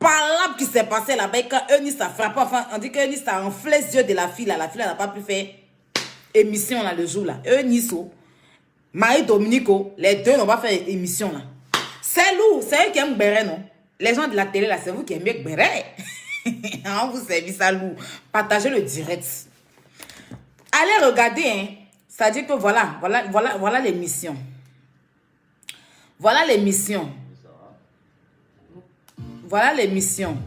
palabre qui s'est passé là-bas. Quand Eunice a frappé, enfin, on dit qu'Eunice a enflé les yeux de la fille là. La fille n'a pas pu faire émission là le jour là. Eunice, Marie-Dominique, les deux n'ont pas fait émission là. C'est lourd, c'est eux qui aiment Béret, non? Les gens de la télé là, c'est vous qui aimez Béret. On vous servit ça lourd. Partagez le direct. Allez regarder, hein. Ça dit que voilà l'émission. Voilà l'émission. Voilà l'émission.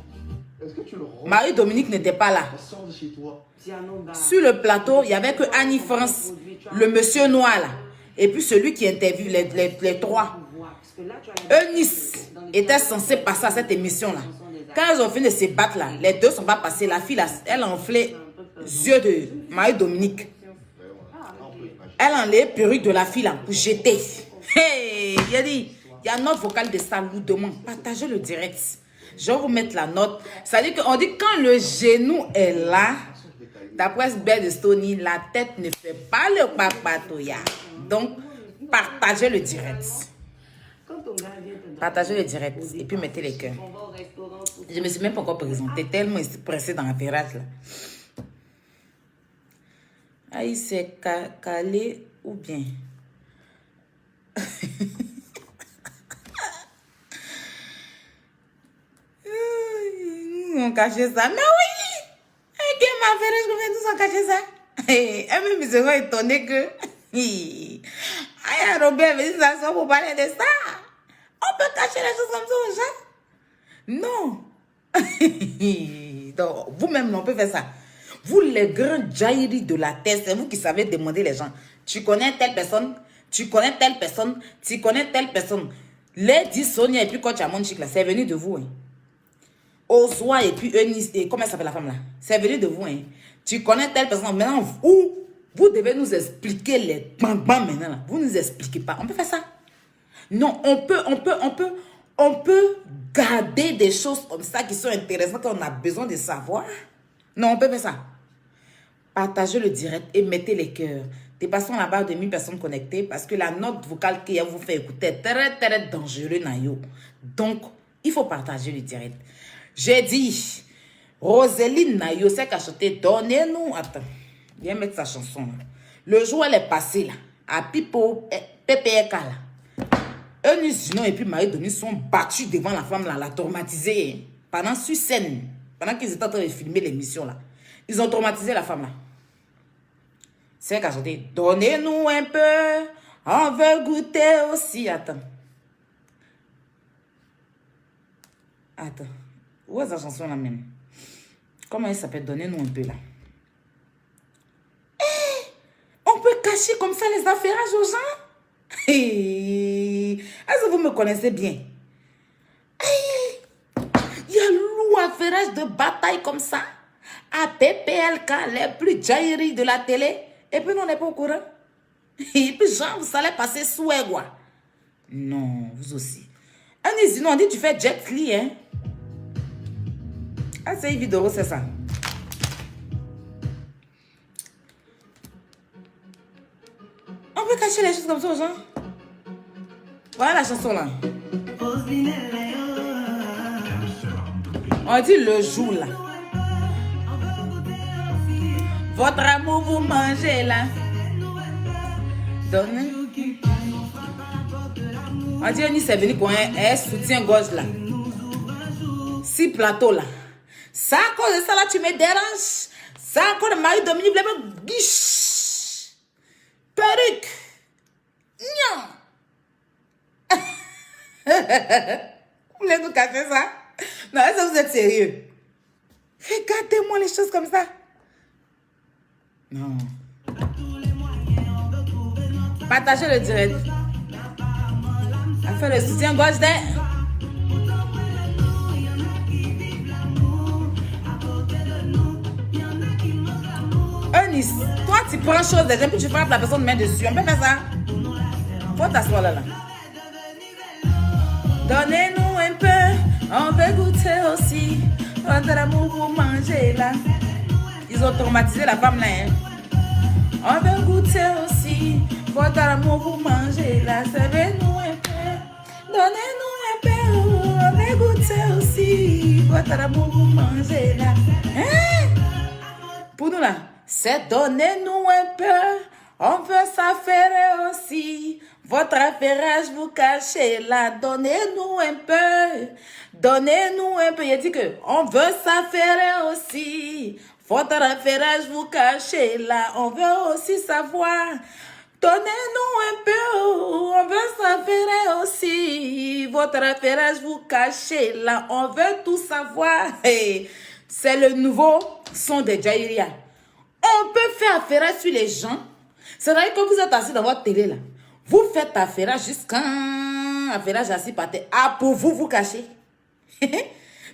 Marie-Dominique n'était pas là. Sur le plateau, il n'y avait que Annie France, le monsieur noir là. Et puis celui qui interviewe les trois. Eunice était censée passer à cette émission là. Quand ils ont fini de se battre là, les deux ne sont pas passés. La fille là, elle a enflé les yeux de Marie-Dominique. Elle a enlevé la perruque de la fille là pour jeter. Hey, il a dit, il y a notre vocale de ça lourdement. Partagez le direct. Je vais vous mettre la note. Ça veut dire qu'on dit quand le genou est là, d'après Belle de Stony, la tête ne fait pas le papatoya. Donc, partagez le direct. Partagez le direct et puis mettez les cœurs. Je ne me suis même pas encore présentée, tellement pressée dans la terrasse là. Ah, il s'est calé ou bien. On cachait ça. Mais oui! Et qui m'a fait je vais tous en cacher ça. Et même ils seront étonnés que. Aïe, Robert me dit ça pour parler de ça. On peut cacher les choses comme ça aux gens? Non. Donc, vous-même, on peut faire ça. Vous, les grands jaillis de la terre, c'est vous qui savez demander les gens. Tu connais telle personne, tu connais telle personne, tu connais telle personne. Les 10 Sonia et puis quand tu as mon chic là, c'est venu de vous. Hein. Osoi et puis Eunice, et comment elle s'appelle la femme là? C'est venu de vous. Hein. Tu connais telle personne. Maintenant, vous devez nous expliquer les bam-bam maintenant. Là. Vous ne nous expliquez pas. On peut faire ça. Non, on peut garder des choses comme ça qui sont intéressantes qu'on a besoin de savoir. Non, on peut faire ça. Partagez le direct et mettez les cœurs. Dépassons la barre de 1000 personnes connectées parce que la note vocale qui vous fait écouter est très, très dangereux. Donc, il faut partager le direct. J'ai dit, Roseline Nayo, c'est qu'à chanter, donnez-nous. Attends, viens mettre sa chanson. Là. Le jour où elle est passée là, à Pipo, PPK là. Eunice Gino et puis Marie-Dominique sont battus devant la femme là, la traumatisée. Pendant sur scène, pendant qu'ils étaient en train de filmer l'émission là. Ils ont traumatisé la femme là. C'est qu'à chanter, donnez-nous un peu, on veut goûter aussi. Attends. Où est sa chanson là même? Comment elle s'appelle? Donnez-nous un peu là. Hey, on peut cacher comme ça les affairages aux gens? Hey, est-ce que vous me connaissez bien? Hey, il y a lourd affairage de bataille comme ça. À PPLK, les plus jailleries de la télé. Et puis nous, on n'est pas au courant. Et puis genre, vous allez passer sous quoi? Non, vous aussi. On dit tu fais Jet Li, hein? Ah, c'est une vidéo, c'est ça. On peut cacher les choses comme ça aux gens. Voilà la chanson là. On dit le jour là. Votre amour vous mangez là. Donnez. On dit Eunice est venue pour un soutien-gorge là. 6 plateaux là. Ça à cause de ça là, tu me déranges. Ça à cause de Marie-Dominique, me guiche. Perruque. Vous voulez nous casser ça? Non, est-ce que vous êtes sérieux? Regardez-moi les choses comme ça. Non. Partagez le direct. On fait le soutien-gorge d'un. Eunice, toi tu prends chose déjà puis tu frappes la personne main dessus. On peut faire ça? Faut t'asseoir là. Donnez-nous un peu, on veut goûter aussi. Votre amour vous mangez là. Ils ont traumatisé la femme là. Hein? On veut goûter aussi. Votre amour vous mangez là. Servez-nous un peu. Donnez-nous un peu, on veut goûter aussi. pour manger là. Hein? Pour nous là, c'est donnez-nous un peu. On veut s'affairer aussi. Votre affairage vous cachez là. Donnez-nous un peu. Donnez-nous un peu. Il dit que on veut s'affairer aussi. Votre affairage vous cachez là. On veut aussi savoir. Donnez-nous un peu. On veut s'affairer aussi. Votre affairage vous cachez là. On veut tout savoir. Hey, c'est le nouveau son de Jairia. On peut faire affairage sur les gens. C'est-à-dire que vous êtes assis dans votre télé là. Vous faites affairage jusqu'à affairage assis par terre. Ah, pour vous, vous cachez.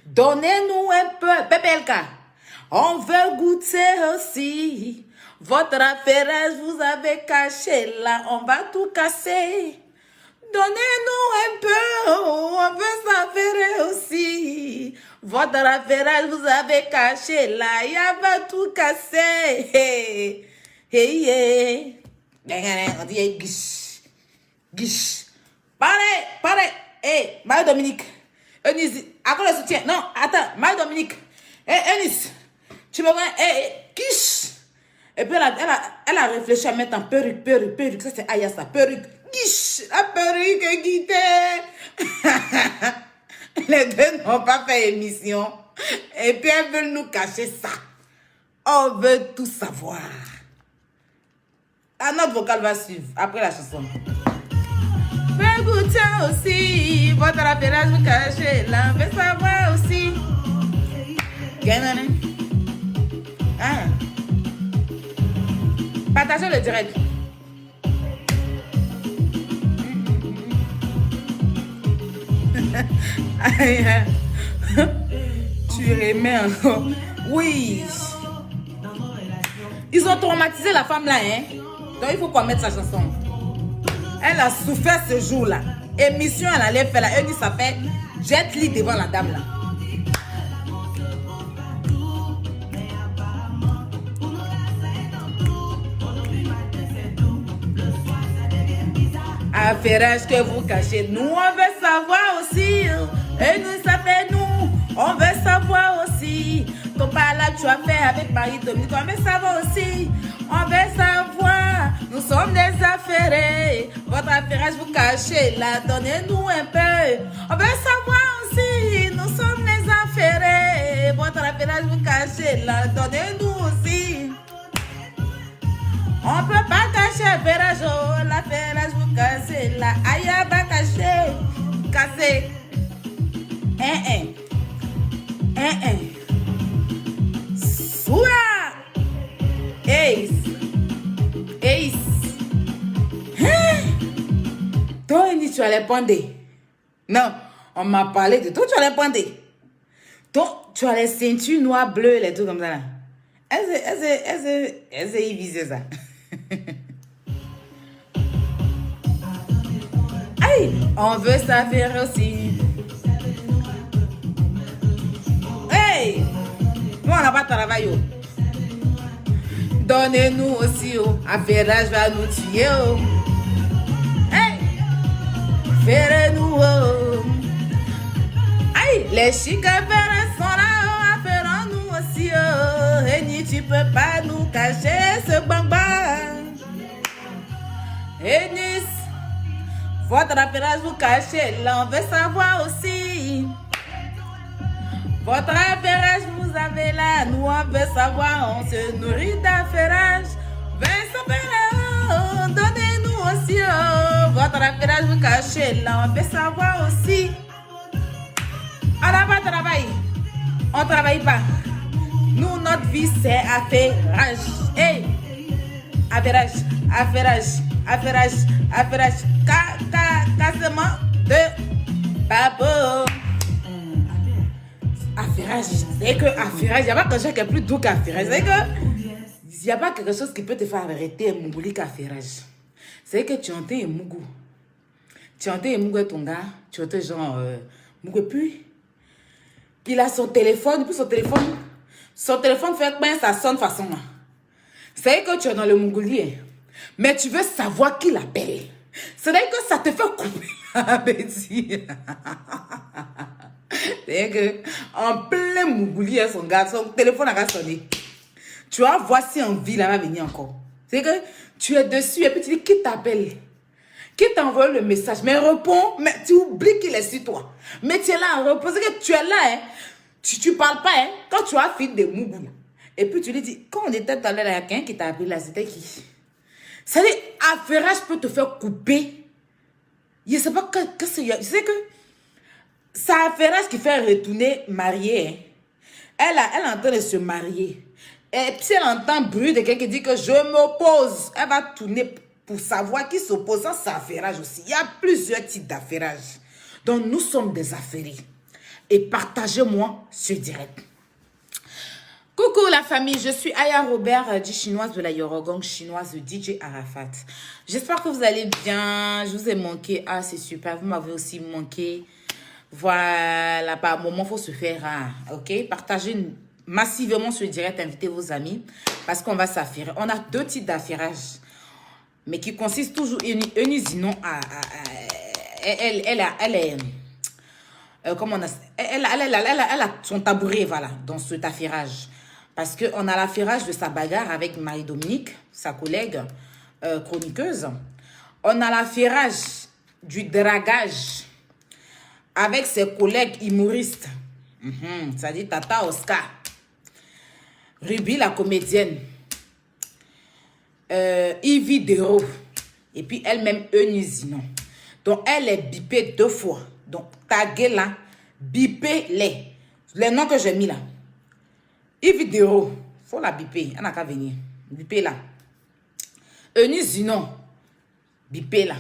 Donnez-nous un peu. PPLK. On veut goûter aussi. Votre affairage, vous avez caché là. On va tout casser. Donnez-nous un peu. On veut s'affairer aussi. Votre affairage, vous avez caché là. Il va tout casser. Hey. Hey, hey. On dit guiche. Guiche. Parlez. Hey, Marie-Dominique. Eunice, accorde le soutien. Non, attends, Marie-Dominique. Hey, Eunice, tu me vois, hey, guiche. Et puis elle a réfléchi à mettre en perruque. Ça, c'est Ayasa, perruque. Guiche, la perruque guitée. Les deux n'ont pas fait émission. Et puis elles veulent nous cacher ça. On veut tout savoir. La note vocale va suivre après la chanson. Fais goûter aussi. Votre affairage vous cachez là. Fais savoir aussi. Gagnez. Ah. Partagez le direct. Tu remets encore. Oui. Ils ont traumatisé la femme là, hein. Donc il faut qu'on mette sa chanson. Elle a souffert ce jour-là. Émission, elle allait faire là. Elle dit ça fait jet li devant la dame là. Affairage que vous cachez. Nous, on veut savoir aussi. Et nous, ça fait nous. On veut savoir aussi. Ton pas là, tu as fait avec Marie-Dominique. On veut savoir aussi. On veut savoir. Nous sommes des affairés. Votre affairage vous cachez là. Donnez-nous un peu. On veut savoir aussi. Nous sommes les affairés. Votre affairage vous cachez là. Donnez-nous aussi. On peut pas cacher affairage. L'affairage vous cachez là. Aïe, va cacher. Casser. Soua. Ace. Hein? Toi, tu allais pendre. Non, on m'a parlé de toi, tu allais pendre. Toi, tu as les ceintures noires, bleues, les trucs comme ça là. Elle s'est visé ça. Aïe, on veut s'affairer aussi. Hey, nous on n'a pas de travail. Donnez-nous aussi. Affairage va nous tuer. Hey, ferez-nous. Aïe, les chics affaires sont là. Affairons-nous aussi. Et ni tu peux pas nous cacher ce bang-bang. Et Nice, votre affairage vous cachez, là on veut savoir aussi. Votre affairage vous avez là, nous on veut savoir, on se nourrit d'affairage. Vincent Perrin, donnez-nous aussi, votre affairage vous cachez, là on veut savoir aussi. On n'a pas de travail, on travaille pas. Nous, notre vie, c'est affairage. Hey! Affairage. Cassement de babo. Affairage. C'est que affairage, il n'y a pas quelque chose qui est plus doux qu'affairage. C'est que il n'y a pas quelque chose qui peut te faire arrêter un mougouli qu'affairage. C'est que tu entends un mougou. Tu entends un mougou ton gars. Tu entends genre mougou. Puis, il a son téléphone. Puis son téléphone fait que ça sonne façon là. C'est que tu es dans le Mongolie, mais tu veux savoir qui l'appelle. C'est-à-dire que ça te fait couper l'appétit. C'est que, en plein Mougouli, son téléphone a sonné. Tu vas voir si Envie là va venir encore. C'est que tu es dessus et puis tu dis qui t'appelle? Qui t'envoie le message? Mais réponds, mais tu oublies qu'il est sur toi. Mais tu es là à reposer, que tu es là, hein. Tu parles pas, hein. Quand tu as fini de Mougouli. Et puis tu lui dis, quand on était dans l'air, il y a quelqu'un qui t'a appelé là, c'était qui? C'est-à-dire, affairage peut te faire couper. Je ne sais pas que c'est. Je sais que c'est affairage qui fait retourner mariée. Hein. Elle est en train de se marier. Et puis elle entend bruit de quelqu'un qui dit que je m'oppose. Elle va tourner pour savoir qui s'oppose. Ça, c'est affairage aussi. Il y a plusieurs types d'affairage. Donc, nous sommes des affairés. Et partagez-moi ce direct. Coucou la famille, je suis Aya Robert, dit chinoise de la Yorogong, chinoise de DJ Arafat. J'espère que vous allez bien. Je vous ai manqué. Ah, c'est super. Vous m'avez aussi manqué. Voilà, par moment, il faut se faire rare. Ok? Partagez massivement ce direct, invitez vos amis. Parce qu'on va s'affairer. On a deux types d'affairage. Mais qui consistent toujours. Sinon, elle est. Comment on a, elle a son tabouret, voilà, dans cet affairage. Parce qu'on a l'affairage de sa bagarre avec Marie-Dominique, sa collègue chroniqueuse. On a l'affairage du dragage avec ses collègues humoristes. C'est-à-dire Tata Oscar, Ruby la comédienne, Yvi Dero, et puis elle-même Eunice. Donc elle est bipée 2 fois. Donc taguez là, bipez les noms que j'ai mis là. Yves Dero, faut la biper, elle n'a qu'à venir. Biper là. Eunice Zinon, biper là.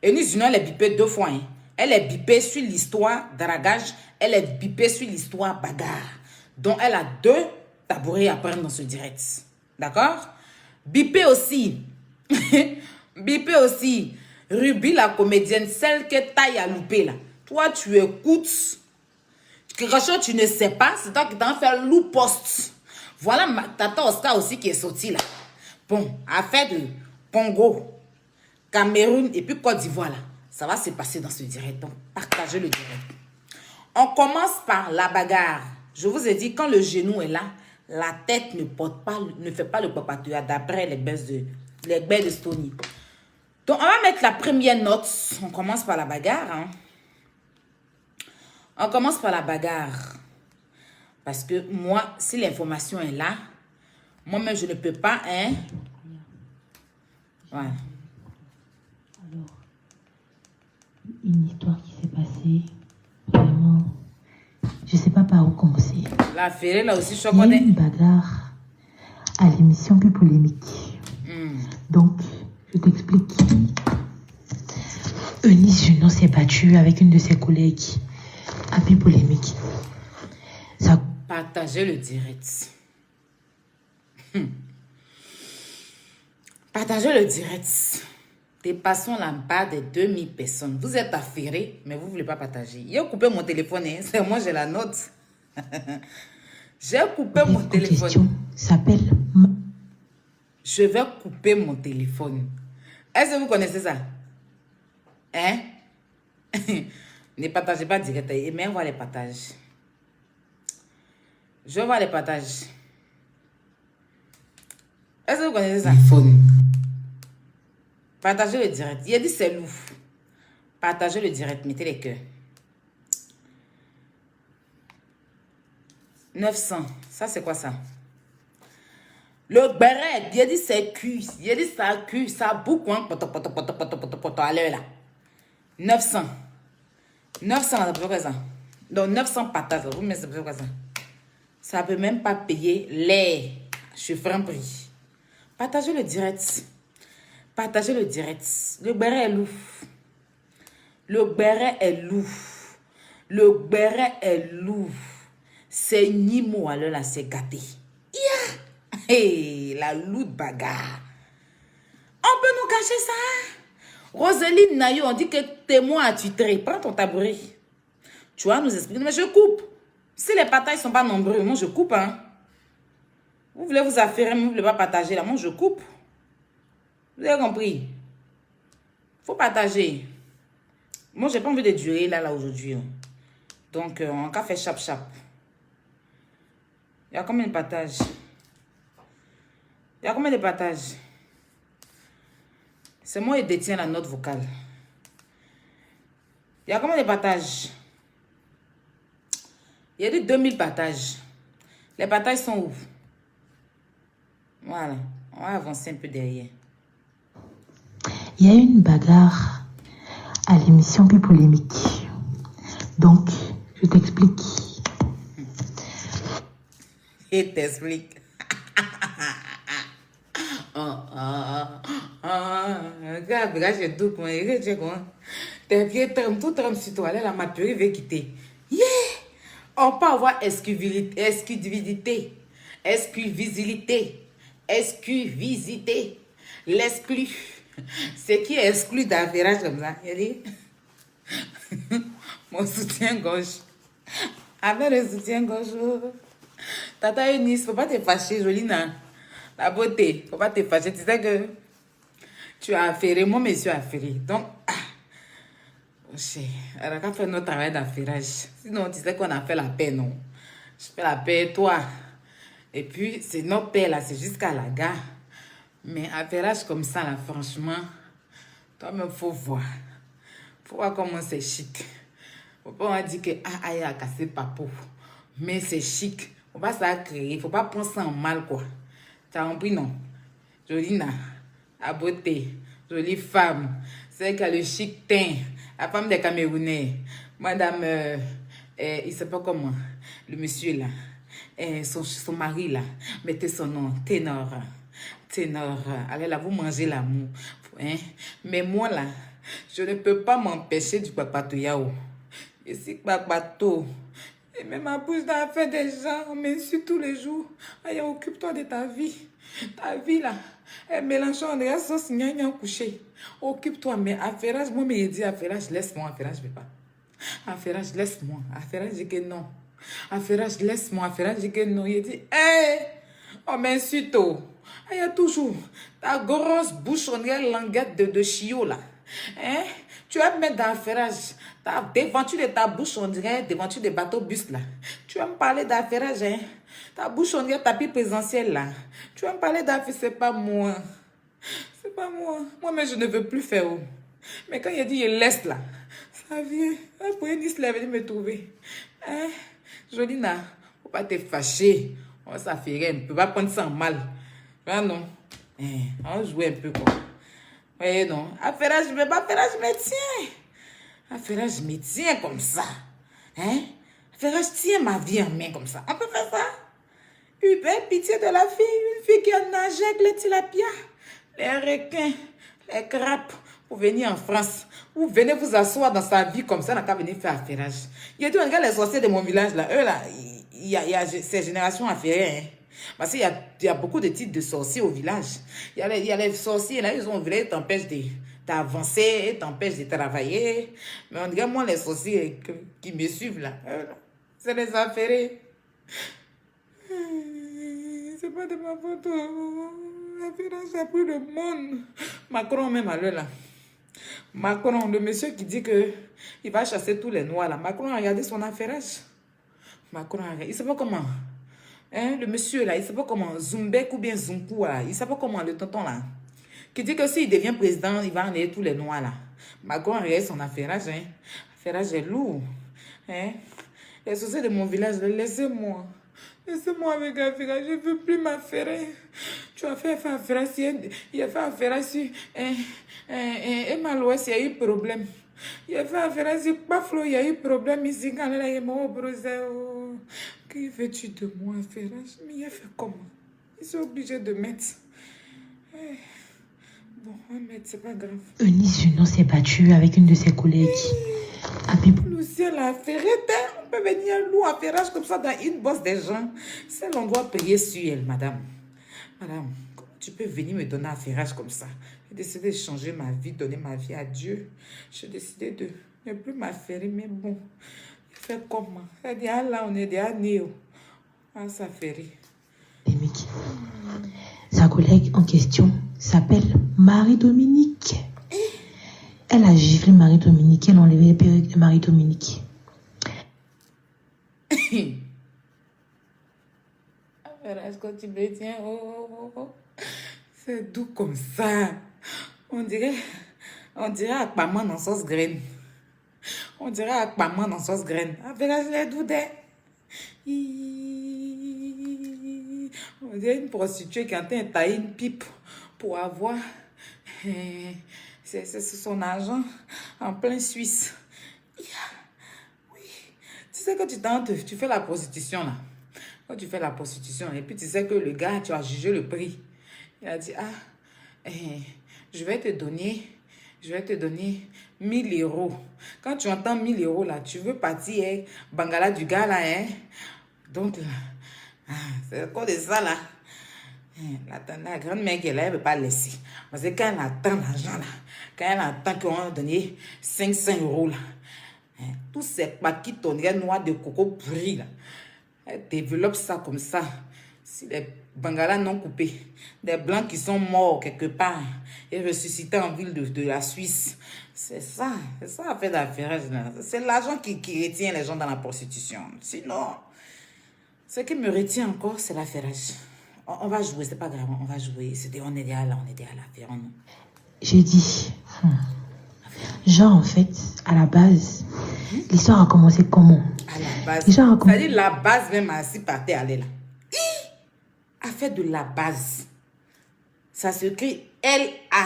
Eunice Zinon, elle est bipée 2 fois. Hein. Elle est bipée sur l'histoire dragage, elle est bipée sur l'histoire bagarre. Donc elle a 2 tabourets à prendre dans ce direct. D'accord? Bipée aussi. Bipée aussi. Ruby, la comédienne, celle que taille à louper là. Toi, tu écoutes. Quelque chose tu ne sais pas, c'est toi qui t'en fais louposte. Voilà Tata Oscar aussi qui est sorti là. Bon, affaire de Congo, Cameroun et puis Côte d'Ivoire là. Ça va se passer dans ce direct. Donc, partagez le direct. On commence par la bagarre. Je vous ai dit, quand le genou est là, la tête ne fait pas le papatua d'après les belles de Stony. Donc, on va mettre la première note. On commence par la bagarre. Hein. On commence par la bagarre. Parce que moi, si l'information est là, moi-même, je ne peux pas, hein. Voilà. Alors, une histoire qui s'est passée, vraiment, je ne sais pas par où commencer. La ferrée, là aussi, je connais. connais. Une bagarre à l'émission Plus Polémique. Donc, je t'explique. Eunice Junon s'est battue avec une de ses collègues à Plus Polémique. Ça... Partagez le direct. Partagez le direct. Dépassons la barre des 2000 personnes. Vous êtes affairés, mais vous ne voulez pas partager. J'ai coupé mon téléphone, hein. C'est moi, j'ai la note. J'ai coupé mon téléphone. S'appelle... Je vais couper mon téléphone. Est-ce que vous connaissez ça? Hein? Ne partagez pas direct. Mais on va les partager. Je vois les partages. Est-ce que vous connaissez ça? Partagez le direct. Il a dit c'est lourd. Partagez le direct. Mettez les cœurs. 900. Ça, c'est quoi ça? Le béret. Il a dit c'est cuit. Il a dit ça cuit. Ça boucle. Hein? Poto, à l'heure là. 900. 900, ça peut faire ça. Donc 900 patates. Vous mettez ça peut faire ça. Ça ne peut même pas payer les. Je suis prix. Partagez le direct. Partagez le direct. Le béret est lourd. Le béret est lourd. Le béret est lourd. C'est Nimo alors là, c'est gâté. Yeah! Hey, la lourde bagarre. On peut nous cacher ça? Roseline Nayo, on dit que témoin a tué. Prends ton tabouret. Tu vas nous expliquer. Mais je coupe. Si les partages ne sont pas nombreux, moi je coupe. Hein. Vous voulez vous affairer, mais vous ne voulez pas partager. Là, moi je coupe. Vous avez compris? Il faut partager. Moi, je n'ai pas envie de durer là aujourd'hui. Hein. Donc, on va faire chap-chap. Il y a combien de partages? Il y a combien de partages? C'est moi qui détiens la note vocale. Il y a combien de partages? Il y a dit 2000 partages. Les partages sont où? Voilà. On va avancer un peu derrière. Il y a eu une bagarre à l'émission Plus Polémique. Donc, je t'explique. Et t'explique. Regarde, j'ai tout pour tes pieds tremblent, tout tremble sur toi. Là, la maturité veut quitter. Yeah! On peut avoir exclusivité. L'exclu. C'est qui est exclu d'affairage comme ça. Il dit, mon soutien-gorge. Avec le soutien-gorge. Tata Eunice, faut pas te fâcher, Jolina. La beauté, faut pas te fâcher. Tu sais que tu as affairé, moi, monsieur a affairé. Donc, elle a qu'à faire notre travail d'affairage. Sinon, tu sais qu'on a fait la paix, non? Je fais la paix, toi. Et puis, c'est notre paix, là, c'est jusqu'à la gare. Mais affairage comme ça, là, franchement, toi-même, faut voir. Faut voir comment c'est chic. Faut pas dire que, il a cassé papou. Mais c'est chic. Faut pas ça créer. Faut pas prendre ça en mal, quoi. T'as compris, non? Jolina, la beauté, jolie femme. C'est qui a le chic teint. La femme des Camerounais. Madame, il sait pas comment. Le monsieur, là. Son mari, là. Mettez son nom. Ténor. Allez, là, vous mangez l'amour. Hein? Mais moi, là, je ne peux pas m'empêcher du papatouyaou. Je suis papatou. Et même ma bouche dans fait des gens, on m'insulte tous les jours. Allez, occupe-toi de ta vie. Ta vie, là. Mélenchon, on est sauce, gna couché. Occupe-toi, mais affairage, moi, mais il dit affairage, laisse-moi, affairage, je ne veux pas. Affairage, laisse-moi. Affairage, je dis que non. Affairage, laisse-moi. Affairage, je dis que non. Il dit, on m'insulte. Il y a toujours ta grosse bouche, on dirait languette de chiot, là. Hein? Tu vas me mettre dans l'affairage. Ta devanture de ta bouche, on dirait devanture de bateau-bus, là. Tu vas me parler d'affairage, hein? Ta bouche, on dirait tapis présentiel, là. Tu vas me parler d'affairage, c'est pas moi. C'est pas moi. Moi, mais je ne veux plus faire. Mais quand il a dit, il laisse, là. Ça vient. Après, il se lève, il me trouver. Hein? Jolina, faut pas te fâcher. On va s'affairer un peu. Va prendre ça en mal. Ah non. On va jouer un peu, quoi. Oui, non. Affairage, je me bats, affairage, je me tiens. Affairage, je me tiens comme ça. Hein? Affairage, je tiens ma vie en main comme ça. On peut faire ça? Pitié de la fille. Une fille qui a nagé avec les tilapias, les requins, les crapes, pour venir en France. Vous venez vous asseoir dans sa vie comme ça, on n'a qu'à venir faire affairage. Il y a dit, on regarde les sorciers de mon village, là. Eux, là, il y a ces générations affairées, hein. Parce qu'il y a beaucoup de types de sorciers au village. Il y a les sorciers, là, ils ont voulu t'empêcher d'avancer, t'empêchent de travailler. Mais on dirait, moi, les sorciers qui me suivent, là, c'est les affairés. C'est pas de ma faute. L'affairage a pris le monde. Macron, même à l'heure, là. Macron, le monsieur qui dit que il va chasser tous les noirs, là. Macron a regardé son affairage. Macron a regardé. Il ne sait pas comment. Hein, le monsieur là, il ne sait pas comment, Zumbek ou bien Zunkou là, il ne sait pas comment, le tonton là, qui dit que s'il devient président, il va enlever tous les noirs là. Macron a regardé son affairage, hein. L'affairage est lourd. Hein. Les sociétés de mon village, laissez-moi. Laissez-moi avec l'affairage, je ne veux plus m'affairer. Tu as fait affairage, il a fait affairage sur Emma l'Ouest, il y a eu problème. Il a fait affairage sur Paflo, il y a eu problème ici, quand il est mort au Bruxelles. Que veux-tu de moi, affairage? Mais il a fait comment? Ils sont obligés de mettre. Bon, on va mettre, c'est pas grave. Eunice Junot s'est battue avec une de ses collègues. Lucien l'a affairé, on peut venir louer affairage comme ça dans une bosse des gens. C'est l'on doit payer sur elle, madame. Madame, comment tu peux venir me donner affairage comme ça? J'ai décidé de changer ma vie, donner ma vie à Dieu. J'ai décidé de ne plus m'affairer, mais bon. Fait comment? Elle dit, ah là, on est des années. Ah, ça fait rire. Sa collègue en question s'appelle Marie-Dominique. Elle a giflé Marie-Dominique. Elle a enlevé les perruques de Marie-Dominique. Est-ce que tu me tiens? C'est doux comme ça. On dirait Aquaman dans sauce graine. On dirait Aquaman dans sauce graine. Avec les doudets. On dirait une prostituée qui est en train de tailler une pipe pour avoir c'est son argent en plein Suisse. Oui. Tu sais que tu fais la prostitution là. Quand tu fais la prostitution et puis tu sais que le gars, tu as jugé le prix. Il a dit, je vais te donner 1000 euros. Quand tu entends 1000 euros là, tu veux partir Bangala du gars là, hein? Donc, c'est encore de ça là. La grande mère qui est là, elle ne peut pas laisser. Parce que quand elle attend l'argent là, quand elle attend qu'on va donner 500 euros là, tous ces paquets tonnerres noirs de coco pourris là, elle développe ça comme ça. Si les Bangalas non coupés, des blancs qui sont morts quelque part et ressuscités en ville de la Suisse, c'est ça la fait d'affaires. C'est l'argent qui retient les gens dans la prostitution. Sinon, ce qui me retient encore, c'est l'affairage. On va jouer, c'est pas grave, on va jouer. On est déjà là, l'affaire. J'ai dit, genre en fait, à la base, l'histoire a commencé comment? À la base. C'est-à-dire la base même assis par terre, elle est là. Affaire de la base. Ça s'écrit L-A-B-A.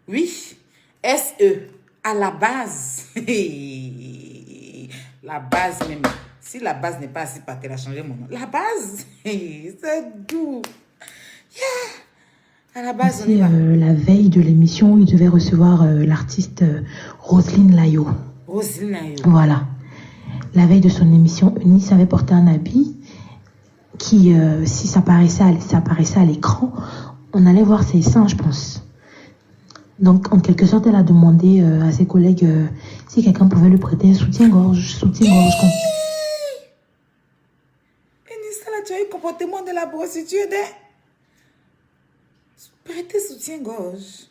Oui. S-E. À la base. La base même. Si la base n'est pas assise par terre, elle a changé mon nom. La base. C'est doux. À la base, on y va. La veille de l'émission, il devait recevoir l'artiste Roselyne Layo. Roselyne Layo. Voilà. La veille de son émission, Eunice avait porté un habit qui, si ça apparaissait à l'écran, on allait voir ses seins, je pense. Donc, en quelque sorte, elle a demandé à ses collègues si quelqu'un pouvait lui prêter un soutien-gorge. Eunice, là, tu as eu le comportement de la prostituée, prêter soutien-gorge.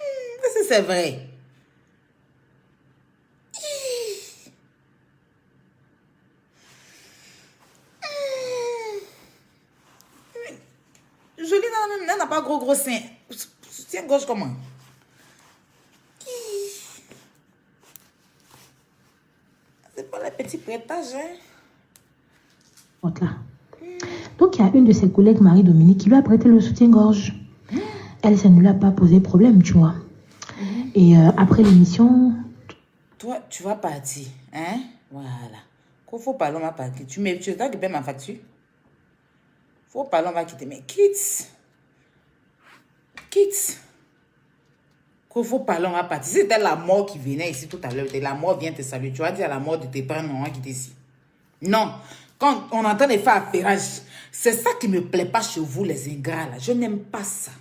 Est-ce que c'est vrai? Jolie, elle n'a pas gros sein. Soutien-gorge comment? C'est pas le petit prêtage, hein? Là. Donc, il y a une de ses collègues, Marie-Dominique, qui lui a prêté le soutien-gorge. Elle, ça ne lui a pas posé problème, tu vois. Et après l'émission... Toi, tu vas partir, hein? Voilà. Qu'il faut parler, on va partir. Tu as qui paie ma facture? Faut parler, on va quitter. Mais quitte. Qu'il faut parler, on va partir. C'était la mort qui venait ici tout à l'heure. La mort vient te saluer. Tu vas dire à la mort de tes parents, on va quitter ici. Non. Quand on entend les faire affairage, c'est ça qui ne me plaît pas chez vous, les ingrats, là. Je n'aime pas ça.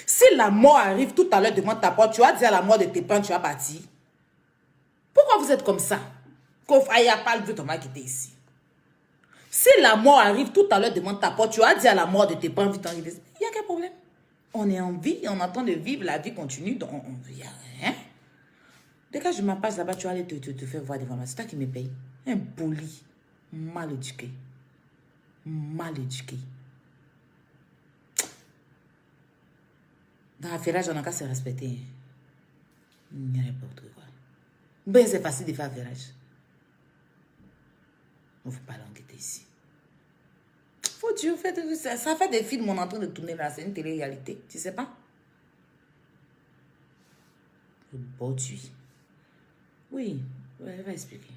Si la mort arrive tout à l'heure devant ta porte, tu vas dire à la mort de tes parents, tu vas partir. Pourquoi vous êtes comme ça? Qu'on faille pas le but, on va quitter ici. Si la mort arrive tout à l'heure devant ta porte, tu vas dire à la mort de tes parents, vite, il y a quel problème? On est en vie, on est en train de vivre, la vie continue, donc on vit rien. Dès que je m'apasse là-bas, tu vas aller te faire voir devant moi. C'est toi qui me paye. Impoli. Mal éduqué. Mal éduqué. Dans l'affairage, on n'a qu'à se respecter. Il n'y a n'importe quoi. Ben, c'est facile de faire affairage. Il ne faut pas l'enquêter ici. Faut Dieu, ça fait des films, on est en train de tourner là. C'est une télé-réalité. Tu sais pas? Le bauduit. Oui, elle va expliquer.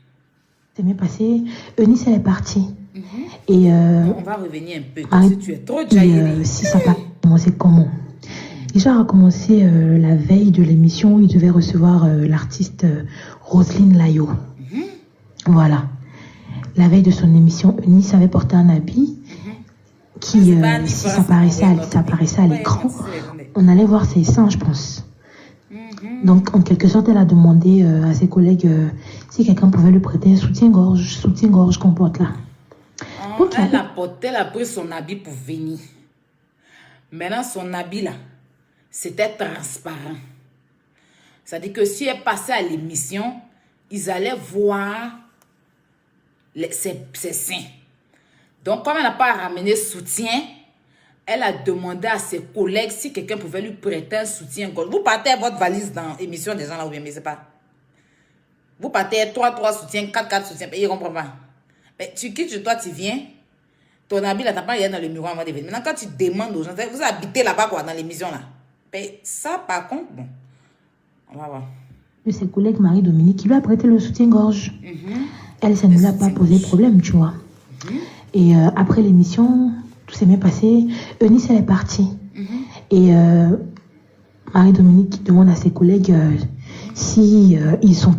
C'est bien passé. Eunice, elle est partie. Et on va revenir un peu. Si tu es trop jailli. Si ça va commencer comment? Déjà a commencé la veille de l'émission, il devait recevoir l'artiste Roselyne Layo. Voilà. La veille de son émission, Eunice avait porté un habit qui, si ça apparaissait à l'écran, on allait voir ses seins, je pense. Donc, en quelque sorte, elle a demandé à ses collègues si quelqu'un pouvait lui prêter un soutien-gorge qu'on porte là. Elle a pris son habit pour venir. Maintenant, son habit là, c'était transparent. C'est-à-dire que si elle passait à l'émission, ils allaient voir ses seins. Donc, comme elle n'a pas ramené soutien, elle a demandé à ses collègues si quelqu'un pouvait lui prêter un soutien-gorge. Vous partez votre valise dans l'émission des gens là où bien, mais c'est pas. Vous partez 3 soutiens, 4 soutiens, ils ne comprennent pas. Mais tu quittes chez toi, tu viens. Ton habit là, t'as pas rien dans le miroir avant de venir. Maintenant, quand tu demandes aux gens, vous habitez là-bas quoi, dans l'émission là. Mais ça, par contre, bon, on va voir. De ses collègues Marie-Dominique qui lui a prêté le soutien-gorge. Elle, ça ne lui a pas posé problème, tu vois. Et après l'émission, tout s'est bien passé. Eunice, elle est partie. Et Marie-Dominique demande à ses collègues si ils n'ont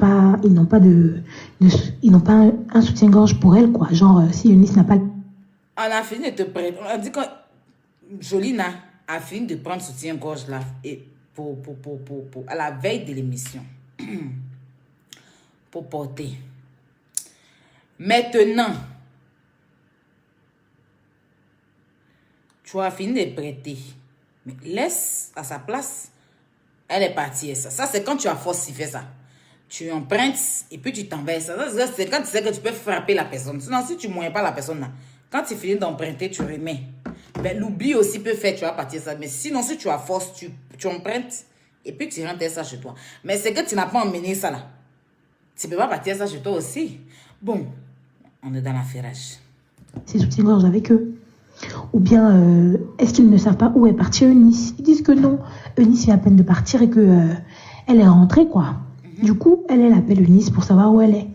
pas un soutien-gorge pour elle, quoi. Genre, si Eunice n'a pas... On a fini de te prêter. On a dit que Jolina a fini de prendre soutien-gorge là. Et à la veille de l'émission. Pour porter. Maintenant, tu as fini de prêter. Mais laisse à sa place. Elle est partie. Ça c'est quand tu as falsifié ça. Tu empruntes et puis tu t'envers ça. C'est quand tu sais que tu peux frapper la personne. Sinon, si tu ne moyens pas la personne là, quand tu finis d'emprunter, tu remets. Ben, l'oubli aussi peut faire, tu vas partir ça. Mais sinon, si tu as force, tu empruntes et puis tu rentres ça chez toi. Mais c'est que tu n'as pas emmené ça là. Tu ne peux pas partir ça chez toi aussi. Bon, on est dans l'affairage. Ces soutiens-gorge avec eux. Ou bien, est-ce qu'ils ne savent pas où est partie Eunice? Ils disent que non. Eunice vient à peine de partir et que elle est rentrée, quoi. Du coup, elle appelle Eunice pour savoir où elle est.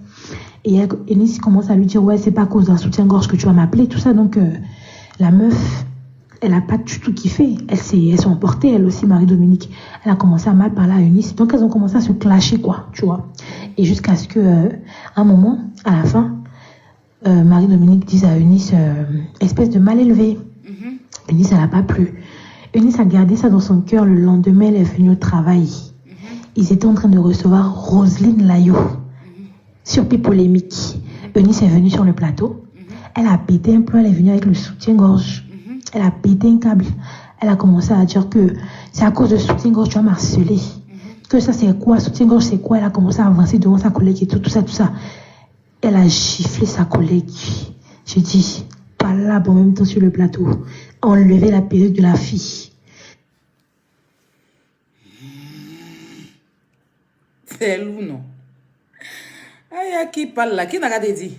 Et Eunice commence à lui dire, ouais, c'est pas à cause d'un soutien-gorge que tu vas m'appeler, tout ça. Donc, la meuf, elle n'a pas du tout kiffé. Elles sont emportées, elle aussi, Marie-Dominique. Elle a commencé à mal parler à Eunice. Donc, elles ont commencé à se clasher, quoi, tu vois. Et jusqu'à ce que, un moment, à la fin, Marie-Dominique dise à Eunice, espèce de mal élevé. Eunice, elle n'a pas plu. Eunice a gardé ça dans son cœur. Le lendemain, elle est venue au travail. Ils étaient en train de recevoir Roselyne Layo. Surpris polémique. Eunice est venue sur le plateau. Elle a pété un plomb, elle est venue avec le soutien-gorge. Elle a pété un câble. Elle a commencé à dire que c'est à cause de soutien-gorge tu vas m'harceler. Que ça c'est quoi, soutien-gorge c'est quoi. Elle a commencé à avancer devant sa collègue et tout ça. Elle a giflé sa collègue. J'ai dit, pas là en même temps sur le plateau. Enlever la perruque de la fille. C'est loup, non? Aïe, qui parle là? Qui n'a pas dit?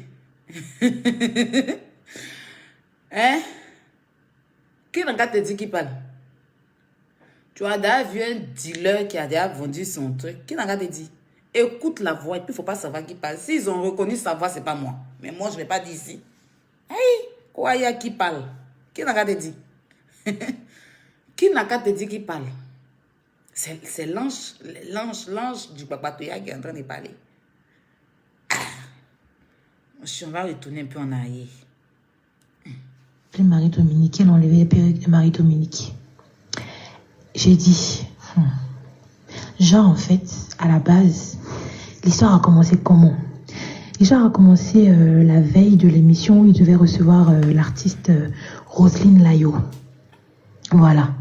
Hein? Qui n'a pas dit qui parle? Tu as déjà vu un dealer qui a déjà vendu son truc? Qui n'a pas dit? Écoute la voix et puis il ne faut pas savoir qui parle. S'ils ont reconnu sa voix, ce n'est pas moi. Mais moi, je ne l'ai pas dit ici. Hey, quoi, il y a qui parle? Qui n'a pas dit? Qui n'a pas dit qui parle? C'est l'ange du Papatoya qui est en train de parler. On va retourner un peu en arrière. Marie-Dominique, elle a enlevé les perruques de Marie-Dominique. J'ai dit, genre en fait, à la base, l'histoire a commencé comment? L'histoire a commencé la veille de l'émission où il devait recevoir l'artiste Roselyne Layo. Voilà.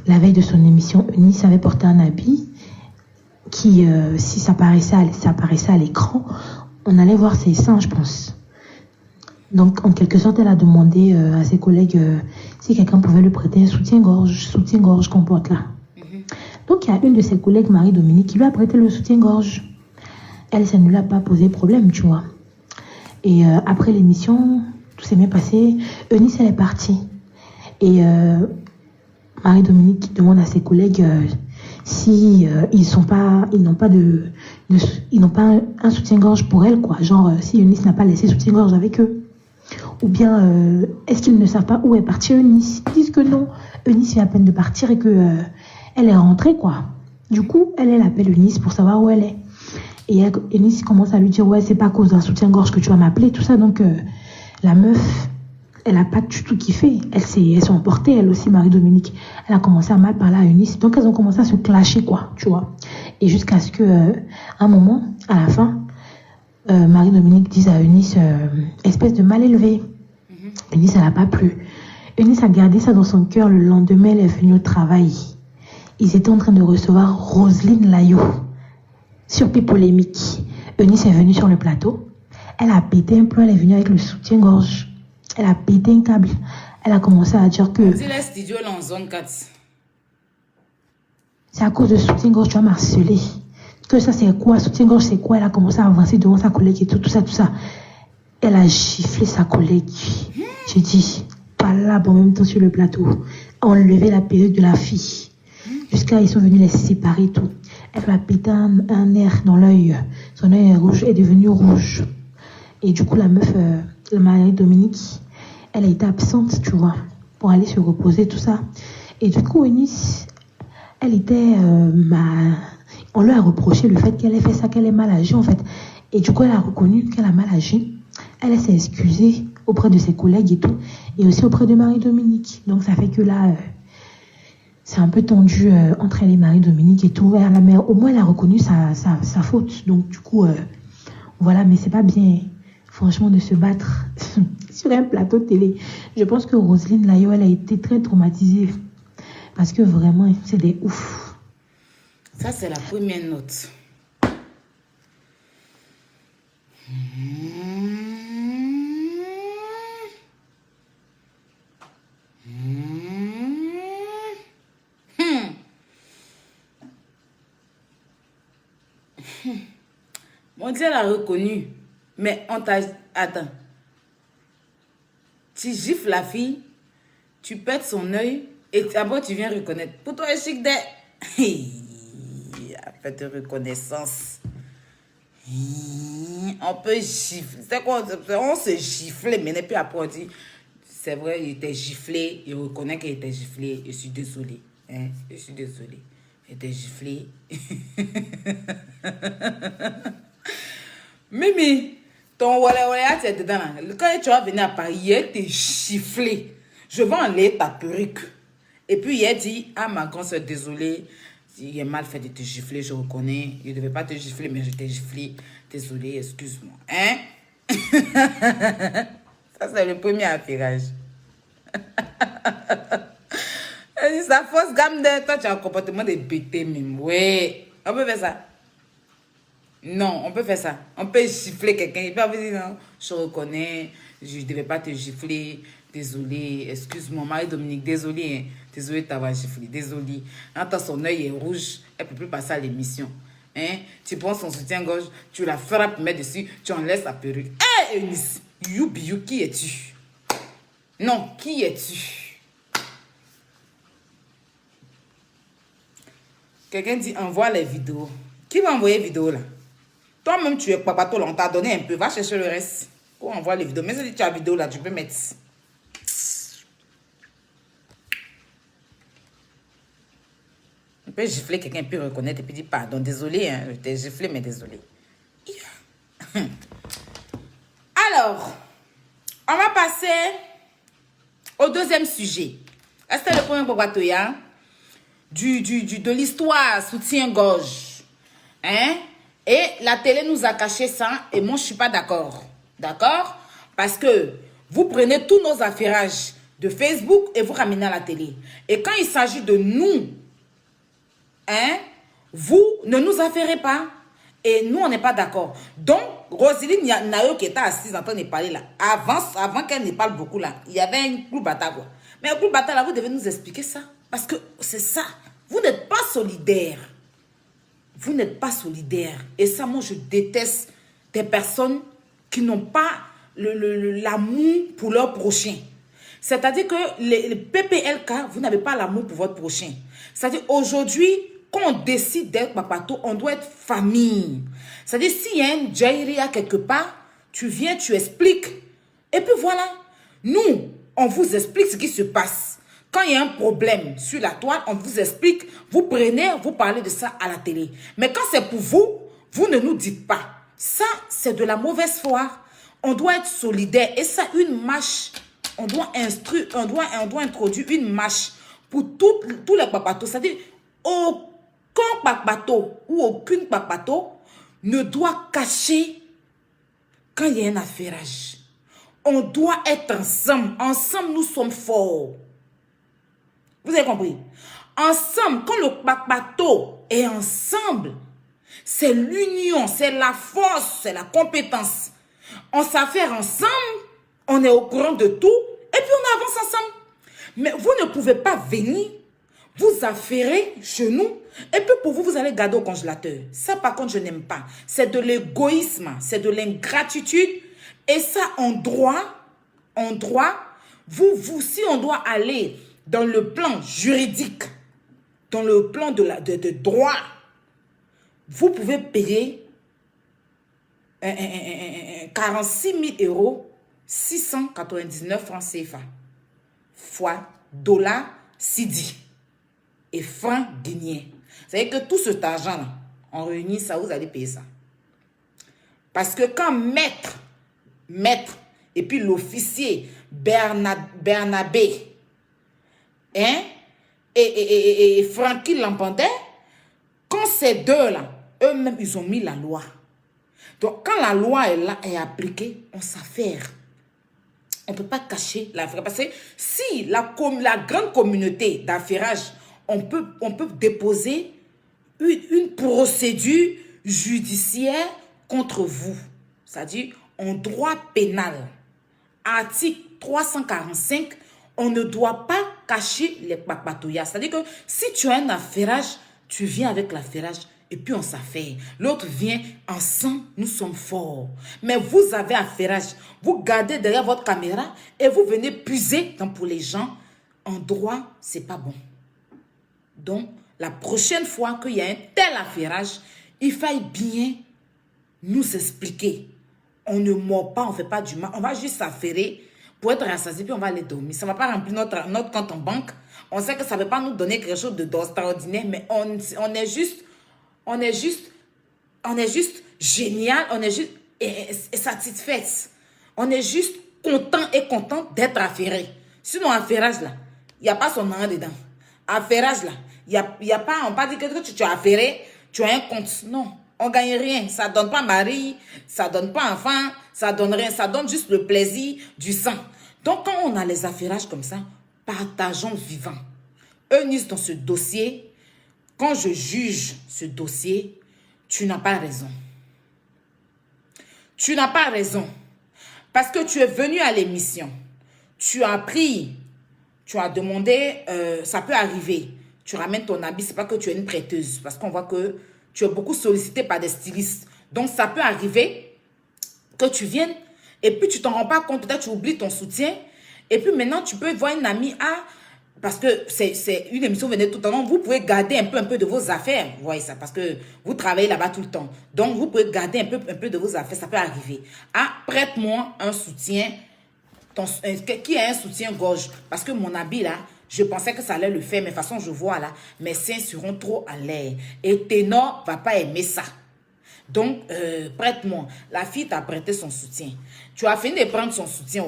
La veille de son émission, Eunice avait porté un habit qui, si ça apparaissait à l'écran, on allait voir ses seins, je pense. Donc, en quelque sorte, elle a demandé à ses collègues si quelqu'un pouvait lui prêter un soutien-gorge qu'on porte là. Donc, il y a une de ses collègues, Marie-Dominique, qui lui a prêté le soutien-gorge. Elle, ça ne lui a pas posé problème, tu vois. Et après l'émission, tout s'est bien passé. Eunice, elle est partie. Et Marie-Dominique demande à ses collègues si ils n'ont pas un soutien-gorge pour elle, quoi. Genre, si Eunice n'a pas laissé soutien-gorge avec eux. Ou bien, est-ce qu'ils ne savent pas où est partie Eunice? Ils disent que non. Eunice vient à peine de partir et que elle est rentrée, quoi. Du coup, elle appelle Eunice pour savoir où elle est. Et Eunice commence à lui dire, ouais, c'est pas à cause d'un soutien-gorge que tu vas m'appeler, tout ça. Donc, la meuf, elle n'a pas du tout kiffé. Elles sont emportées, elle aussi, Marie-Dominique. Elle a commencé à mal parler à Eunice. Donc, elles ont commencé à se clasher, quoi, tu vois. Et jusqu'à ce que, un moment, à la fin, Marie-Dominique dise à Eunice, espèce de mal élevé. Eunice, elle n'a pas plu. Eunice a gardé ça dans son cœur. Le lendemain, elle est venue au travail. Ils étaient en train de recevoir Roselyne Layo. Surpris polémique. Eunice est venue sur le plateau. Elle a pété un plomb, elle est venue avec le soutien-gorge. Elle a pété un câble. Elle a commencé à dire que... Dis les studios là en zone 4. C'est à cause de soutien-gorge, tu vas m'harceler. Que ça, c'est quoi? Soutien-gorge, c'est quoi? Elle a commencé à avancer devant sa collègue et tout ça, tout ça. Elle a giflé sa collègue. J'ai dit, pas là, en même temps sur le plateau. Enlever la perruque de la fille. Jusqu'à ils sont venus les séparer et tout. Elle lui a pété un nerf dans l'œil. Son œil est devenu rouge. Et du coup, la meuf, la Marie Dominique, elle a été absente, tu vois, pour aller se reposer, tout ça. Et du coup, Eunice, elle était... on lui a reproché le fait qu'elle ait fait ça, qu'elle ait mal agi, en fait. Et du coup, elle a reconnu qu'elle a mal agi. Elle s'est excusée auprès de ses collègues et tout. Et aussi auprès de Marie-Dominique. Donc, ça fait que là... c'est un peu tendu entre elle et Marie-Dominique et tout. Mais au moins, elle a reconnu sa faute. Donc, du coup, voilà, mais c'est pas bien, franchement, de se battre sur un plateau de télé. Je pense que Roselyne Layo, elle a été très traumatisée. Parce que vraiment, c'est des ouf. Ça, c'est la première note. Mon Dieu, elle a reconnu. Mais on t'a... Attends. Tu gifles la fille, tu pètes son œil et d'abord tu viens reconnaître. Pour toi, chic de... Fait de reconnaissance. On peut gifler. C'est quoi? On se gifle, mais puis après on dit, c'est vrai, il était giflé. Il reconnaît qu'il était giflé. Je suis désolée. Hein? Je suis désolée. Il était giflé. Mimi, ton wala tu es dedans là. Quand tu vas venir à Paris, il t'es giflé. Je vais enlever ta perruque. Et puis il dit, ah ma grande soeur, désolée. Il est mal fait de te gifler, je reconnais. Je ne devais pas te gifler, mais je t'ai giflé. Désolée, excuse-moi. Hein? Ça, c'est le premier affairage. Sa fausse gamme de... Toi, tu as un comportement de bêté même. Ouais. On peut faire ça. Non, on peut faire ça. On peut gifler quelqu'un. Il peut dire non, je reconnais, je ne devais pas te gifler. Désolé, excuse-moi, Marie-Dominique, désolé. Hein. Désolé de t'avoir giflé, désolé. Quand son œil est rouge, elle ne peut plus passer à l'émission. Hein? Tu prends son soutien-gorge, tu la frappes, mets dessus, tu en laisses la perruque. Hé, hey, Eunice, you, qui es-tu? Non, qui es-tu? Quelqu'un dit, envoie les vidéos. Qui va envoyer les vidéos là? Toi-même, tu es papato là, on t'a donné un peu. Va chercher le reste. On envoie les vidéos. Mais si tu as la vidéo là, tu peux mettre. On peut gifler quelqu'un, puis reconnaître et puis dire pardon, désolé, hein, je t'ai giflé, mais désolé. Alors, on va passer au deuxième sujet. C'était le premier Bobatoya de l'histoire soutien-gorge. Hein? Et la télé nous a caché ça et moi je ne suis pas d'accord. D'accord? Parce que vous prenez tous nos affairages de Facebook et vous ramenez à la télé. Et quand il s'agit de nous, hein, vous ne nous affairez pas. Et nous, on n'est pas d'accord. Donc, Roselyne Nayo qui était assise en train de parler là, avant qu'elle ne parle beaucoup là, il y avait un club bataille. Mais un club bataille là, vous devez nous expliquer ça. Parce que c'est ça. Vous n'êtes pas solidaire. Vous n'êtes pas solidaire. Et ça, moi, je déteste des personnes qui n'ont pas l'amour pour leur prochain. C'est-à-dire que les PPLK, vous n'avez pas l'amour pour votre prochain. C'est-à-dire aujourd'hui, quand on décide d'être papato, on doit être famille. C'est-à-dire s'il y a un Jairia quelque part, tu viens, tu expliques. Et puis voilà. Nous, on vous explique ce qui se passe. Quand il y a un problème sur la toile, on vous explique, vous prenez, vous parlez de ça à la télé. Mais quand c'est pour vous, vous ne nous dites pas. Ça, c'est de la mauvaise foi. On doit être solidaire. Et ça, une marche, on doit introduire une marche pour tous les papatos. C'est-à-dire, aucun papato ou aucune papato ne doit cacher quand il y a un affairage. On doit être ensemble. Ensemble, nous sommes forts. Vous avez compris? Ensemble, quand le papato est ensemble, c'est l'union, c'est la force, c'est la compétence. On s'affaire ensemble, on est au courant de tout, et puis on avance ensemble. Mais vous ne pouvez pas venir, vous affairer chez nous, et puis pour vous, vous allez garder au congélateur. Ça, par contre, je n'aime pas. C'est de l'égoïsme, c'est de l'ingratitude, et ça, en droit, si on doit aller dans le plan juridique, dans le plan de droit, vous pouvez payer 46 000 €, 699 francs CFA, fois dollar Sidi et francs guinéens. C'est-à-dire que tout cet argent-là, on réunit ça, vous allez payer ça. Parce que quand maître, et puis l'officier Bernabé, hein, et Francky Lampantais, quand ces deux-là, eux-mêmes, ils ont mis la loi. Donc, quand la loi est là, est appliquée, on s'affaire. On ne peut pas cacher l'affaire. Parce que si la grande communauté d'affairage, on peut déposer une procédure judiciaire contre vous. C'est-à-dire, en droit pénal, article 345, on ne doit pas cacher les papatouillas. C'est-à-dire que si tu as un affairage, tu viens avec l'affairage et puis on s'affaire. L'autre vient, ensemble, nous sommes forts. Mais vous avez affairage. Vous gardez derrière votre caméra et vous venez puiser pour les gens. En droit, c'est pas bon. Donc, la prochaine fois qu'il y a un tel affairage, il faille bien nous expliquer. On ne mord pas, on ne fait pas du mal. On va juste s'affairer pour être rassasié, puis on va aller dormir. Ça ne va pas remplir notre compte en banque. On sait que ça ne va pas nous donner quelque chose d'extraordinaire, mais on est juste génial, on est juste satisfait. On est juste content d'être affairé. Sinon, affairage là, il n'y a pas son nom dedans. Affairage là, il y a pas, on ne pas dire que tu as affairé, tu as un compte. Non, on ne gagne rien. Ça ne donne pas mari, ça ne donne pas enfant, ça ne donne rien. Ça donne juste le plaisir du sang. Donc, quand on a les affairages comme ça, partageons vivant. Eunice, dans ce dossier, quand je juge ce dossier, tu n'as pas raison. Tu n'as pas raison. Parce que tu es venu à l'émission. Tu as pris, tu as demandé, ça peut arriver. Tu ramènes ton habit, c'est pas que tu es une prêteuse. Parce qu'on voit que tu es beaucoup sollicité par des stylistes. Donc, ça peut arriver que tu viennes et puis tu t'en rends pas compte. Peut-être tu oublies ton soutien. Et puis maintenant, tu peux voir une amie, parce que c'est une émission, venez tout le temps. Vous pouvez garder un peu de vos affaires. Vous voyez ça, parce que vous travaillez là-bas tout le temps. Donc, vous pouvez garder un peu de vos affaires. Ça peut arriver. Prête-moi un soutien. Qui a un soutien-gorge? Parce que mon habit là, je pensais que ça allait le faire. Mais de toute façon, je vois là, mes seins seront trop à l'air. Et Ténor va pas aimer ça. Donc, prête-moi. La fille t'a prêté son soutien. Tu as fini de prendre son soutien.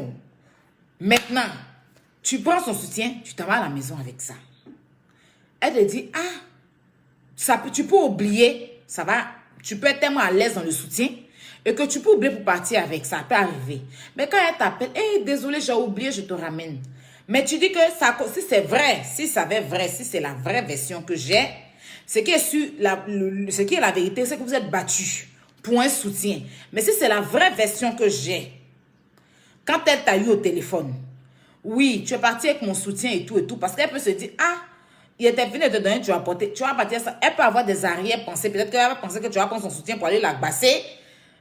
Maintenant, tu prends son soutien, tu t'en vas à la maison avec ça. Elle te dit, tu peux oublier, ça va, tu peux être tellement à l'aise dans le soutien et que tu peux oublier pour partir avec ça, peut arriver. Mais quand elle t'appelle, désolé, j'ai oublié, je te ramène. Mais tu dis que ça, si c'est vrai, si c'est la vraie version que j'ai, ce qui est la vérité, c'est que vous êtes battu pour un soutien. Mais si c'est la vraie version que j'ai, quand elle t'a eu au téléphone, oui, tu es parti avec mon soutien et tout, parce qu'elle peut se dire, il était venu te donner, tu vas apporter, tu vas partir ça. Elle peut avoir des arrière-pensées, peut-être qu'elle va penser que tu vas prendre son soutien pour aller la basser.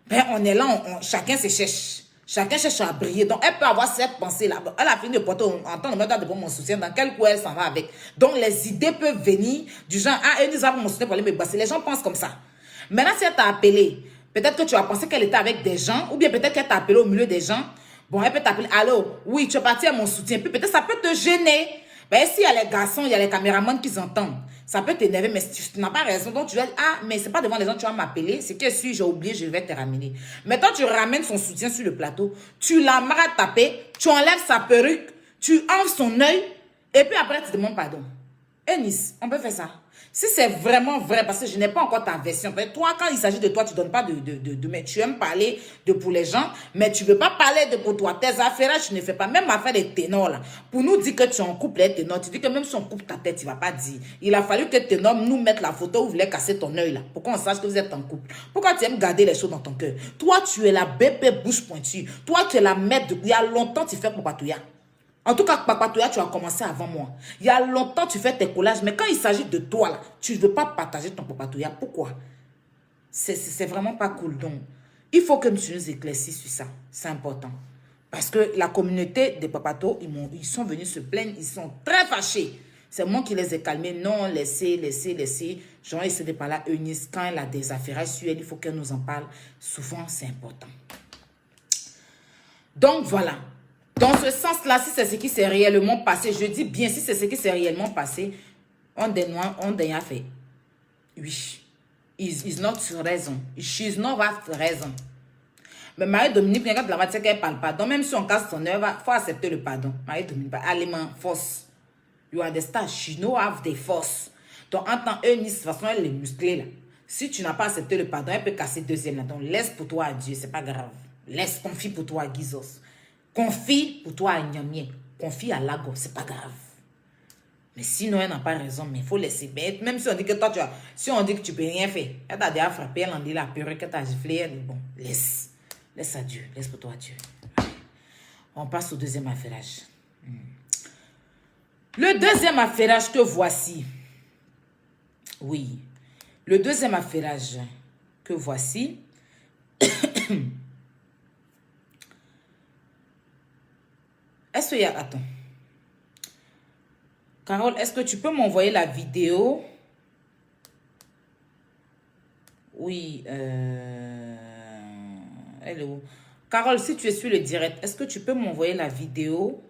Ben, on est là, chacun se cherche. Chacun cherche à briller. Donc, elle peut avoir cette pensée-là. Elle a fini de porter en temps de mettre de mon soutien. Dans quel coup elle s'en va avec. Donc, les idées peuvent venir du genre, elle nous a mon soutien pour aller me basser. Les gens pensent comme ça. Maintenant, si elle t'a appelé, peut-être que tu as pensé qu'elle était avec des gens, ou bien peut-être qu'elle t'a appelé au milieu des gens. Bon, elle peut t'appeler, allô, oui, tu es parti à mon soutien. Puis peut-être ça peut te gêner. Ben, s'il y a les garçons, il y a les caméramans qui s'entendent. Ça peut t'énerver, mais tu n'as pas raison. Donc, tu vas dire, mais c'est pas devant les gens, tu vas m'appeler. C'est que si j'ai oublié, je vais te ramener. Maintenant, tu ramènes son soutien sur le plateau. Tu l'aimeras taper, tu enlèves sa perruque, tu enlèves son œil, et puis après, tu demandes pardon. Eunice, on peut faire ça. Si c'est vraiment vrai, parce que je n'ai pas encore ta version. Toi, quand il s'agit de toi, tu ne donnes pas mais tu aimes parler de pour les gens, mais tu ne veux pas parler de pour toi. Tes affaires, tu ne fais pas. Même affaire des ténors, là. Pour nous dire que tu es en couple, les ténors, tu dis que même si on coupe ta tête, tu ne vas pas dire. Il a fallu que ténors nous mettent la photo où vous voulez casser ton œil, là. Pour qu'on sache que vous êtes en couple. Pourquoi tu aimes garder les choses dans ton cœur? Toi, tu es la bébé bouche pointue. Toi, tu es la maître il y a longtemps, tu fais pour Papatouya. En tout cas, Papatouya, tu as commencé avant moi. Il y a longtemps, tu fais tes collages. Mais quand il s'agit de toi, là, tu ne veux pas partager ton Papatouya. Pourquoi? C'est vraiment pas cool. Donc, il faut que tu nous éclaircisses sur ça. C'est important. Parce que la communauté des Papatos, ils sont venus se plaindre. Ils sont très fâchés. C'est moi qui les ai calmés. Non, laissez. J'en ai essayé de parler à Eunice. Quand elle a des affaires sur elle, il faut qu'elle nous en parle. Souvent, c'est important. Donc, voilà. Dans ce sens-là, si c'est ce qui s'est réellement passé, je dis bien, si c'est ce qui s'est réellement passé, on a fait. Oui. Is not raison. She's not raison. Mais Marie-Dominique, quand la matière qu'elle parle pardon, même si on casse son œuvre, il faut accepter le pardon. Marie-Dominique, aliment, force. You understand? She know have the force. Donc, en tant qu'Eunice, de toute façon, elle est musclée là. Si tu n'as pas accepté le pardon, elle peut casser deuxième là. Donc, laisse pour toi à Dieu, c'est pas grave. Laisse, confie pour toi à Gizos. Confie pour toi à Nyamien. Confie à Lago, c'est pas grave. Mais sinon, elle n'a pas raison, mais il faut laisser. Même si on dit que toi, si on dit que tu peux rien faire, elle t'a déjà frappé, elle en dit la purée que t'as giflé, elle dit bon, laisse. Laisse à Dieu, laisse pour toi à Dieu. On passe au deuxième affairage. Le deuxième affairage que voici. Oui. Le deuxième affairage que voici. Est-ce qu'il y a... Attends. Carole, est-ce que tu peux m'envoyer la vidéo? Oui. Elle est où? Carole, si tu es sur le direct, est-ce que tu peux m'envoyer la vidéo?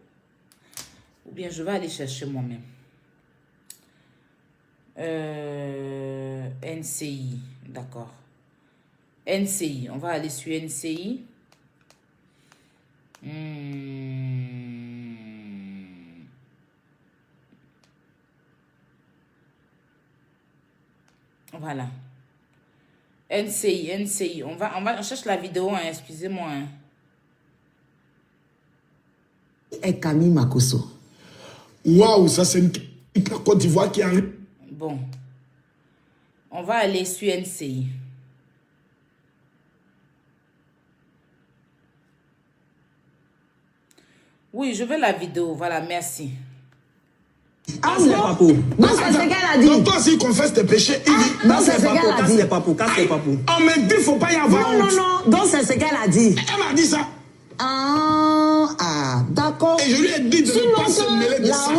Ou bien je vais aller chercher moi-même. NCI. D'accord. NCI. On va aller sur NCI. Voilà. NCI. On cherche la vidéo, hein, excusez-moi. Hein. Et Camille Makosso. Waouh, ça c'est une Côte d'Ivoire qui arrive. Bon. On va aller sur NCI. Oui, je veux la vidéo. Voilà, merci. Ah bon? Non, c'est ce qu'elle a dit. Donc toi, s'il confesse tes péchés, il dit... Non, c'est ce qu'elle a dit. Casse-les papous. On me dit, il ne faut pas y avoir honte. Non. Donc c'est ce qu'elle a dit. Elle m'a dit ça. Ah, d'accord. Et je lui ai dit de ne pas se mêler de ça.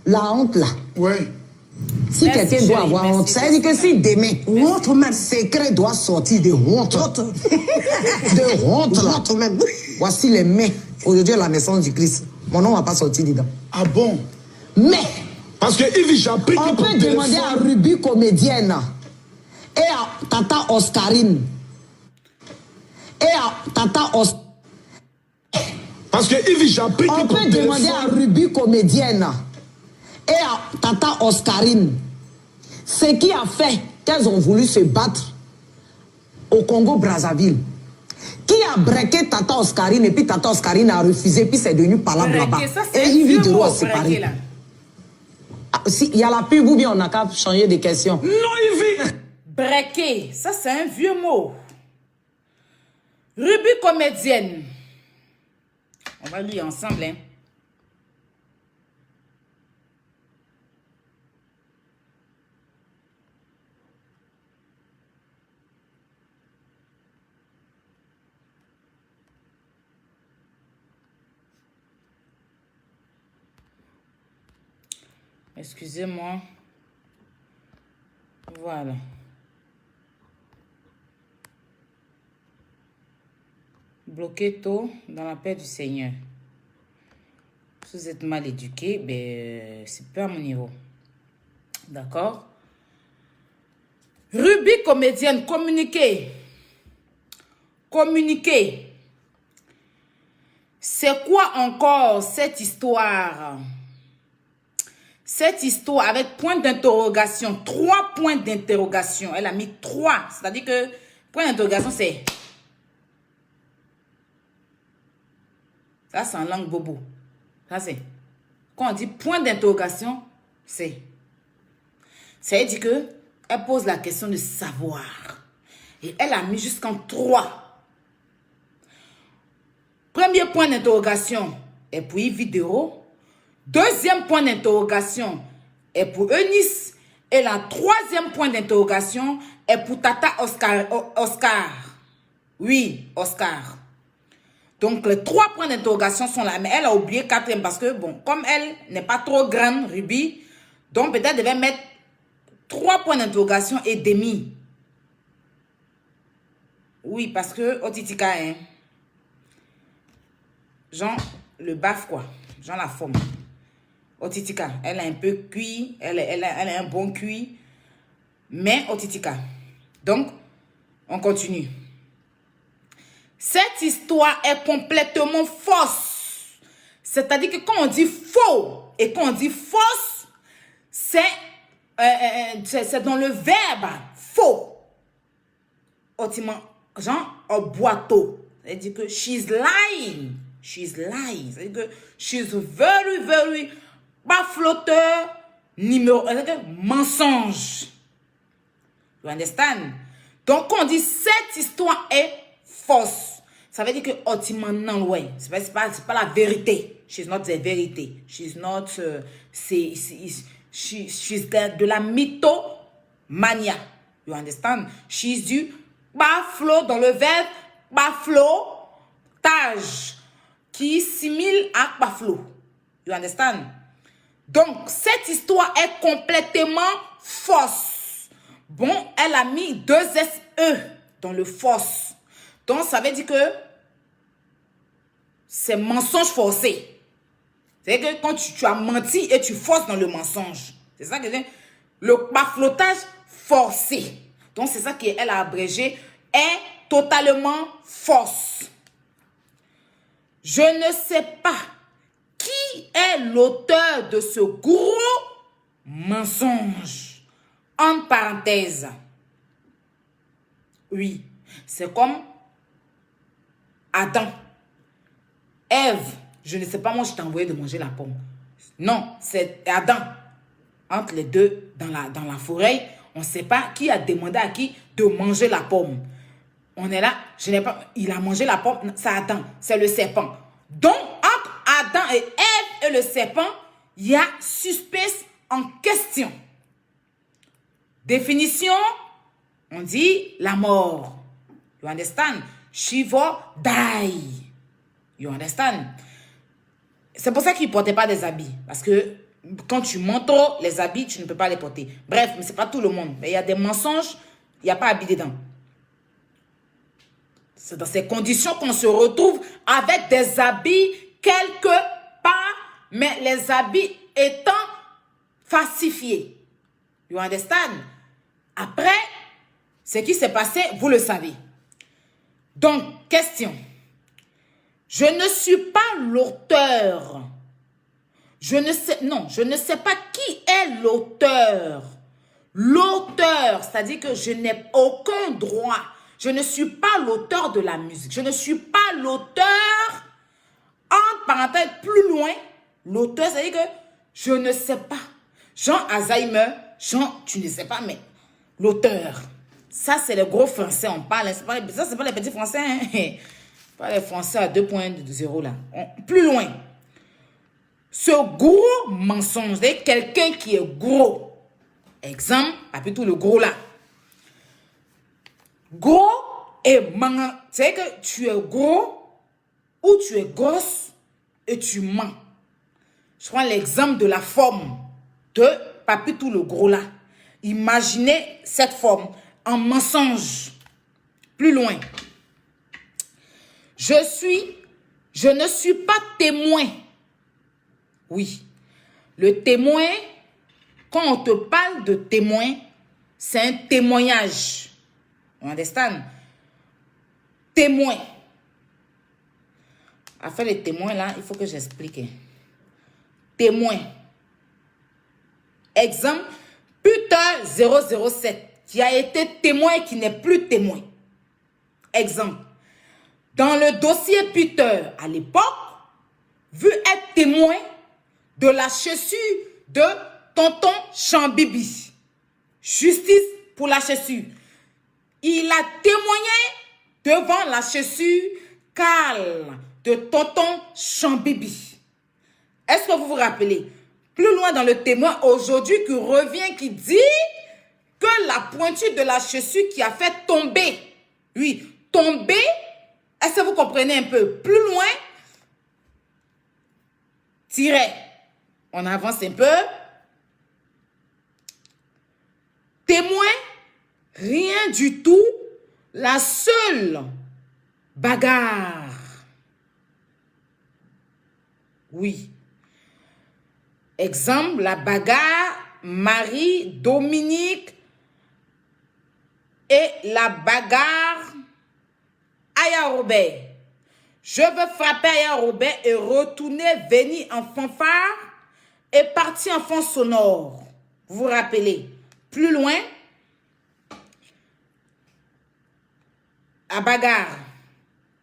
La honte là. Ouais. Si quelqu'un doit avoir honte, ça veut dire que si demain, honte même secret doit sortir de honte. De honte là. Honte même. Voici les mains. Aujourd'hui, à la naissance du Christ. Mon nom ne va pas sortir dedans. Ah bon? Mais, parce que Yves, j'ai appris on peut demander à Ruby comédienne et à Tata Oscarine. Et à Tata Oscarine. Parce que Yves, j'ai appris on peut demander à Ruby comédienne et à Tata Oscarine ce qui a fait qu'elles ont voulu se battre au Congo-Brazzaville. Qui a breaké Tata Oscarine et puis Tata Oscarine a refusé, puis c'est devenu palabre là-bas. Et Yves Duro a séparé. Il y a la pub ou bien on n'a qu'à changer de question. Non, Yves! Breaké, ça c'est un vieux mot. Ruby comédienne. On va lire ensemble, hein. Excusez-moi. Voilà. Bloquez tôt dans la paix du Seigneur. Si vous êtes mal éduqué, ben, c'est peu à mon niveau. D'accord? Ruby comédienne, communiquez. Communiquez. C'est quoi encore cette histoire? Cette histoire avec point d'interrogation, 3 points d'interrogation. Elle a mis 3. C'est-à-dire que point d'interrogation, c'est... Ça, c'est en langue bobo. Ça, c'est... Quand on dit point d'interrogation, c'est... Ça veut dire que elle pose la question de savoir. Et elle a mis jusqu'en 3. Premier point d'interrogation est pour Yves Dero. Deuxième point d'interrogation est pour Eunice. Et la troisième point d'interrogation est pour Tata Oscar. Oui, Oscar. Donc, les 3 points d'interrogation sont là. Mais elle a oublié 4e parce que, bon, comme elle n'est pas trop grande, Ruby, donc peut-être elle devait mettre 3 points d'interrogation et demi. Oui, parce que Otitika, hein, genre, le baf, quoi. Genre la forme. Otitika, elle a un peu cuit. Elle a un bon cuit. Mais Otitika. Donc, on continue. Cette histoire est complètement fausse. C'est-à-dire que quand on dit faux et quand on dit fausse, c'est dans le verbe faux. Otima, genre, au boiteau. C'est-à-dire que she's lying. She's lying. C'est-à-dire que she's very, very pas flotteur, numéro mensonge. You understand? Donc, quand on dit cette histoire est fausse, ça veut dire que Otima non, ouais. C'est pas la vérité. She's not the verity. She's not, she's de la mythomania. You understand? She's du baflo dans le verbe baflotage qui simile à baflo. You understand? Donc, cette histoire est complètement fausse. Bon, elle a mis 2 SE dans le fausse. Donc, ça veut dire que c'est mensonge forcé. C'est-à-dire que quand tu as menti et tu forces dans le mensonge. C'est ça que je dis. Le baflotage forcé. Donc, c'est ça qu'elle a abrégé. Est totalement fausse. Je ne sais pas qui est l'auteur de ce gros mensonge. En parenthèse. Oui, c'est comme Adam. Ève, je ne sais pas, moi je t'ai envoyé de manger la pomme. Non, c'est Adam. Entre les deux, dans la forêt, on ne sait pas qui a demandé à qui de manger la pomme. On est là, je n'ai pas, il a mangé la pomme, c'est Adam, c'est le serpent. Donc, entre Adam et Ève et le serpent, il y a suspense en question. Définition, on dit la mort. You understand? She will die. You understand? C'est pour ça qu'il ne portait pas des habits. Parce que quand tu montes trop, les habits, tu ne peux pas les porter. Bref, mais ce n'est pas tout le monde. Mais il y a des mensonges, il n'y a pas habit dedans. C'est dans ces conditions qu'on se retrouve avec des habits quelque part, mais les habits étant falsifiés. You understand? Après, ce qui s'est passé, vous le savez. Donc, question. Je ne suis pas l'auteur. Je ne sais pas qui est l'auteur. L'auteur, c'est-à-dire que je n'ai aucun droit. Je ne suis pas l'auteur de la musique. Je ne suis pas l'auteur, entre parenthèses, plus loin, l'auteur, c'est-à-dire que je ne sais pas. Jean Alzheimer, Jean, tu ne sais pas, mais l'auteur. Ça, c'est le gros français, on parle. Ça, c'est pas les petits français. Hein? Pas les français à 2.0 là. Plus loin. Ce gros mensonge, c'est quelqu'un qui est gros. Exemple, après tout le gros là. Gros et mens. C'est que tu es gros ou tu es grosse et tu mens. Je prends l'exemple de la forme de Papitou le gros là. Imaginez cette forme en mensonge. Plus loin. Je ne suis pas témoin. Oui. Le témoin, quand on te parle de témoin, c'est un témoignage. You understand? Témoin. À faire les témoins là, il faut que j'explique. Témoin. Exemple, Puteur 007, qui a été témoin et qui n'est plus témoin. Exemple, dans le dossier Puteur, à l'époque, vu être témoin de la chaussure de tonton Chambibi. Justice pour la chaussure. Il a témoigné devant la chaussure Carl de tonton Chambibi. Est-ce que vous vous rappelez? Plus loin dans le témoin, aujourd'hui, qui revient, qui dit que la pointure de la chaussure qui a fait tomber, oui, tomber, est-ce que vous comprenez un peu? Plus loin, tiret, on avance un peu. Témoin, rien du tout, la seule bagarre. Oui. Exemple, la bagarre Marie-Dominique et la bagarre Aya Robert. Je veux frapper Aya Robert et retourner, venir en fanfare et partir en fond sonore. Vous vous rappelez? Plus loin, à bagarre.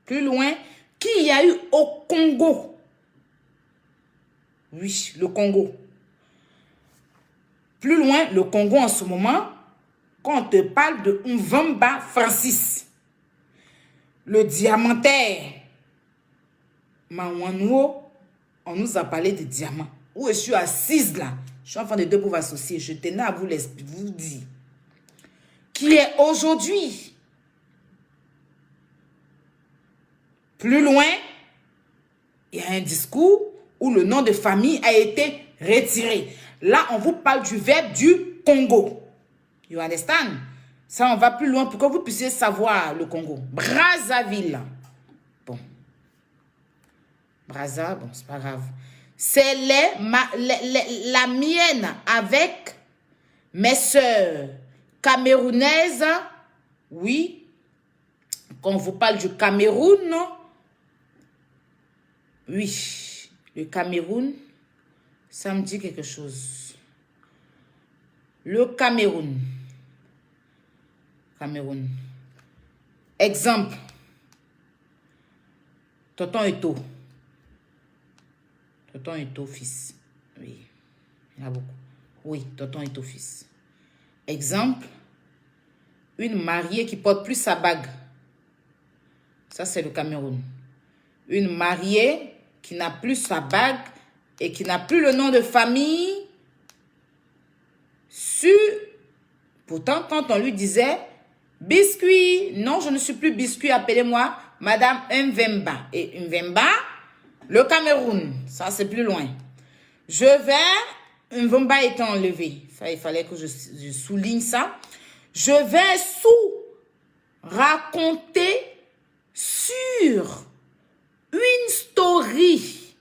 Plus loin, qui y a eu au Congo? Oui, le Congo. Plus loin, le Congo en ce moment, quand on te parle de Mvamba Francis, le diamantaire, Mawanouo, on nous a parlé de diamants. Où je suis assise là, je suis enfant de deux pauvres associés, je tenais à vous dire, qui est aujourd'hui, plus loin, il y a un discours où le nom de famille a été retiré. Là, on vous parle du verbe du Congo. You understand? Ça, on va plus loin pour que vous puissiez savoir le Congo. Brazzaville. Bon. Brazza, bon, c'est pas grave. C'est la mienne avec mes sœurs camerounaises. Oui. Quand on vous parle du Cameroun, oui, le Cameroun, ça me dit quelque chose. Le Cameroun. Cameroun. Exemple. Tonton Eto. Tonton Eto, fils. Oui. Il y en a beaucoup. Oui, Tonton Eto, fils. Exemple. Une mariée qui porte plus sa bague. Ça, c'est le Cameroun. Une mariée qui n'a plus sa bague et qui n'a plus le nom de famille sur... Pourtant, quand on lui disait biscuit, non, je ne suis plus biscuit, appelez-moi Madame Mvemba. Et Mvemba, le Cameroun, ça c'est plus loin. Je vais, Mvemba étant enlevé, ça, il fallait que je souligne ça. Je vais raconter sur une story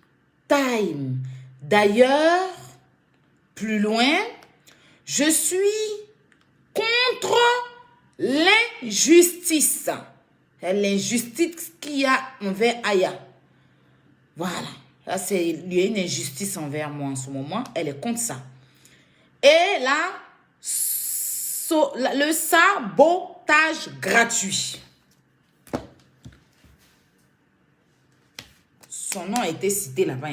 time. D'ailleurs, plus loin, je suis contre l'injustice. L'injustice qu'il y a envers Aya. Voilà. Là, il y a une injustice envers moi en ce moment. Elle est contre ça. Et là, le sabotage gratuit. Son nom a été cité là-bas.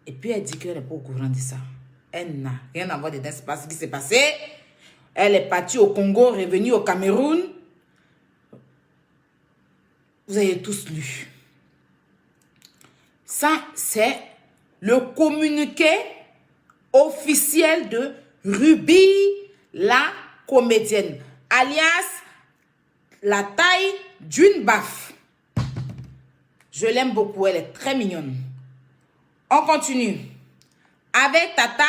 Et puis, elle dit qu'elle n'est pas au courant de ça. Elle n'a rien à voir de ce qui s'est passé. Elle est partie au Congo, revenue au Cameroun. Vous avez tous lu. Ça, c'est le communiqué officiel de Ruby, la comédienne, alias la taille d'une baffe. Je l'aime beaucoup, elle est très mignonne. On continue avec Tata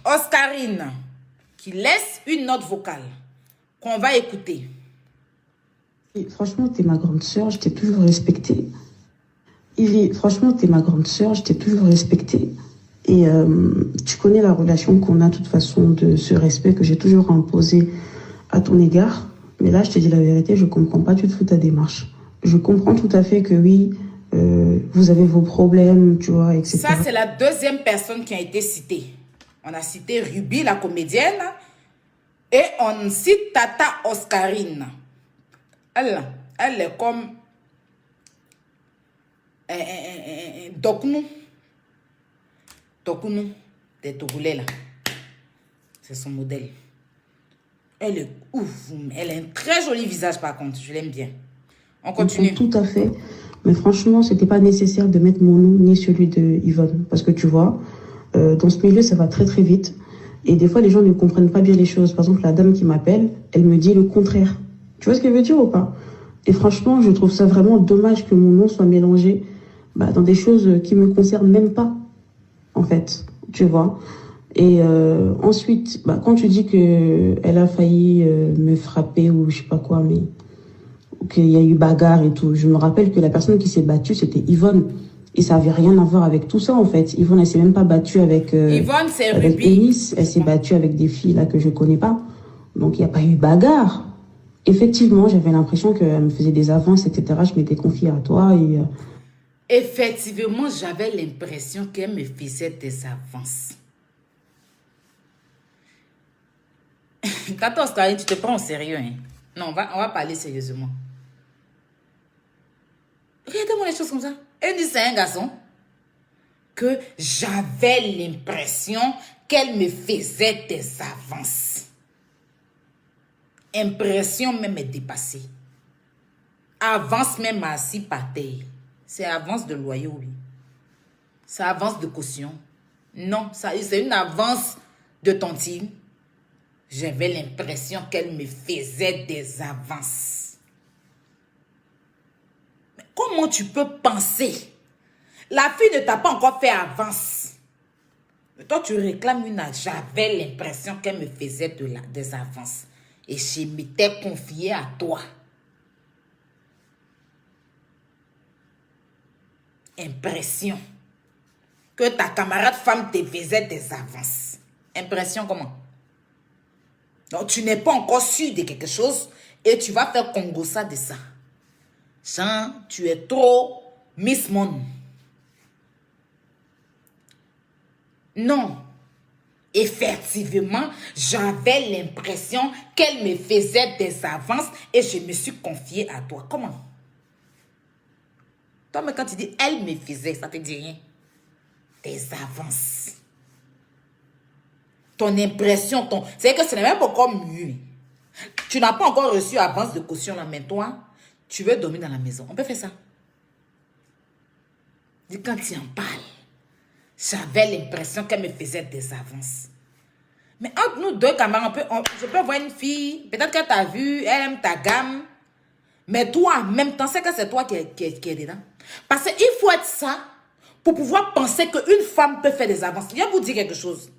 Oscarine qui laisse une note vocale qu'on va écouter. Et franchement, t'es ma grande sœur, je t'ai toujours respectée. Franchement, t'es ma grande sœur, je t'ai toujours respectée. Et tu connais la relation qu'on a, de toute façon, de ce respect que j'ai toujours imposé à ton égard. Mais là, je te dis la vérité, je comprends pas du tout ta démarche. Je comprends tout à fait que oui, vous avez vos problèmes, tu vois, etc. Ça, c'est la deuxième personne qui a été citée. On a cité Ruby, la comédienne. Et on cite Tata Oscarine. Elle est comme Doknou des Togolais là. C'est son modèle. Elle est ouf. Elle a un très joli visage par contre. Je l'aime bien. On continue. Tout à fait. Mais franchement, c'était pas nécessaire de mettre mon nom ni celui de Yvonne. Parce que tu vois, dans ce milieu, ça va très très vite. Et des fois, les gens ne comprennent pas bien les choses. Par exemple, la dame qui m'appelle, elle me dit le contraire. Tu vois ce qu'elle veut dire ou pas? Et franchement, je trouve ça vraiment dommage que mon nom soit mélangé dans des choses qui me concernent même pas, en fait. Tu vois. Et ensuite, quand tu dis qu'elle a failli me frapper ou je sais pas quoi, mais qu'il y a eu bagarre et tout, je me rappelle que la personne qui s'est battue, c'était Yvonne. Et ça n'avait rien à voir avec tout ça, en fait. Yvonne, elle s'est même pas battue avec Yvonne, c'est Ruby. Eunice. Elle s'est battue avec des filles là que je connais pas. Donc, il n'y a pas eu bagarre. Effectivement, j'avais l'impression qu'elle me faisait des avances, etc. Je m'étais confiée à toi et... Effectivement, j'avais l'impression qu'elle me faisait des avances. Tata Oscarine, tu te prends au sérieux, hein? Non, on va parler sérieusement. Regardez-moi les choses comme ça. Elle dit c'est un garçon. Que j'avais l'impression qu'elle me faisait des avances. Impression même est dépassée. Avance même assis par terre. C'est avance de loyer, oui. C'est avance de caution. Non, c'est une avance de tontine. J'avais l'impression qu'elle me faisait des avances. Mais comment tu peux penser? La fille ne t'a pas encore fait avance. Mais toi, tu réclames une avance. J'avais l'impression qu'elle me faisait des avances. Et je m'étais confiée à toi. Impression. Que ta camarade femme te faisait des avances. Impression comment? Donc, tu n'es pas encore sûr de quelque chose et tu vas faire congossa de ça. Jean, tu es trop Miss Monde. Non. Effectivement, j'avais l'impression qu'elle me faisait des avances et je me suis confiée à toi. Comment? Toi, mais quand tu dis elle me faisait, ça te dit rien. Des avances. Ton impression, c'est que ce n'est même pas encore mieux. Tu n'as pas encore reçu avance de caution là, mais toi, tu veux dormir dans la maison. On peut faire ça. Dis quand tu en parles, j'avais l'impression qu'elle me faisait des avances. Mais entre nous deux camarades, je peux voir une fille, peut-être qu'elle t'a vu, elle aime ta gamme, mais toi, en même temps, c'est que c'est toi qui est dedans. Parce qu'il faut être ça pour pouvoir penser qu'une femme peut faire des avances. Je vais vous dire quelque chose.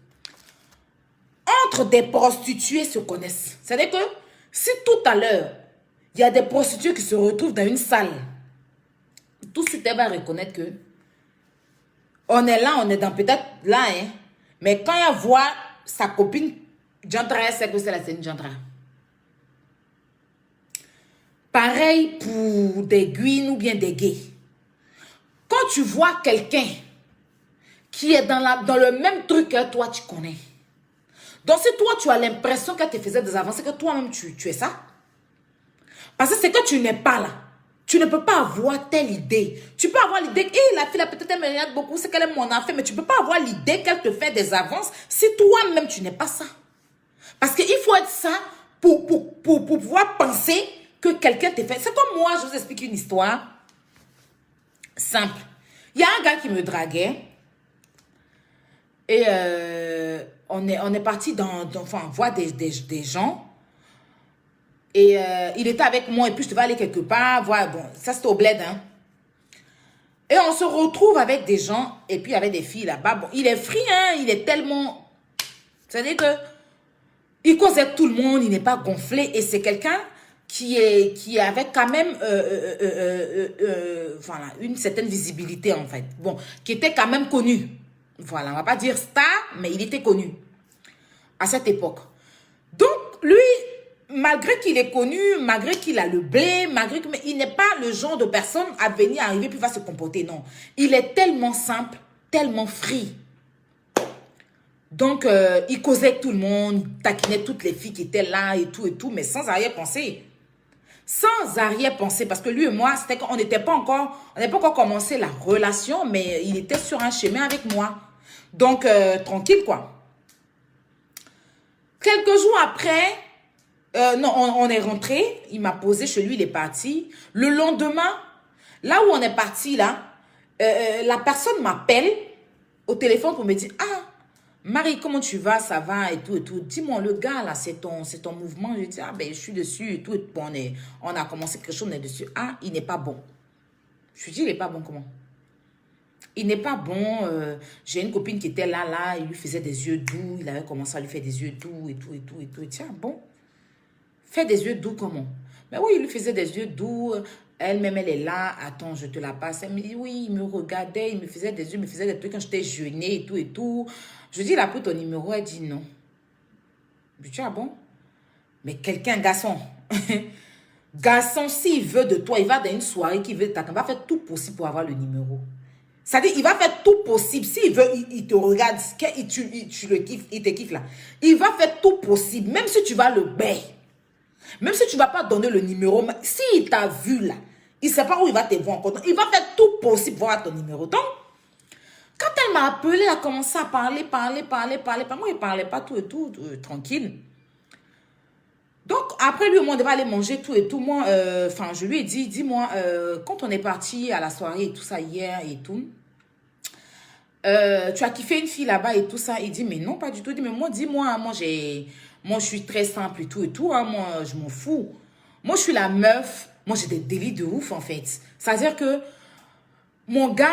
Entre des prostituées se connaissent. C'est-à-dire que si tout à l'heure, il y a des prostituées qui se retrouvent dans une salle, tout de suite, elle va reconnaître que on est là, on est dans peut-être là, hein. Mais quand elle voit sa copine Jantra, elle sait que c'est la scène Jantra. Pareil pour des guines ou bien des gays. Quand tu vois quelqu'un qui est dans le même truc que toi, tu connais. Donc, si toi, tu as l'impression qu'elle te faisait des avancées, que toi-même, tu es ça. Parce que c'est que tu n'es pas là. Tu ne peux pas avoir telle idée. Tu peux avoir l'idée que la fille, peut-être, elle me regarde beaucoup, c'est qu'elle est mon enfant, mais tu ne peux pas avoir l'idée qu'elle te fait des avances si toi-même, tu n'es pas ça. Parce qu'il faut être ça pour pouvoir penser que quelqu'un te fait. C'est comme moi, je vous explique une histoire simple. Il y a un gars qui me draguait et on est parti voir des gens. Et il était avec moi et puis je devais aller quelque part. Voir, bon, ça c'était au bled. Hein. Et on se retrouve avec des gens et puis avec des filles là-bas. Bon, il est free, hein, il est tellement... C'est-à-dire que il cause avec tout le monde, il n'est pas gonflé. Et c'est quelqu'un qui avait quand même voilà, une certaine visibilité en fait. Bon, qui était quand même connu. Voilà, on va pas dire star, mais il était connu à cette époque. Donc, lui, malgré qu'il est connu, malgré qu'il a le blé, mais il n'est pas le genre de personne à venir arriver puis va se comporter, non. Il est tellement simple, tellement free. Donc, il causait avec tout le monde, il taquinait toutes les filles qui étaient là et tout, mais sans arrière-pensée. Sans arrière-pensée, parce que lui et moi, c'était qu'on n'était pas encore, on n'avait pas encore commencé la relation, mais il était sur un chemin avec moi. Donc, tranquille, quoi. Quelques jours après, non, on est rentré, il m'a posé chez lui, il est parti. Le lendemain, là où on est parti, là, la personne m'appelle au téléphone pour me dire, ah, Marie, comment tu vas? Ça va et tout. Dis-moi, le gars, là, c'est ton mouvement. Je dis, ah, ben, je suis dessus et tout. Bon, on a commencé quelque chose, on est dessus. Ah, il n'est pas bon. Je lui dis, il n'est pas bon, comment? Il n'est pas bon. J'ai une copine qui était là, il lui faisait des yeux doux. Il avait commencé à lui faire des yeux doux et tout. Et tiens, bon. Fais des yeux doux comment? Mais oui, il lui faisait des yeux doux. Elle-même, elle est là. Attends, je te la passe. Elle me dit, oui, il me regardait, il me faisait des yeux, il me faisait des trucs quand j'étais jeûnée et tout. Je dis, il a pris ton numéro. Elle dit non. Je dis, ah bon? Mais quelqu'un, garçon. Garçon, s'il veut de toi, il va dans une soirée qu'il veut t'attendre. Il va faire tout possible pour avoir le numéro. C'est-à-dire, il va faire tout possible. S'il veut, il te regarde, tu le kiffes, il te kiffe là. Il va faire tout possible, même si tu vas le bailler. Même si tu ne vas pas donner le numéro, s'il t'a vu là, il ne sait pas où il va te voir encore. Il va faire tout possible pour avoir ton numéro. Donc, quand elle m'a appelé, elle a commencé à parler. Moi, il ne parlait pas tout, tranquille. Donc, après, lui, on devait aller manger tout. Moi, je lui ai dit, dis-moi, quand on est parti à la soirée et tout ça hier et tout, tu as kiffé une fille là-bas et tout ça. Il dit, mais non, pas du tout. Il dit, mais moi, dis-moi, moi, je suis très simple et tout. Hein, moi, je m'en fous. Moi, je suis la meuf. Moi, j'ai des délits de ouf, en fait. C'est-à-dire que mon gars,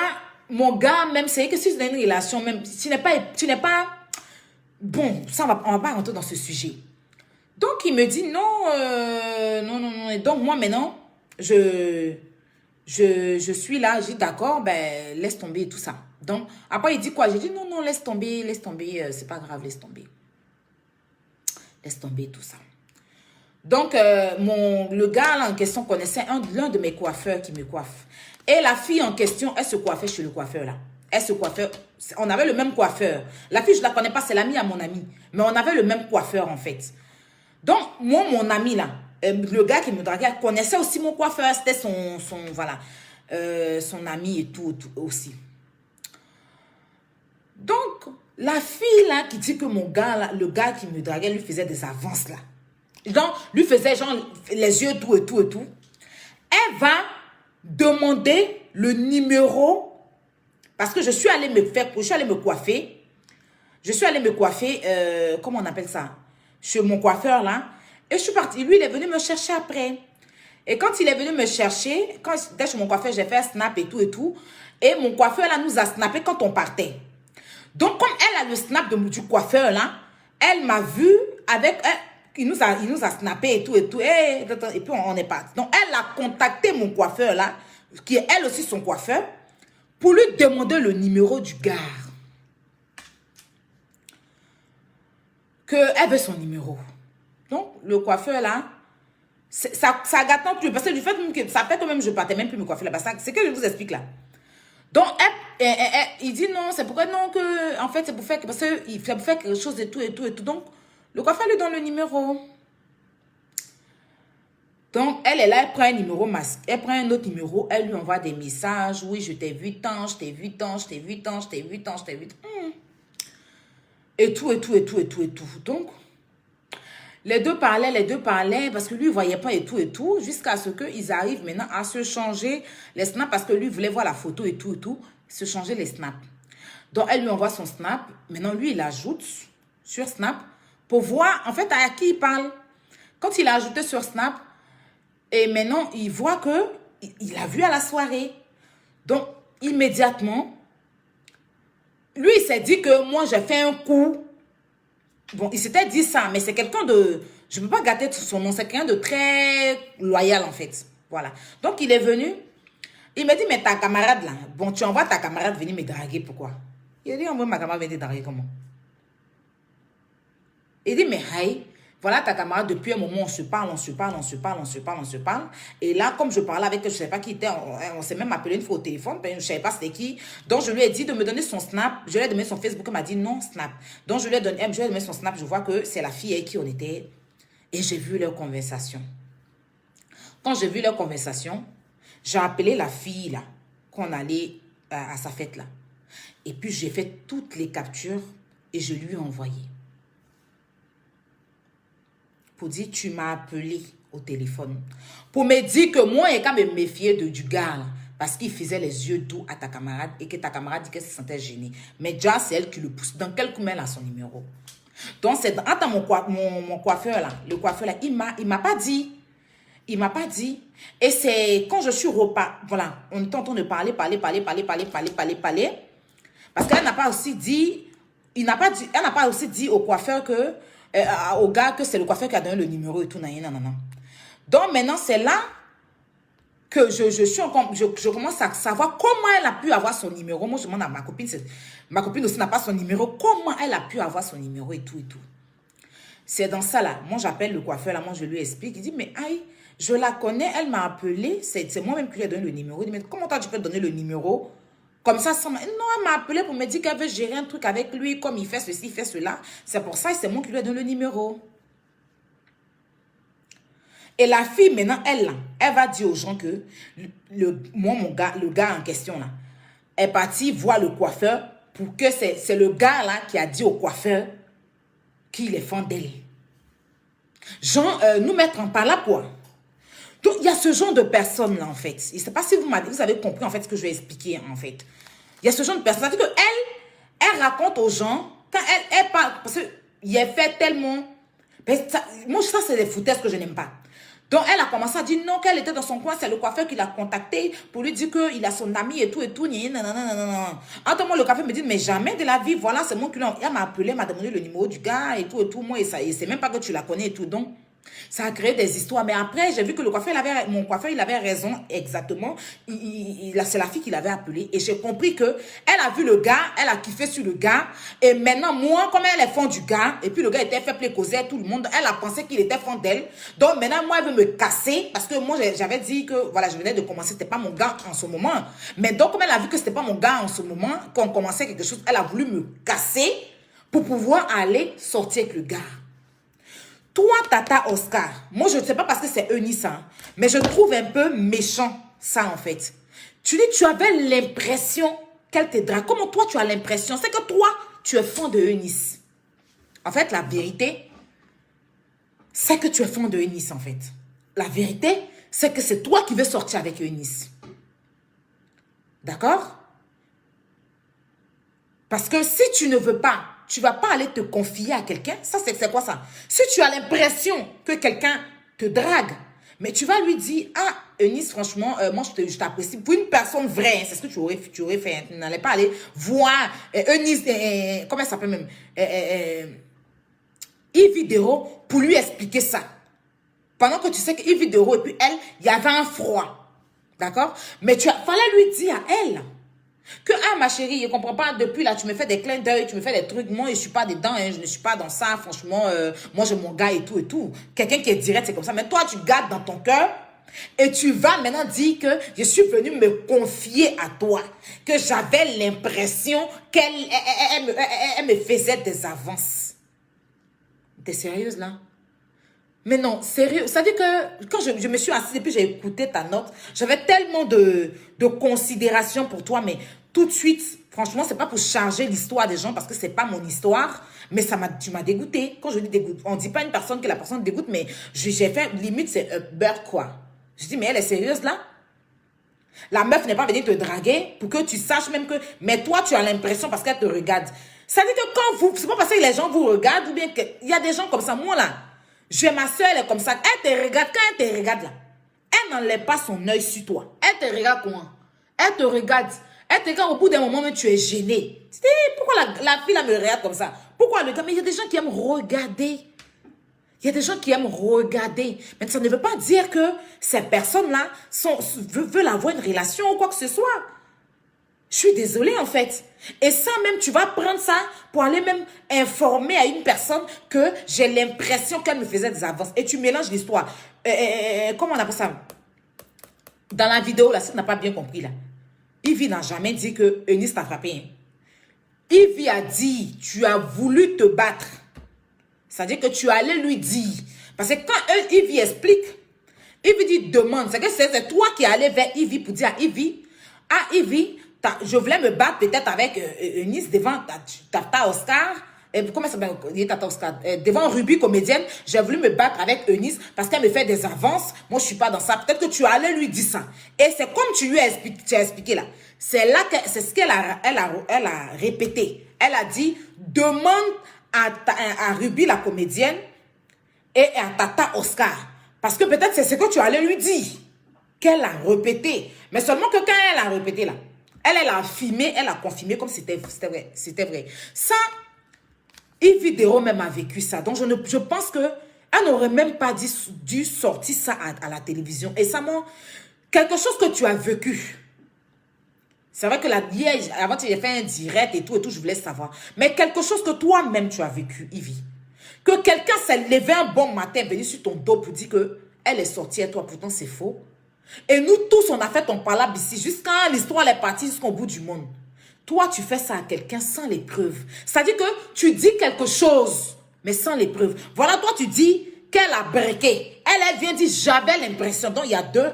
même, c'est que si tu as une relation, même, tu n'es pas... Bon, ça, on va pas rentrer dans ce sujet. Donc, il me dit, non. Et donc, moi, maintenant, je suis là. J'ai dit, d'accord, ben, laisse tomber et tout ça. Donc, après, il dit quoi? J'ai dit, non, laisse tomber, c'est pas grave, laisse tomber. Laisse tomber tout ça. Donc, le gars là en question connaissait l'un de mes coiffeurs qui me coiffe. Et la fille en question, elle se coiffait chez le coiffeur là. Elle se coiffait, on avait le même coiffeur. La fille, je ne la connais pas, c'est l'amie à mon ami. Mais on avait le même coiffeur en fait. Donc, moi, mon ami là, le gars qui me draguait, connaissait aussi mon coiffeur. C'était son ami et tout aussi. Donc, la fille là qui dit que mon gars là, le gars qui me draguait lui faisait des avances là. Donc, lui faisait genre les yeux tout et tout. Elle va demander le numéro parce que je suis allée me coiffer. Comment on appelle ça? Chez mon coiffeur là. Et je suis partie. Lui, il est venu me chercher après. Et quand il est venu me chercher, quand j'étais chez mon coiffeur, j'ai fait un snap et tout. Et mon coiffeur là nous a snappé quand on partait. Donc, comme elle a le snap du coiffeur là, elle m'a vu avec... Il nous a snappé et tout. Et puis, on est parti. Donc, elle a contacté mon coiffeur là, qui est elle aussi son coiffeur, pour lui demander le numéro du gars. Qu'elle veut son numéro. Donc, le coiffeur là, ça gâte plus. Parce que du fait que ça fait quand même, je ne partais même plus me coiffer là-bas. C'est que je vous explique là. Donc, il dit non, c'est pourquoi non que... En fait, c'est pour faire quelque chose et tout. Donc, le coiffeur lui donne le numéro. Donc, elle est là, elle prend un numéro masqué. Elle prend un autre numéro, elle lui envoie des messages. Oui, je t'ai vu tant, je t'ai vu tant. Et tout. Donc, les deux parlaient parce que lui, il ne voyait pas et tout. Jusqu'à ce qu'ils arrivent maintenant à se changer les snaps parce que lui voulait voir la photo et tout. Se changer les snaps. Donc, elle lui envoie son snap. Maintenant, lui, il ajoute sur Snap pour voir, en fait, à qui il parle. Quand il a ajouté sur Snap, et maintenant, il voit que il a vu à la soirée. Donc, immédiatement, lui, il s'est dit que moi, j'ai fait un coup. Bon, il s'était dit ça, mais c'est quelqu'un de... Je ne peux pas gâter son nom. C'est quelqu'un de très loyal, en fait. Voilà. Donc, il est venu. Il m'a dit, mais ta camarade, là, bon, tu envoies ta camarade venir me draguer, pourquoi? Il a dit, envoie ma camarade venir te draguer, comment? Il dit, mais hey, Voilà ta camarade, depuis un moment, on se parle. Et là, comme je parlais avec elle, je ne savais pas qui était, on s'est même appelé une fois au téléphone, je ne savais pas c'était qui. Donc, je lui ai dit de me donner son Snap. Je lui ai donné son Facebook, elle m'a dit non, Snap. Donc, je lui ai donné son Snap, je vois que c'est la fille avec qui on était. Et j'ai vu leur conversation. Quand j'ai vu leur conversation, j'ai appelé la fille là, qu'on allait à sa fête là. Et puis, j'ai fait toutes les captures et je lui ai envoyé. Pour dire, tu m'as appelé au téléphone. Pour me dire que moi, il quand me méfier du gars. Là, parce qu'il faisait les yeux doux à ta camarade et que ta camarade dit qu'elle se sentait gênée. Mais déjà, c'est elle qui le pousse. Dans quel coup elle a son numéro? Donc, c'est... Attends, mon coiffeur là, le coiffeur là, il m'a pas dit. Il m'a pas dit. Et c'est quand je suis repas, voilà, on est en train de parler. Parce qu'elle n'a pas aussi dit, elle n'a pas aussi dit au coiffeur que, au gars que c'est le coiffeur qui a donné le numéro et tout, non. Donc maintenant, c'est là que je commence à savoir comment elle a pu avoir son numéro. Moi, je demande à ma copine aussi n'a pas son numéro. Comment elle a pu avoir son numéro et tout. C'est dans ça là. Moi, j'appelle le coiffeur là, moi, je lui explique. Il dit, mais aïe, je la connais, elle m'a appelé. C'est moi-même qui lui ai donné le numéro. Il dit, mais comment toi, tu peux donner le numéro? Comme ça, non, elle m'a appelé pour me dire qu'elle veut gérer un truc avec lui, comme il fait ceci, il fait cela. C'est pour ça, c'est moi qui lui ai donné le numéro. Et la fille, maintenant, elle va dire aux gens que le gars en question, là, est parti voir le coiffeur pour que c'est le gars, là, qui a dit au coiffeur qu'il est fan d'elle. Genre, nous mettre en par là, quoi. Donc, il y a ce genre de personnes-là, en fait. Je ne sais pas si vous avez compris, en fait, ce que je vais expliquer, en fait. Il y a ce genre de personnes. C'est-à-dire qu'elle raconte aux gens, quand elle parle, parce qu'il est fait tellement... Moi, ça, c'est des foutaises que je n'aime pas. Donc, elle a commencé à dire non, qu'elle était dans son coin, c'est le coiffeur qui l'a contacté pour lui dire qu'il a son ami et tout. Attends, le coiffeur me dit, mais jamais de la vie, voilà, c'est moi qui l'ai... Elle m'a appelé, elle m'a demandé le numéro du gars et tout. Moi, et c'est même pas que tu la connais et tout. Donc, ça a créé des histoires. Mais après, j'ai vu que mon coiffeur, il avait raison exactement. C'est la fille qui l'avait appelé. Et j'ai compris que elle a vu le gars, elle a kiffé sur le gars. Et maintenant, moi, comme elle est fan du gars, et puis le gars était fait plaisir, causer à tout le monde, elle a pensé qu'il était fan d'elle. Donc maintenant, moi, elle veut me casser. Parce que moi, j'avais dit que, voilà, je venais de commencer, c'était pas mon gars en ce moment. Mais donc, comme elle a vu que c'était pas mon gars en ce moment, qu'on commençait quelque chose, elle a voulu me casser pour pouvoir aller sortir avec le gars. Toi, Tata Oscar, moi, je ne sais pas parce que c'est Eunice, hein, mais je trouve un peu méchant, ça, en fait. Tu dis, tu avais l'impression qu'elle te drague. Comment toi, tu as l'impression? C'est que toi, tu es fan de Eunice. En fait, la vérité, c'est que tu es fan de Eunice, en fait. La vérité, c'est que c'est toi qui veux sortir avec Eunice. D'accord? Parce que si tu ne veux pas, tu ne vas pas aller te confier à quelqu'un. Ça, c'est quoi ça? Si tu as l'impression que quelqu'un te drague, mais tu vas lui dire, ah, Eunice, franchement, moi, je t'apprécie. Pour une personne vraie, hein, c'est ce que tu aurais fait. Hein, tu n'allais pas aller voir Eunice, comment elle s'appelle même? Yves Vidéo, pour lui expliquer ça. Pendant que tu sais que Yves Vidéo et puis elle, il y avait un froid. D'accord? Mais fallait lui dire à elle que, ah, ma chérie, je ne comprends pas, depuis là, tu me fais des clins d'œil, tu me fais des trucs, moi, je ne suis pas dedans, hein, je ne suis pas dans ça, franchement, moi, j'ai mon gars et tout. Quelqu'un qui est direct, c'est comme ça. Mais toi, tu gardes dans ton cœur et tu vas maintenant dire que je suis venue me confier à toi, que j'avais l'impression qu'elle me faisait des avances. T'es sérieuse, là? Mais non, sérieux. Ça veut dire que quand je me suis assise et puis j'ai écouté ta note, j'avais tellement de considération pour toi, mais tout de suite, franchement, c'est pas pour charger l'histoire des gens parce que c'est pas mon histoire, mais tu m'as dégoûté. Quand je dis dégoûte, on dit pas une personne que la personne dégoûte, mais j'ai fait limite, c'est beurre quoi. Je dis, mais elle est sérieuse là? La meuf n'est pas venue te draguer pour que tu saches même que, mais toi, tu as l'impression parce qu'elle te regarde. Ça veut dire que quand c'est pas parce que les gens vous regardent ou bien qu'il y a des gens comme ça, moi là. Ma soeur, elle est comme ça. Elle te regarde. Quand elle te regarde là, elle n'enlève pas son œil sur toi. Elle te regarde comment? Elle te regarde. Elle te regarde au bout d'un moment, mais tu es gêné. Tu dis, pourquoi la fille là me regarde comme ça? Pourquoi elle me regarde? Mais il y a des gens qui aiment regarder. Il y a des gens qui aiment regarder. Mais ça ne veut pas dire que ces personnes-là veulent avoir une relation ou quoi que ce soit. Je suis désolée, en fait. Et ça, même, tu vas prendre ça pour aller même informer à une personne que j'ai l'impression qu'elle me faisait des avances. Et tu mélanges l'histoire. Comment on appelle ça? Dans la vidéo, là, si tu n'as pas bien compris, là, Ivy n'a jamais dit que Eunice t'a frappé. Hein. Ivy a dit, tu as voulu te battre. C'est-à-dire que tu allais lui dire. Parce que quand Ivy explique, Ivy dit demande. C'est que c'est toi qui allais vers Ivy pour dire à Ivy, Ivy, je voulais me battre peut-être avec Eunice devant Tata Oscar. Comment ça s'appelle Tata Oscar? Devant Ruby comédienne, j'ai voulu me battre avec Eunice parce qu'elle me fait des avances. Moi, je ne suis pas dans ça. Peut-être que tu allais lui dire ça. Et c'est comme tu lui as expliqué là. C'est là que c'est ce qu'elle a répété. Elle a dit, demande à Ruby la comédienne et à Tata Oscar. Parce que peut-être c'est ce que tu allais lui dire. Qu'elle a répété. Mais seulement que quand elle a répété là, elle a filmé, elle a confirmé comme c'était vrai. C'était vrai. Ça, Ivy Dero même a vécu ça. Donc je pense qu'elle n'aurait même pas dû sortir ça à la télévision. Et ça, quelque chose que tu as vécu. C'est vrai que avant tu as fait un direct et tout, je voulais savoir. Mais quelque chose que toi-même tu as vécu, Ivy. Que quelqu'un s'est levé un bon matin, venu sur ton dos pour dire qu'elle est sortie à toi, pourtant c'est faux. Et nous tous, on a fait ton palabre ici, jusqu'à l'histoire elle est partie jusqu'au bout du monde. Toi, tu fais ça à quelqu'un sans les preuves. C'est-à-dire que tu dis quelque chose, mais sans les preuves. Voilà, toi, tu dis qu'elle a breaké. Elle vient dire, j'avais l'impression. Donc, il y a deux.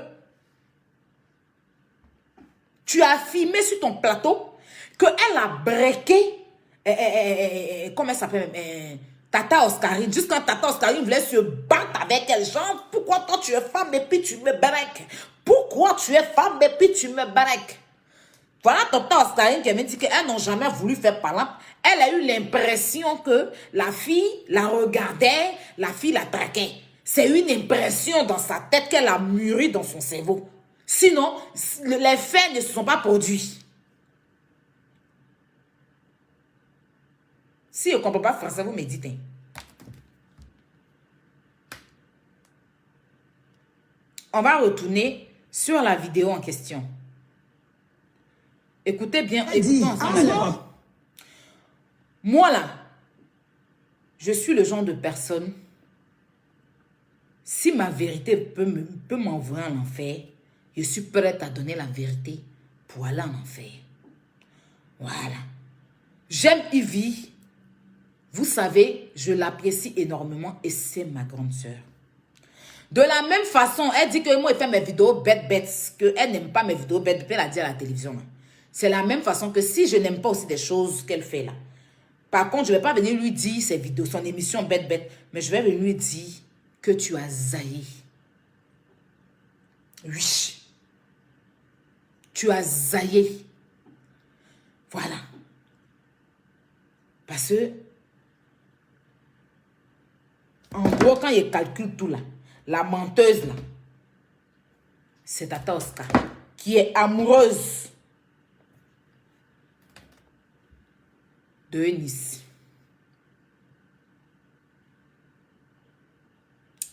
Tu as filmé sur ton plateau qu'elle a breaké. Comment elle s'appelle? Tata Oscarine. Juste quand Tata Oscarine voulait se battre avec elle. Genre, pourquoi toi, tu es femme et puis tu me breaks? Pourquoi tu es femme et puis tu me breaks? Voilà Tata Oscarine qui m'a dit qu'elles n'ont jamais voulu faire parler. Elle a eu l'impression que la fille la regardait, la fille la traquait. C'est une impression dans sa tête qu'elle a mûri dans son cerveau. Sinon, les faits ne se sont pas produits. Si vous ne comprenez pas français, vous méditez. On va retourner sur la vidéo en question. Écoutez bien. Écoutez ensemble. Moi là, je suis le genre de personne, si ma vérité peut m'envoyer en enfer, je suis prête à donner la vérité pour aller en enfer. Voilà. J'aime Ivy. Vous savez, je l'apprécie énormément et c'est ma grande sœur. De la même façon, elle dit que moi, elle fait mes vidéos bêtes, qu'elle n'aime pas mes vidéos bêtes, elle a dit à la télévision. C'est la même façon que si je n'aime pas aussi des choses qu'elle fait là. Par contre, je ne vais pas venir lui dire ses vidéos, son émission bête, mais je vais venir lui dire que tu as zaï. Oui. Tu as zaïé. Voilà. Parce que, en gros, quand il calcule tout là, la menteuse là, c'est Tata Oscar, qui est amoureuse de Eunice.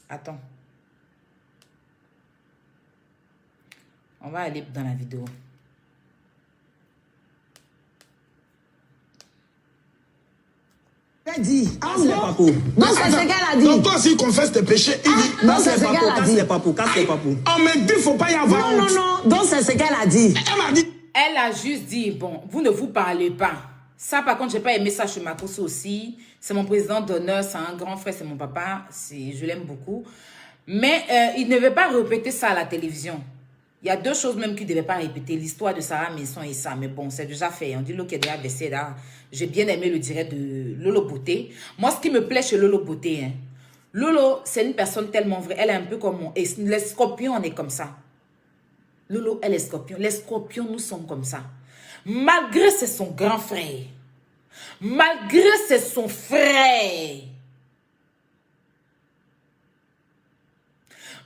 Attends. On va aller dans la vidéo. Elle dit. Casse les papous. Non, c'est ce qu'elle a dit. Donc toi, s'il confesse tes péchés, il dit... Non, c'est ce qu'elle a Casse dit. les papous, casse les papous. On m'a dit, il ne faut pas y avoir Non, honte. non, non. Donc, c'est ce qu'elle a dit. Elle m'a dit... Elle a juste dit, bon, vous ne vous parlez pas. Ça, par contre, je n'ai pas aimé ça chez Makosso aussi. C'est mon président d'honneur, c'est un grand frère, c'est mon papa. Je l'aime beaucoup. Mais il ne veut pas répéter ça à la télévision. Il y a deux choses même qu'il ne devait pas répéter. L'histoire de Sarah Maison et ça. Mais bon, c'est déjà fait. On dit l'eau qui est déjà baissé là. J'ai bien aimé le direct de Lolo Beauté. Moi, ce qui me plaît chez Lolo Beauté, hein, Lolo, c'est une personne tellement vraie. Elle est un peu comme moi. Et les scorpions, on est comme ça. Lolo, elle est scorpion. Les scorpions, nous sommes comme ça. Malgré c'est son grand frère. Malgré c'est son frère.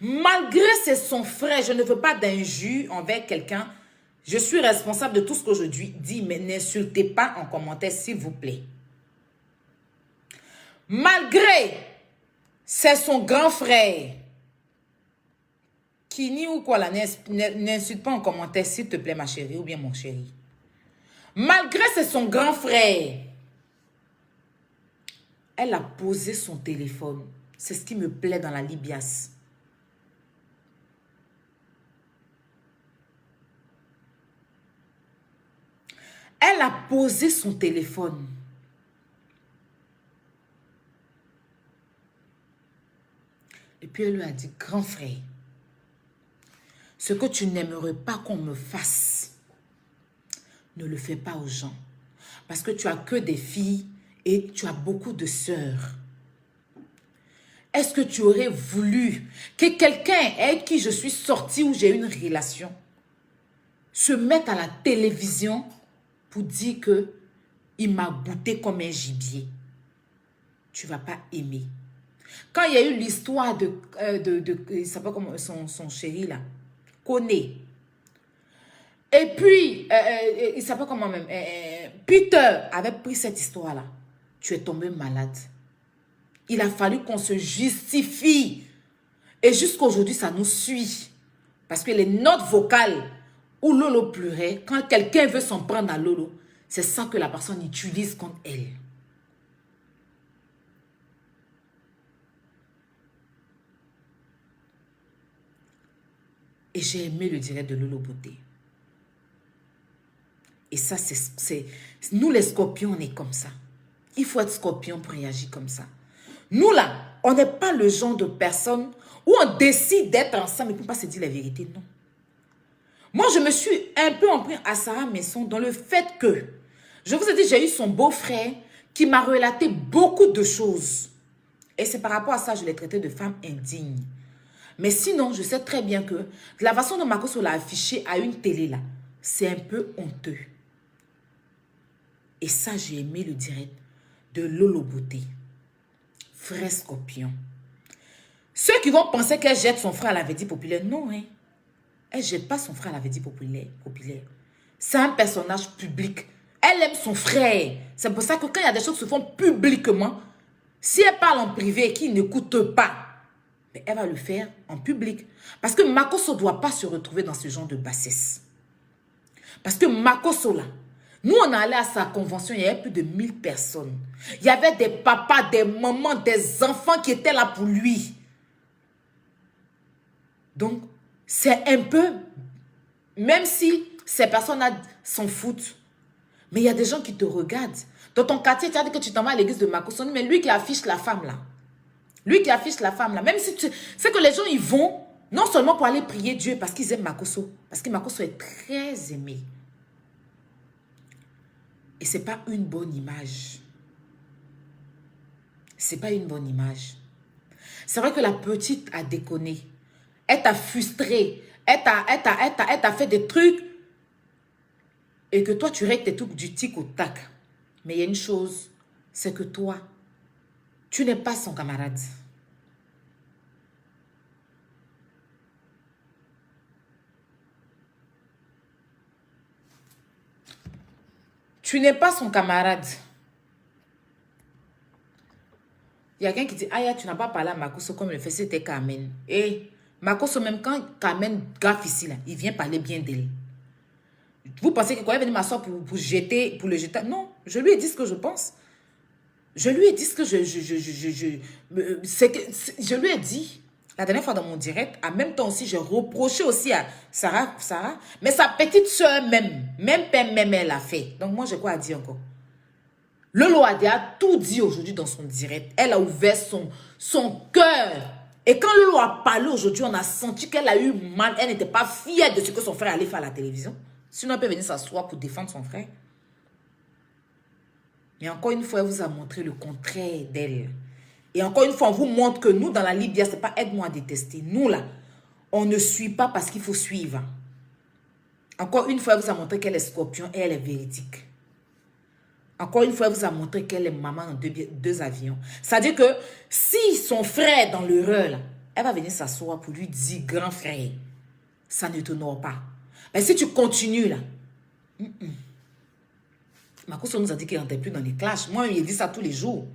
Malgré c'est son frère, je ne veux pas d'injure envers quelqu'un. Je suis responsable de tout ce que je dis, mais n'insultez pas en commentaire, s'il vous plaît. Malgré c'est son grand frère. Kini ou quoi là, n'insulte pas en commentaire, s'il te plaît, ma chérie, ou bien mon chéri. Malgré c'est son grand frère. Elle a posé son téléphone. C'est ce qui me plaît dans la Libias. Elle a posé son téléphone. Et puis elle lui a dit, grand frère, ce que tu n'aimerais pas qu'on me fasse, ne le fais pas aux gens. Parce que tu as que des filles et tu as beaucoup de sœurs. Est-ce que tu aurais voulu que quelqu'un avec qui je suis sortie ou j'ai une relation se mette à la télévision pour dire que il m'a goûté comme un gibier? Tu ne vas pas aimer. Quand il y a eu l'histoire il s'appelle comment son chéri là, Koné. Et puis, il s'appelle comment même, Peter avait pris cette histoire-là. Tu es tombé malade. Il a fallu qu'on se justifie. Et jusqu'à aujourd'hui, ça nous suit. Parce que les notes vocales où Lolo pleurait, quand quelqu'un veut s'en prendre à Lolo, c'est ça que la personne utilise contre elle. Et j'ai aimé le direct de Lolo Beauté. Et ça, c'est... Nous, les scorpions, on est comme ça. Il faut être scorpion pour réagir comme ça. Nous, là, on n'est pas le genre de personne où on décide d'être ensemble et pour ne pas se dire la vérité. Non. Moi, je me suis un peu empris à Sarah Messon dans le fait que, je vous ai dit, j'ai eu son beau-frère qui m'a relaté beaucoup de choses. Et c'est par rapport à ça que je l'ai traité de femme indigne. Mais sinon, je sais très bien que de la façon dont Makosso l'a affiché à une télé, là, c'est un peu honteux. Et ça, j'ai aimé le direct de Lolo Beauté. Frère Scorpion. Ceux qui vont penser qu'elle jette son frère à la Védie populaire, non, hein. Elle ne jette pas son frère à la Védie populaire. C'est un personnage public. Elle aime son frère. C'est pour ça que quand il y a des choses qui se font publiquement, si elle parle en privé et qu'il n'écoute pas, mais elle va le faire en public. Parce que Makosso ne doit pas se retrouver dans ce genre de bassesse. Parce que Makosso, là, nous, on est allé à sa convention, il y avait plus de 1000 personnes. Il y avait des papas, des mamans, des enfants qui étaient là pour lui. Donc, c'est un peu, même si ces personnes-là s'en foutent, mais il y a des gens qui te regardent. Dans ton quartier, tu as dit que tu t'en vas à l'église de Makosso, mais lui qui affiche la femme là. Lui qui affiche la femme là. Même si tu sais que les gens, ils vont, non seulement pour aller prier Dieu, parce qu'ils aiment Makosso. Parce que Makosso est très aimé. Et ce n'est pas une bonne image. Ce n'est pas une bonne image. C'est vrai que la petite a déconné. Elle t'a frustré. Elle t'a fait des trucs. Et que toi, tu règles tes trucs du tic au tac. Mais il y a une chose, c'est que toi, tu n'es pas son camarade. Tu n'es pas son camarade. Il y a quelqu'un qui dit, Aya, tu n'as pas parlé à Makosso comme le fait, c'était Carmen. Et Makosso, même quand Carmen gaffe ici, là, il vient parler bien d'elle. Vous pensez que quand elle est venue m'asseoir pour le jeter? Non, je lui ai dit ce que je pense. Je lui ai dit ce que je lui ai dit. La dernière fois dans mon direct, en même temps aussi, j'ai reproché aussi à Sarah, mais sa petite soeur même elle a fait. Donc moi, j'ai quoi à dire encore? Lolo Ade a tout dit aujourd'hui dans son direct. Elle a ouvert son cœur. Et quand Lolo a parlé aujourd'hui, on a senti qu'elle a eu mal. Elle n'était pas fière de ce que son frère allait faire à la télévision. Sinon, elle peut venir s'asseoir pour défendre son frère. Mais encore une fois, elle vous a montré le contraire d'elle. Et encore une fois, on vous montre que nous, dans la Libye, ce n'est pas aide-moi à détester. Nous, là, on ne suit pas parce qu'il faut suivre. Encore une fois, elle vous a montré qu'elle est scorpion et elle est véridique. Encore une fois, elle vous a montré qu'elle est maman dans deux avions. C'est-à-dire que si son frère est dans l'erreur, là, elle va venir s'asseoir pour lui dire, grand frère, ça ne t'honore pas. Mais si tu continues, là, Makosso nous a dit qu'il n'entrait plus dans les clashs. Moi, il dit ça tous les jours.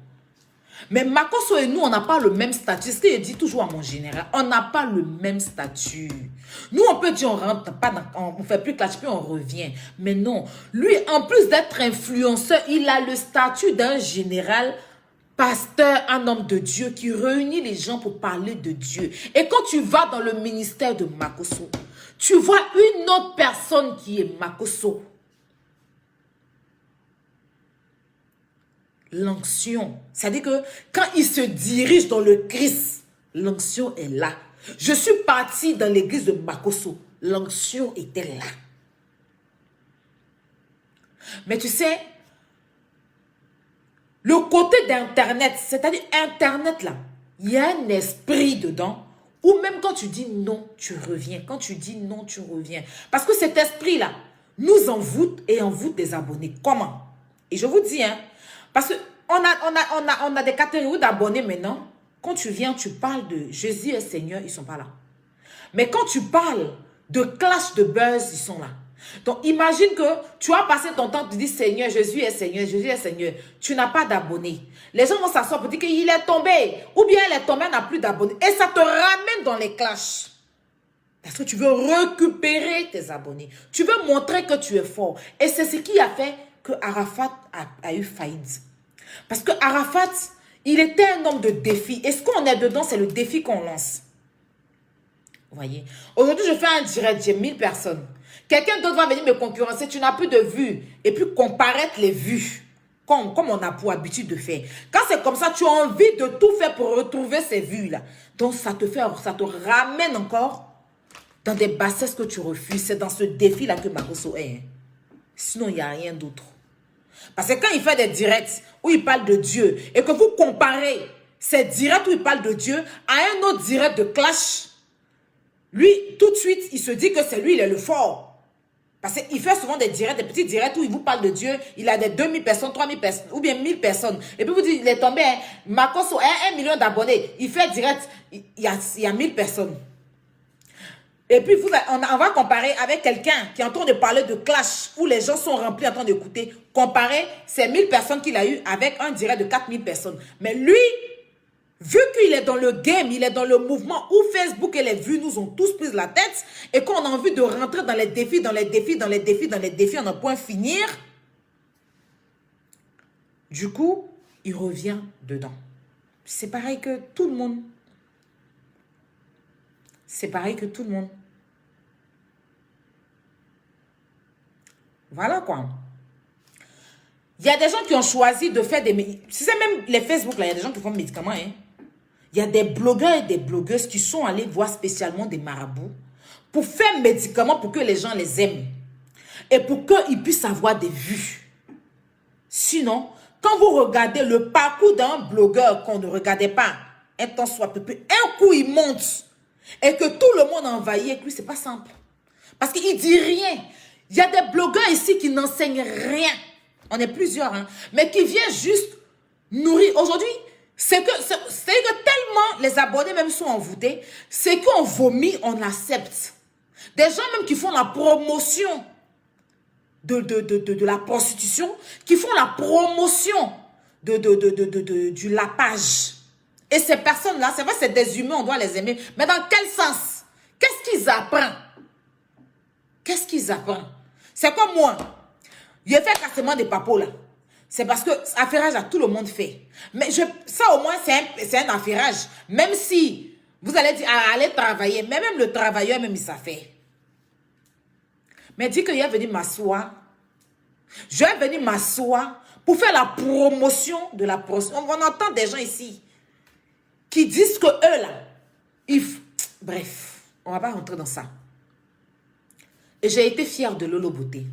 Mais Makosso et nous, on n'a pas le même statut. C'est ce qu'il dit toujours à mon général. On n'a pas le même statut. Nous, on peut dire on rentre pas on fait plus clash, puis on revient. Mais non. Lui, en plus d'être influenceur, il a le statut d'un général, pasteur, un homme de Dieu qui réunit les gens pour parler de Dieu. Et quand tu vas dans le ministère de Makosso, tu vois une autre personne qui est Makosso. L'onction. C'est-à-dire que quand il se dirige dans le Christ, l'onction est là. Je suis partie dans l'église de Makosso. L'onction était là. Mais tu sais, le côté d'Internet, c'est-à-dire Internet là, il y a un esprit dedans où même quand tu dis non, tu reviens. Quand tu dis non, tu reviens. Parce que cet esprit-là nous envoûte et envoûte des abonnés. Comment? Et je vous dis, hein, parce qu'on a des catégories d'abonnés maintenant. Quand tu viens, tu parles de Jésus est Seigneur, ils ne sont pas là. Mais quand tu parles de clash de buzz, ils sont là. Donc, imagine que tu as passé ton temps, tu dis Seigneur, Jésus est Seigneur, Jésus est Seigneur. Tu n'as pas d'abonnés. Les gens vont s'asseoir pour dire qu'il est tombé. Ou bien elle est tombée, elle n'a plus d'abonnés. Et ça te ramène dans les clashs. Parce que tu veux récupérer tes abonnés. Tu veux montrer que tu es fort. Et c'est ce qui a fait que Arafat a eu faillite. Parce que Arafat, il était un homme de défi. Et ce qu'on est dedans, c'est le défi qu'on lance. Vous voyez? Aujourd'hui, je fais un direct, j'ai 1000 personnes. Quelqu'un d'autre va venir me concurrencer, tu n'as plus de vues. Et puis comparaître les vues, comme on a pour habitude de faire. Quand c'est comme ça, tu as envie de tout faire pour retrouver ces vues-là. Donc ça te ramène encore dans des bassesses que tu refuses. C'est dans ce défi-là que Makosso est. Hein. Sinon, il n'y a rien d'autre. Parce que quand il fait des directs où il parle de Dieu et que vous comparez ces directs où il parle de Dieu à un autre direct de clash, lui, tout de suite, il se dit que c'est lui, il est le fort. Parce qu'il fait souvent des directs, des petits directs où il vous parle de Dieu. Il a des 2000 personnes, 3000 personnes, ou bien 1000 personnes. Et puis vous dites, il est tombé, hein, Makosso a 1 million d'abonnés. Il fait direct, il y a 1000 personnes. Et puis on va comparer avec quelqu'un qui est en train de parler de clash, où les gens sont remplis en train d'écouter. Comparer ces 1000 personnes qu'il a eu avec un direct de 4000 personnes. Mais lui, vu qu'il est dans le game, il est dans le mouvement où Facebook et les vues nous ont tous pris la tête et qu'on a envie de rentrer dans les défis, dans les défis, dans les défis, dans les défis, on a point finir. Du coup, il revient dedans. C'est pareil que tout le monde. C'est pareil que tout le monde. Voilà quoi. Il y a des gens qui ont choisi de faire des... C'est même les Facebook là, il y a des gens qui font des médicaments, hein. Il y a des blogueurs et des blogueuses qui sont allés voir spécialement des marabouts pour faire médicaments pour que les gens les aiment. Et pour qu'ils puissent avoir des vues. Sinon, quand vous regardez le parcours d'un blogueur qu'on ne regardait pas, un temps soit peu, un coup il monte et que tout le monde envahit avec lui, c'est pas simple. Parce qu'il dit rien. Il y a des blogueurs ici qui n'enseignent rien. On est plusieurs, hein, mais qui viennent juste nourrir. Aujourd'hui, c'est que tellement les abonnés même sont envoûtés, c'est qu'on vomit, on accepte. Des gens même qui font la promotion de la prostitution, qui font la promotion du lapage. Et ces personnes-là, c'est vrai, c'est des humains, on doit les aimer. Mais dans quel sens? Qu'est-ce qu'ils apprennent? Qu'est-ce qu'ils apprennent? C'est comme moi. J'ai fait cassement des papos là. C'est parce que affairage à tout le monde fait. Mais ça au moins c'est un affairage. Même si vous allez dire allez travailler, mais même le travailleur même il s'en fait. Mais dis qu'il est venu m'asseoir. Je vais venir m'asseoir pour faire la promotion de la prostitution. On entend des gens ici qui disent que eux là, bref, on va pas rentrer dans ça. Et j'ai été fière de Lolo Beauté.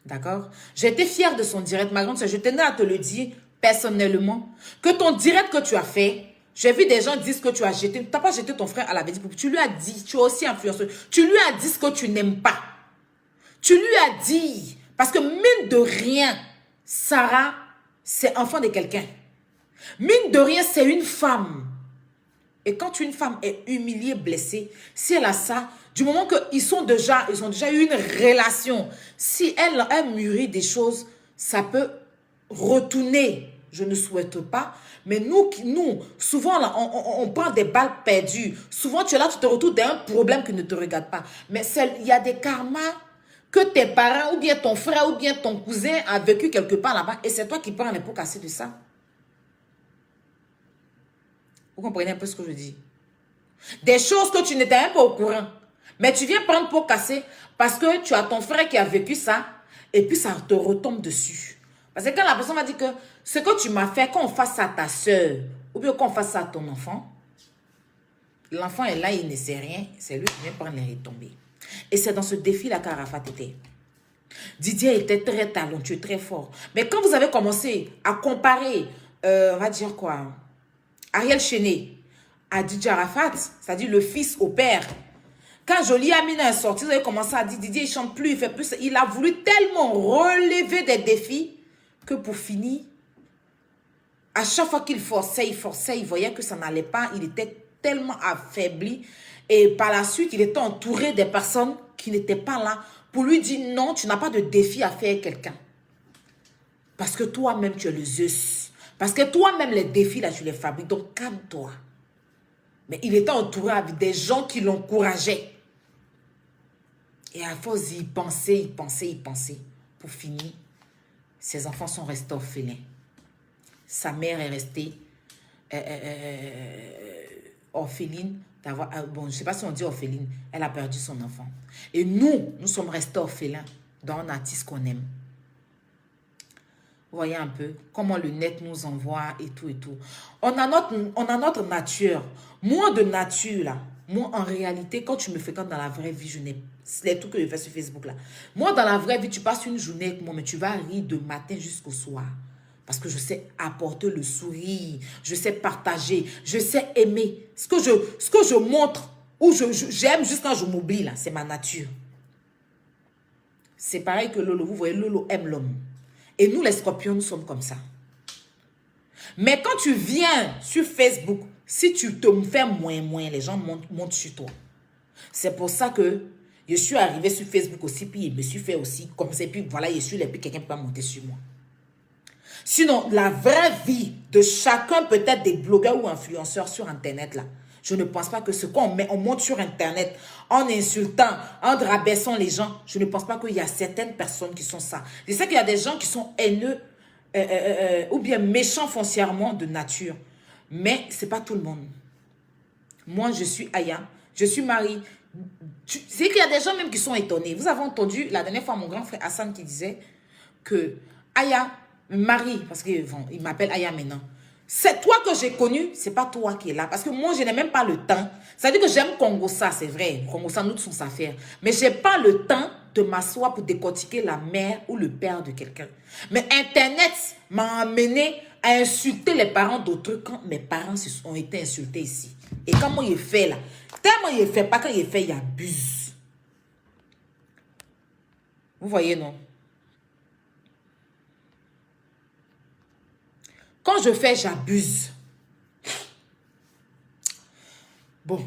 D'accord? J'ai été fière de son direct. Ma grande soeur, je tenais à te le dire personnellement. Que ton direct que tu as fait, j'ai vu des gens dire que tu as jeté. Tu n'as pas jeté ton frère à la vérité. Tu lui as dit, tu es aussi influenceur. Tu lui as dit ce que tu n'aimes pas. Tu lui as dit. Parce que mine de rien, Sarah, c'est enfant de quelqu'un. Mine de rien, c'est une femme. Et quand une femme est humiliée, blessée, si elle a ça, du moment qu'ils ont déjà eu une relation, si elle mûrit des choses, ça peut retourner je ne souhaite pas. Mais nous souvent, là, on prend des balles perdues. Souvent, tu es là, tu te retrouves dans un problème qui ne te regarde pas. Mais il y a des karmas que tes parents, ou bien ton frère, ou bien ton cousin a vécu quelque part là-bas. Et c'est toi qui prends les pots cassés de ça. Vous comprenez un peu ce que je dis? Des choses que tu n'étais même pas au courant. Mais tu viens prendre pot cassé parce que tu as ton frère qui a vécu ça. Et puis ça te retombe dessus. Parce que quand la personne m'a dit que ce que tu m'as fait, qu'on fasse ça à ta soeur, ou bien qu'on fasse ça à ton enfant, l'enfant est là, il ne sait rien. C'est lui qui vient prendre les retombées. Et c'est dans ce défi-là qu'Arafat était. Didier était très talentueux, très fort. Mais quand vous avez commencé à comparer, on va dire quoi, Ariel Chéné à Didier Arafat, c'est-à-dire le fils au père. Quand Jolie Amina est sorti, vous avez commencé à dire Didier, il ne chante plus, il fait plus. Il a voulu tellement relever des défis que pour finir, à chaque fois qu'il forçait, il voyait que ça n'allait pas. Il était tellement affaibli. Et par la suite, il était entouré des personnes qui n'étaient pas là pour lui dire non, tu n'as pas de défi à faire quelqu'un. Parce que toi-même, tu es le Zeus. Parce que toi-même, les défis, là, tu les fabriques. Donc, calme-toi. Mais il était entouré avec des gens qui l'encourageaient. Et à force d'y penser, pour finir, ses enfants sont restés orphelins. Sa mère est restée orpheline. Bon, je ne sais pas si on dit orpheline. Elle a perdu son enfant. Et nous sommes restés orphelins dans un artiste qu'on aime. Vous voyez un peu comment le net nous envoie et tout et tout. On a notre nature. Moi, de nature, là, moi, en réalité, quand tu me fréquentes dans la vraie vie, c'est les trucs que je fais sur Facebook, là. Moi, dans la vraie vie, tu passes une journée avec moi, mais tu vas rire de matin jusqu'au soir. Parce que je sais apporter le sourire, je sais partager, je sais aimer. Ce que je montre, ou j'aime juste quand je m'oublie, là, c'est ma nature. C'est pareil que Lolo. Vous voyez, Lolo aime l'homme. Et nous, les scorpions, nous sommes comme ça. Mais quand tu viens sur Facebook, si tu te fais moins, les gens montent sur toi. C'est pour ça que je suis arrivé sur Facebook aussi, puis je me suis fait aussi comme ça, puis voilà, je suis là, puis quelqu'un peut pas monter sur moi. Sinon, la vraie vie de chacun, peut-être des blogueurs ou influenceurs sur Internet, là, je ne pense pas que ce qu'on monte sur Internet en insultant, en rabaissant les gens, je ne pense pas qu'il y a certaines personnes qui sont ça. Je sais qu'il y a des gens qui sont haineux ou bien méchants foncièrement de nature. Mais ce n'est pas tout le monde. Moi, je suis Aya. Je suis Marie. C'est qu'il y a des gens même qui sont étonnés. Vous avez entendu la dernière fois mon grand frère Hassan qui disait que Aya, Marie, parce qu'il m'appelle Aya maintenant. C'est toi que j'ai connu, c'est pas toi qui es là. Parce que moi, je n'ai même pas le temps. C'est-à-dire que j'aime Congossa, c'est vrai. Congossa, nous tous, ça faire. Mais je n'ai pas le temps de m'asseoir pour décortiquer la mère ou le père de quelqu'un. Mais Internet m'a amené à insulter les parents d'autres quand mes parents ont été insultés ici. Et quand moi, il fait là, tellement il fait pas, quand il fait, il abuse. Vous voyez, non? Quand je fais, j'abuse. Bon,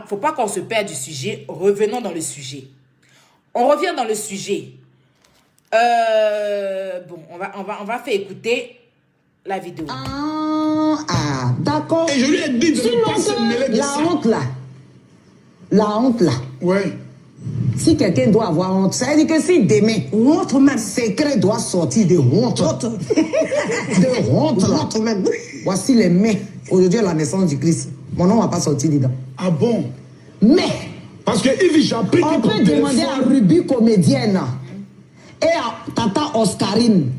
faut pas qu'on se perde du sujet. Revenons dans le sujet. On revient dans le sujet. Bon, on va faire écouter la vidéo. D'accord. Et je lui ai dit de ne pas se mêler de ça. La honte là. Ouais. Si quelqu'un doit avoir honte, ça veut dire que si demain, honte même, secret doit sortir de honte. De honte là. Honte même. Voici les mains. Aujourd'hui, à la naissance du Christ. Mon nom ne va pas sortir dedans. Ah bon? Mais, parce que Yves, j'ai appris on peut demander à Ruby comédienne et à Tata Oscarine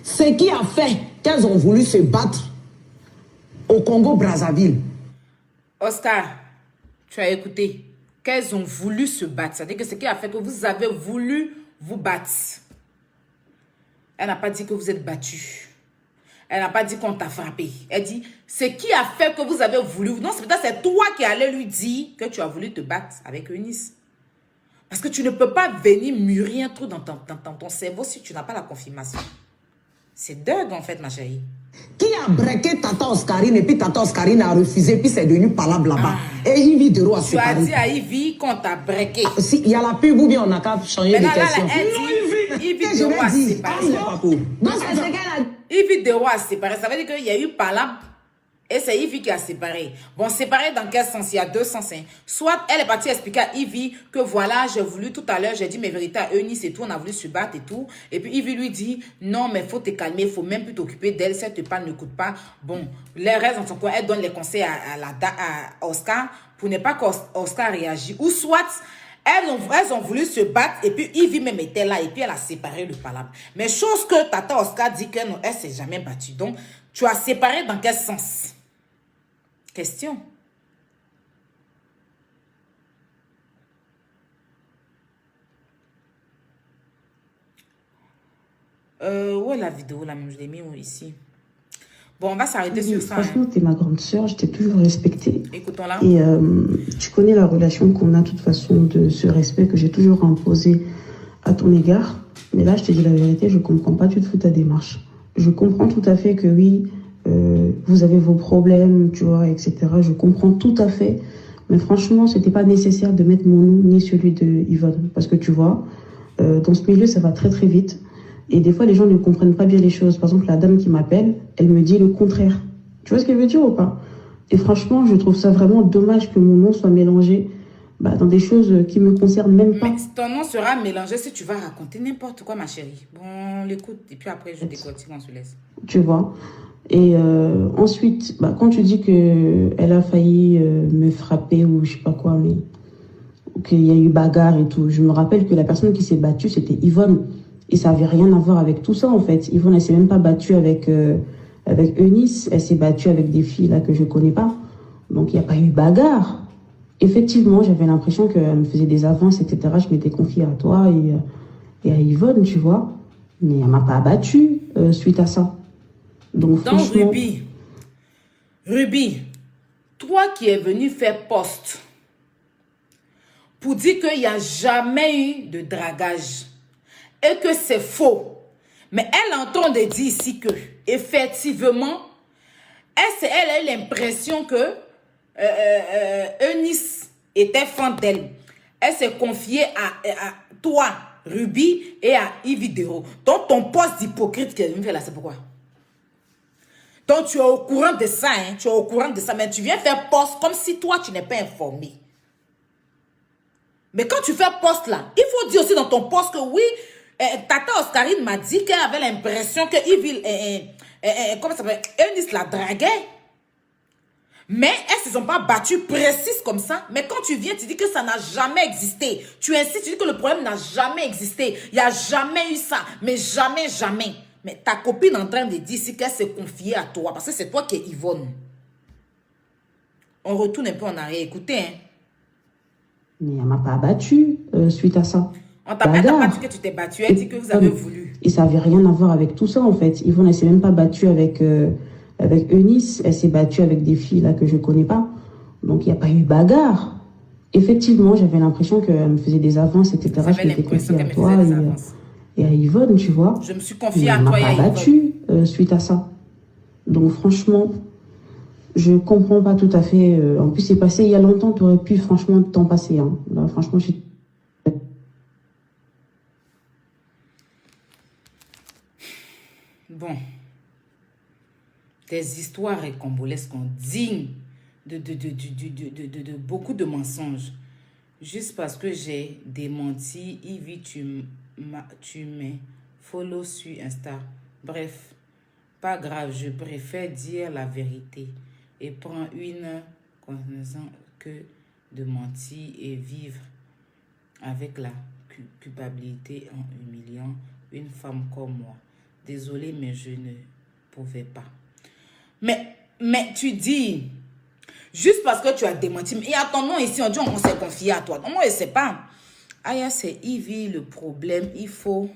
ce qui a fait qu'elles ont voulu se battre au Congo-Brazzaville. Oscar, tu as écouté qu'elles ont voulu se battre. C'est-à-dire que ce qui a fait que vous avez voulu vous battre. Elle n'a pas dit que vous êtes battu. Elle n'a pas dit qu'on t'a frappé. Elle dit, ce qui a fait que vous avez voulu... Non, c'est toi qui allais lui dire que tu as voulu te battre avec Eunice. Parce que tu ne peux pas venir mûrir un truc dans ton cerveau si tu n'as pas la confirmation. C'est dingue en fait, ma chérie. Qui a breaké Tata Oscarine et puis Tata Oscarine a refusé, puis c'est devenu palabre là-bas. Et Yves Dero a séparé. Tu as dit à Yves qu'on t'a breaké. Si, il y a la pub ou bien on n'a qu'à changer de question. Yves Dero a séparé. Yves Dero a séparé. Ça veut dire qu'il y a eu palabre. Et c'est Yves qui a séparé. Bon, séparé dans quel sens? Il y a deux sens. Hein. Soit elle est partie expliquer à Yves que voilà, j'ai voulu tout à l'heure, j'ai dit mes vérités à Eunice et tout, on a voulu se battre et tout. Et puis Yves lui dit, non, mais il faut te calmer, il faut même plus t'occuper d'elle. Si elle te parle, n'écoute pas. Bon, les restes dans son coin, elle donne les conseils à Oscar pour ne pas qu'Oscar réagisse. Ou soit, elles ont voulu se battre et puis Yves même était là et puis elle a séparé le palabre. Mais chose que Tata Oscar dit qu'elle ne s'est jamais battue. Donc, tu as séparé dans quel sens? Question. Où est la vidéo là? Je l'ai mis ici. Bon, on va s'arrêter sur ça. Franchement, t'es ma grande sœur, je t'ai toujours respectée. Écoutons-la. Et tu connais la relation qu'on a, de toute façon, de ce respect que j'ai toujours imposé à ton égard. Mais là, je te dis la vérité, je comprends pas du tout ta démarche. Je comprends tout à fait que oui, vous avez vos problèmes, tu vois, etc. Je comprends tout à fait. Mais franchement, c'était pas nécessaire de mettre mon nom ni celui de Yvonne. Parce que tu vois, dans ce milieu, ça va très très vite. Et des fois, les gens ne comprennent pas bien les choses. Par exemple, la dame qui m'appelle, elle me dit le contraire. Tu vois ce qu'elle veut dire ou pas? Et franchement, je trouve ça vraiment dommage que mon nom soit mélangé dans des choses qui me concernent même pas. Mais ton nom sera mélangé si tu vas raconter n'importe quoi, ma chérie. Bon, on l'écoute et puis après, je décortique, on se laisse. Tu vois. Et ensuite, quand tu dis qu'elle a failli me frapper ou je sais pas quoi, mais qu'il y a eu bagarre et tout, je me rappelle que la personne qui s'est battue, c'était Yvonne. Et ça n'avait rien à voir avec tout ça, en fait. Yvonne, elle s'est même pas battue avec Eunice. Elle s'est battue avec des filles là que je connais pas. Donc, il n'y a pas eu bagarre. Effectivement, j'avais l'impression qu'elle me faisait des avances, etc. Je m'étais confiée à toi et à Yvonne, tu vois. Mais elle m'a pas battue suite à ça. Donc, franchement... Ruby, toi qui es venu faire poste pour dire qu'il n'y a jamais eu de dragage et que c'est faux. Mais elle est en train de dire ici que, effectivement, elle a eu l'impression que Eunice était fan d'elle. Elle s'est confiée à toi, Ruby, et à Yves Dero. Donc, ton poste d'hypocrite qu'elle vient faire là, c'est pourquoi? Donc, tu es au courant de ça, hein? Tu es au courant de ça, mais tu viens faire poste comme si toi, tu n'es pas informé. Mais quand tu fais poste là, il faut dire aussi dans ton poste que oui, Tata Oscarine m'a dit qu'elle avait l'impression que comment ça s'appelle, Eunice la draguait. Mais elles ne se sont pas battues précises comme ça. Mais quand tu viens, tu dis que ça n'a jamais existé. Tu insistes, tu dis que le problème n'a jamais existé. Il n'y a jamais eu ça. Mais jamais, jamais. Mais ta copine est en train de dire ici qu'elle s'est confiée à toi. Parce que c'est toi qui es Yvonne. On retourne un peu en arrière. Écoutez, hein. Mais elle m'a pas battue suite à ça. On t'a pas dit que tu t'es battue. Elle dit que vous avez voulu. Et ça n'avait rien à voir avec tout ça, en fait. Yvonne, elle s'est même pas battue avec Eunice. Elle s'est battue avec des filles là que je connais pas. Donc, il n'y a pas eu bagarre. Effectivement, j'avais l'impression qu'elle me faisait des avances, etc. Je m'étais confiée à toi et à Yvonne, tu vois. Je me suis confiée à toi et à Yvonne. Elle m'a pas battue suite à ça. Donc, franchement, je comprends pas tout à fait. En plus, c'est passé il y a longtemps. Tu aurais pu, franchement, t'en passer. Hein. Là, franchement, Bon, des histoires rocambolesques dignes de beaucoup de mensonges. Juste parce que j'ai démenti, Ivy, tu me follow sur Insta. Bref, pas grave, je préfère dire la vérité et prendre une connaissance que de mentir et vivre avec la culpabilité en humiliant une femme comme moi. Désolée, mais je ne pouvais pas. Mais tu dis, juste parce que tu as démenti, mais il y a ton nom ici, on dit on s'est confié à toi. Non, moi, je ne sais pas. Aya, c'est Ivy le problème. Il faut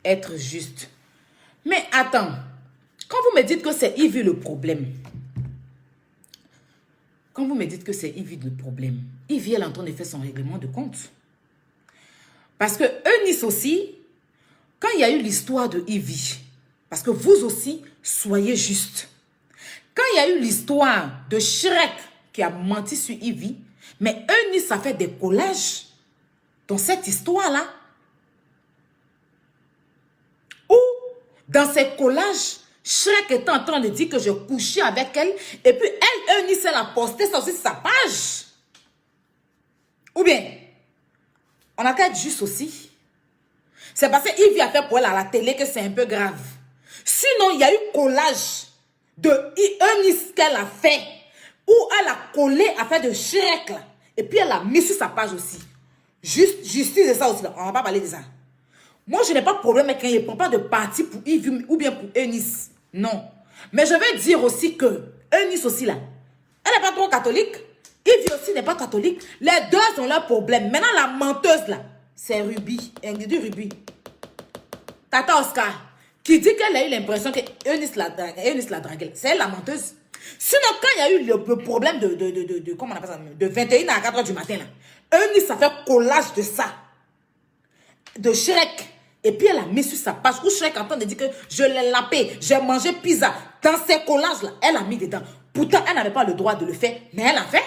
être juste. Mais attends, quand vous me dites que c'est Ivy le problème, Ivy, elle est en train de faire son règlement de compte. Parce que Eunice aussi, quand il y a eu l'histoire de Ivy, parce que vous aussi, soyez juste. Quand il y a eu l'histoire de Shrek qui a menti sur Ivy, mais Eunice a fait des collages dans cette histoire-là. Où Dans ses collages, Shrek était en train de dire que je couchais avec elle. Et puis elle, Eunice, elle a posté ça aussi sur sa page. Ou bien, on a qu'à être juste aussi. C'est parce que Yves a fait pour elle à la télé que c'est un peu grave. Sinon, il y a eu collage de Eunice qu'elle a fait. Où elle a collé affaire de Shrek là. Et puis elle a mis sur sa page aussi. Justice et ça aussi là. On va pas parler de ça. Moi, je n'ai pas de problème avec quand il ne prend pas de parti pour Yves ou bien pour Eunice. Non. Mais je veux dire aussi que Eunice aussi là, elle n'est pas trop catholique. Yves aussi n'est pas catholique. Les deux ont leur problème. Maintenant, la menteuse là, c'est Ruby. Elle dit Ruby. Tata Oscar, qui dit qu'elle a eu l'impression que Eunice l'a dragué. C'est elle la menteuse. Sinon, quand il y a eu le problème de comment on appelle ça, de 21 à 4 h du matin là, Eunice a fait collage de ça. De Shrek. Et puis elle a mis sur sa page où Shrek est en train de dire que je l'ai lapé, j'ai mangé pizza. Dans ces collages là, elle a mis dedans. Pourtant, elle n'avait pas le droit de le faire, mais elle a fait.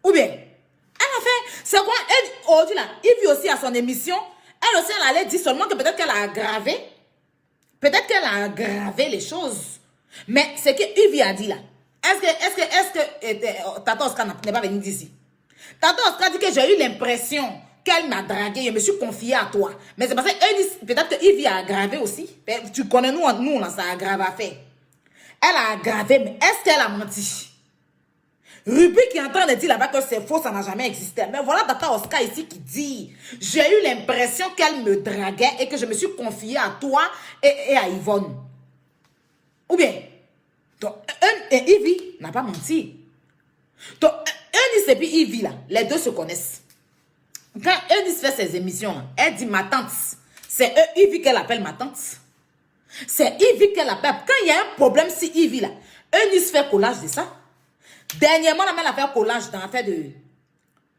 Ou bien, elle a fait. C'est quoi? Aujourd'hui là, Yves aussi à son émission, elle aussi elle allait dire seulement que peut-être qu'elle a aggravé. Peut-être qu'elle a aggravé les choses. Mais c'est que Yves a dit là. Est-ce que Tata Oscar n'est pas venu d'ici? Tata Oscar dit que j'ai eu l'impression qu'elle m'a dragué, je me suis confiée à toi. Mais c'est parce que peut-être que Yves a aggravé aussi. Tu connais, nous on a ça aggravé à faire. Elle a aggravé, mais est-ce qu'elle a menti? Ruby qui est en train de dire là-bas que c'est faux, ça n'a jamais existé. Mais voilà Tata Oscar ici qui dit, j'ai eu l'impression qu'elle me draguait et que je me suis confiée à toi et à Yvonne. Ou bien, donc, Yves n'a pas menti. Donc, Eunice et puis Yves là, les deux se connaissent. Quand Eunice fait ses émissions, là, elle dit ma tante. C'est Yves qu'elle appelle ma tante. C'est Yves qu'elle appelle. Quand il y a un problème, si Yves là, Eunice fait collage de ça. Dernièrement, elle a fait collage dans l'affaire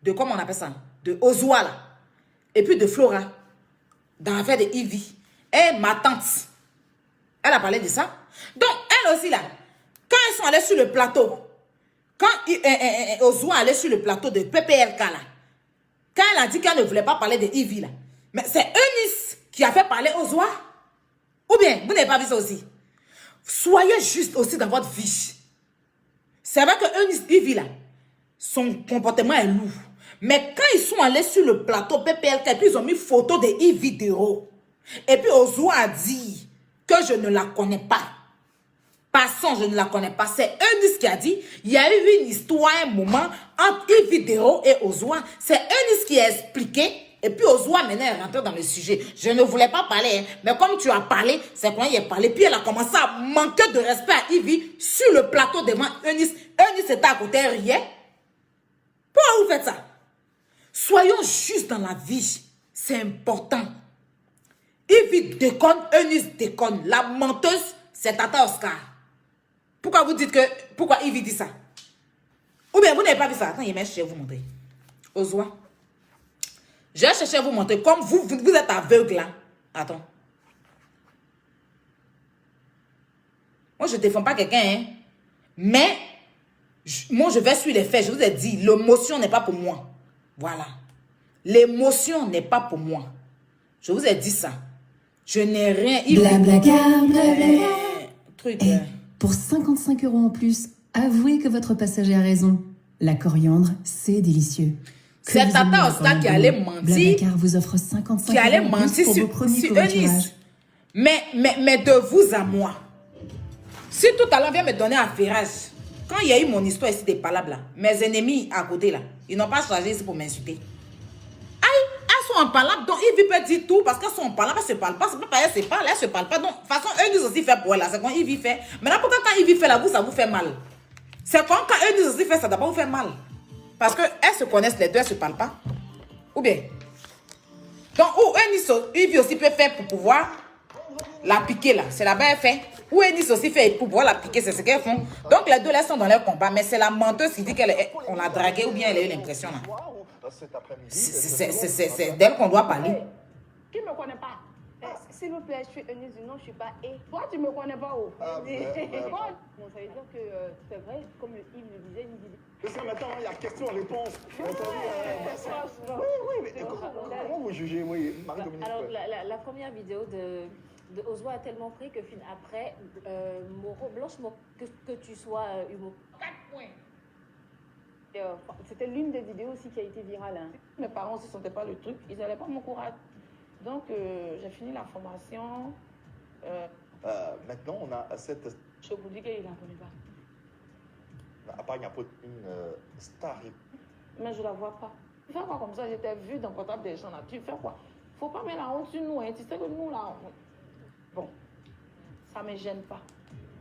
de comment on appelle ça? De Ozua là. Et puis de Flora. Dans l'affaire de Yves. Et ma tante. Elle a parlé de ça. Donc, elle aussi là, quand ils sont allés sur le plateau, quand Ozua allait sur le plateau de PPLK là, quand elle a dit qu'elle ne voulait pas parler de Yves là, mais c'est Eunice qui a fait parler Ozua. Ou bien, vous n'avez pas vu ça aussi? Soyez juste aussi dans votre vie. C'est vrai que Eunice, Yves là, son comportement est lourd. Mais quand ils sont allés sur le plateau PPLK, et puis ils ont mis photo de Yves vidéo. Et puis Ozua a dit que je ne la connais pas. Passons, je ne la connais pas. C'est Eunice qui a dit, il y a eu une histoire, un moment, entre Yves vidéo et Ozua. C'est Eunice qui a expliqué. Et puis Ozua maintenant est rentrée dans le sujet. Je ne voulais pas parler, hein, mais comme tu as parlé, c'est quand il a parlé. Puis elle a commencé à manquer de respect à Yves sur le plateau devant Eunice. Eunice était à côté, elle riait. Pourquoi vous faites ça? Soyons justes dans la vie. C'est important. Yves déconne, Eunice déconne. La menteuse, c'est Tata Oscar. Pourquoi vous dites que... Pourquoi Yves dit ça? Ou bien vous n'avez pas vu ça? Attends, il m'a cherché vous montrer. Ozua. Je vais chercher à vous montrer. Comme vous êtes aveugle là. Attends. Moi, je ne défends pas quelqu'un. Hein. Mais, moi, je vais suivre les faits. Je vous ai dit, l'émotion n'est pas pour moi. Voilà. L'émotion n'est pas pour moi. Je vous ai dit ça. Je n'ai rien... Blablacar, blablacar. Truc. Et pour 55 € en plus, avouez que votre passager a raison. La coriandre, c'est délicieux. C'est Tata Oscar qui allait mentir. Blablacar vous offre 55 qui allait € en plus mentir pour vos premiers sur covoiturages. Eunice. Mais de vous à moi. Si tout à l'heure vient me donner un ferrage, quand il y a eu mon histoire ici des palabres là, mes ennemis à côté là, ils n'ont pas choisi ici pour m'insulter. Elles sont en palabre, donc Yves peut dire tout parce qu'elles sont en palabre, elles se parlent pas. C'est pas pareil, elles se parlent, elles se parlent pas. Donc, de toute façon, Eunice aussi fait pour elle là. C'est quand Yves fait. Maintenant, pourquoi quand Yves fait là, vous, ça vous fait mal? C'est quand Eunice aussi fait, ça doit pas vous faire mal. Parce qu'elles se connaissent les deux, elles se parlent pas. Ou bien. Donc, où Yves aussi peut faire pour pouvoir la piquer là. C'est là-bas elle fait. Ou Eunice aussi fait pour pouvoir la piquer, c'est ce qu'elles font. Donc, les deux là sont dans leur combat. Mais c'est la menteuse qui dit qu'on l'a draguée ou bien elle a eu l'impression là. C'est d'elle qu'on doit parler. Qui me connaît pas? S'il vous plaît, je suis Eunice du nom, je suis pas et. Toi, tu me connais pas où? Bon, ça veut dire que c'est vrai, comme Yves le disait, il me disait. Parce que maintenant, il y a question-réponse. Oui, mais comment vous jugez, moi, Marie-Dominique? Alors, la première vidéo de de Ozwa a tellement pris que après, Blanche Moreau, que tu sois humour. 4 points. C'était l'une des vidéos aussi qui a été virale. Hein. Mes parents ne se sentaient pas le truc, ils n'allaient pas m'encourager. Donc, j'ai fini la formation. Maintenant, on a cette... Je vous dis qu'il ne la connaît pas. À part, il y a une star. Mais je ne la vois pas. Tu fais quoi comme ça? J'étais vue dans le portable des gens là. Tu fais quoi? Il ne faut pas mettre la honte sur nous. Hein. Tu sais que nous là... Bon, ça ne me gêne pas.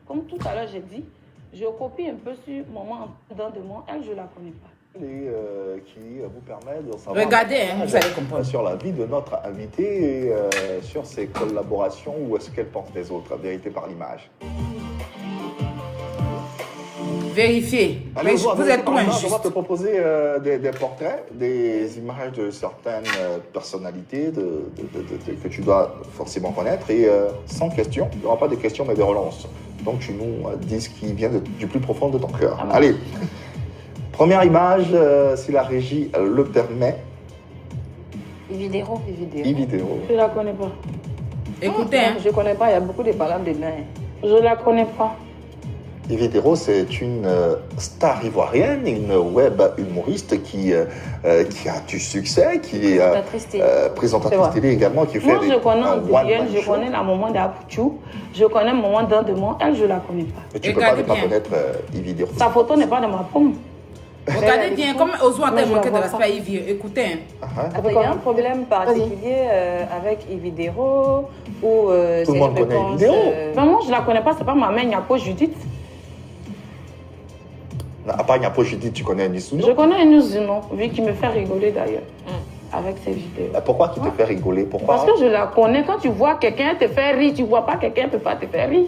Comme tout à l'heure, j'ai dit, je copie un peu sur Maman dedans de moi. Elle, je ne la connais pas. Et qui vous permet de savoir... Regardez, hein, vous allez comprendre. Sur la vie de notre invité et sur ses collaborations ou ce qu'elle pense des autres. Vérité par l'image. Vérifiez. Allez, Vous êtes trop on va injuste. te proposer des portraits, des images de certaines personnalités que tu dois forcément connaître. Et sans question, il n'y aura pas des questions mais des relances. Donc tu nous dis ce qui vient du plus profond de ton cœur. Allez, première image, si la régie le permet. Vidéo. Vidéo. Je ne la connais pas. Écoutez, hein. Je ne connais pas, il y a beaucoup de palabres dedans. Je ne la connais pas. Vidéo, c'est une star ivoirienne, une web humoriste qui a du succès, qui est présentatrice télé également, qui fait moi, je connais one-man je show. connais la maman d'Apouchou, je connais maman dedans de moi, elle, je ne la connais pas. Mais tu ne peux pas ne pas bien. connaître Vidéo. Sa photo n'est pas dans ma pomme. Regardez bien, comme Ozwa Moi, a je manqué la de vois respect pas. à Yves. Écoutez, hein. Il y a un problème particulier avec Ividero ou Tout le monde connaît Vidéo. Maman, je ne la connais pas, c'est pas ma mère, Niapo Judith. À part Niapo Judith, tu connais Nissou? Je connais Nusino, vu qu'il me fait rigoler d'ailleurs, avec ses vidéos. Pourquoi tu te fais rigoler? Pourquoi? Parce que je la connais. Quand tu vois quelqu'un te faire rire, tu ne vois pas quelqu'un ne peut pas te faire rire.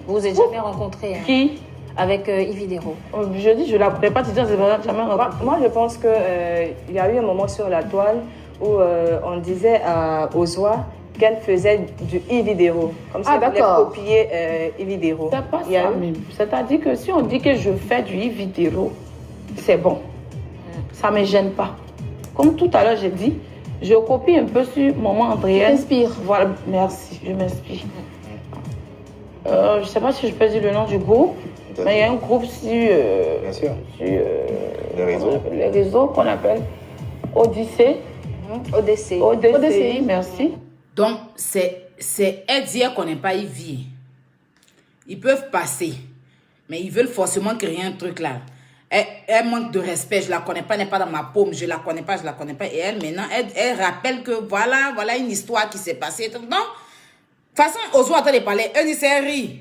vous vous êtes jamais rencontrés hein, Qui avec Ividero. Je dis, je ne la connais pas, tu dis, c'est pas jamais rencontré. Moi, je pense qu'il y a eu un moment sur la toile où on disait à Ozwa qu'elle faisait du e-vidéo. Comme si elle voulait copier e-vidéo. C'est pas ça même. C'est-à-dire que si on dit que je fais du e-vidéo, c'est bon. Ça ne me gêne pas. Comme tout à l'heure, j'ai dit, je copie un peu sur Maman Andréenne. T'inspires. Voilà, merci, je m'inspire. Je ne sais pas si je peux dire le nom du groupe, mais il y a un groupe sur, Bien sûr. Les réseaux qu'on appelle Odyssée. ODCI, merci. Donc, elle dit qu'on n'est pas Yves. Ils peuvent passer, mais ils veulent forcément créer un truc là. Elle manque de respect, je la connais pas, elle n'est pas dans ma paume, je la connais pas. Et elle, maintenant, elle rappelle que voilà une histoire qui s'est passée. Donc, de toute façon, Ozwa attend de parler, Eunice rit.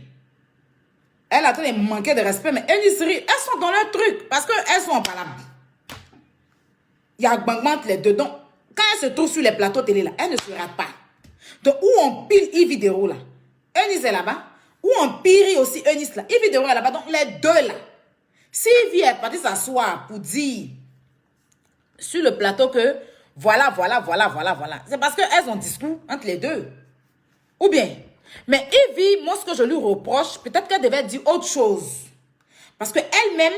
Elle attend de manquer de respect, mais Eunice rit. Elles sont dans leur truc, parce qu'elles sont en palabre. Il y a bang les deux. Donc, quand elles se trouvent sur les plateaux télé là, elles ne se ratent pas. Donc, où on pile Ividero là, Eunice est là-bas, où on pire aussi Eunice là, Ividero est là-bas. Donc, les deux là. Si Ivy est partie s'asseoir pour dire sur le plateau que voilà. C'est parce qu'elles ont discours entre les deux. Ou bien. Mais Ivy, moi, ce que je lui reproche, peut-être qu'elle devait dire autre chose. Parce qu'elle-même,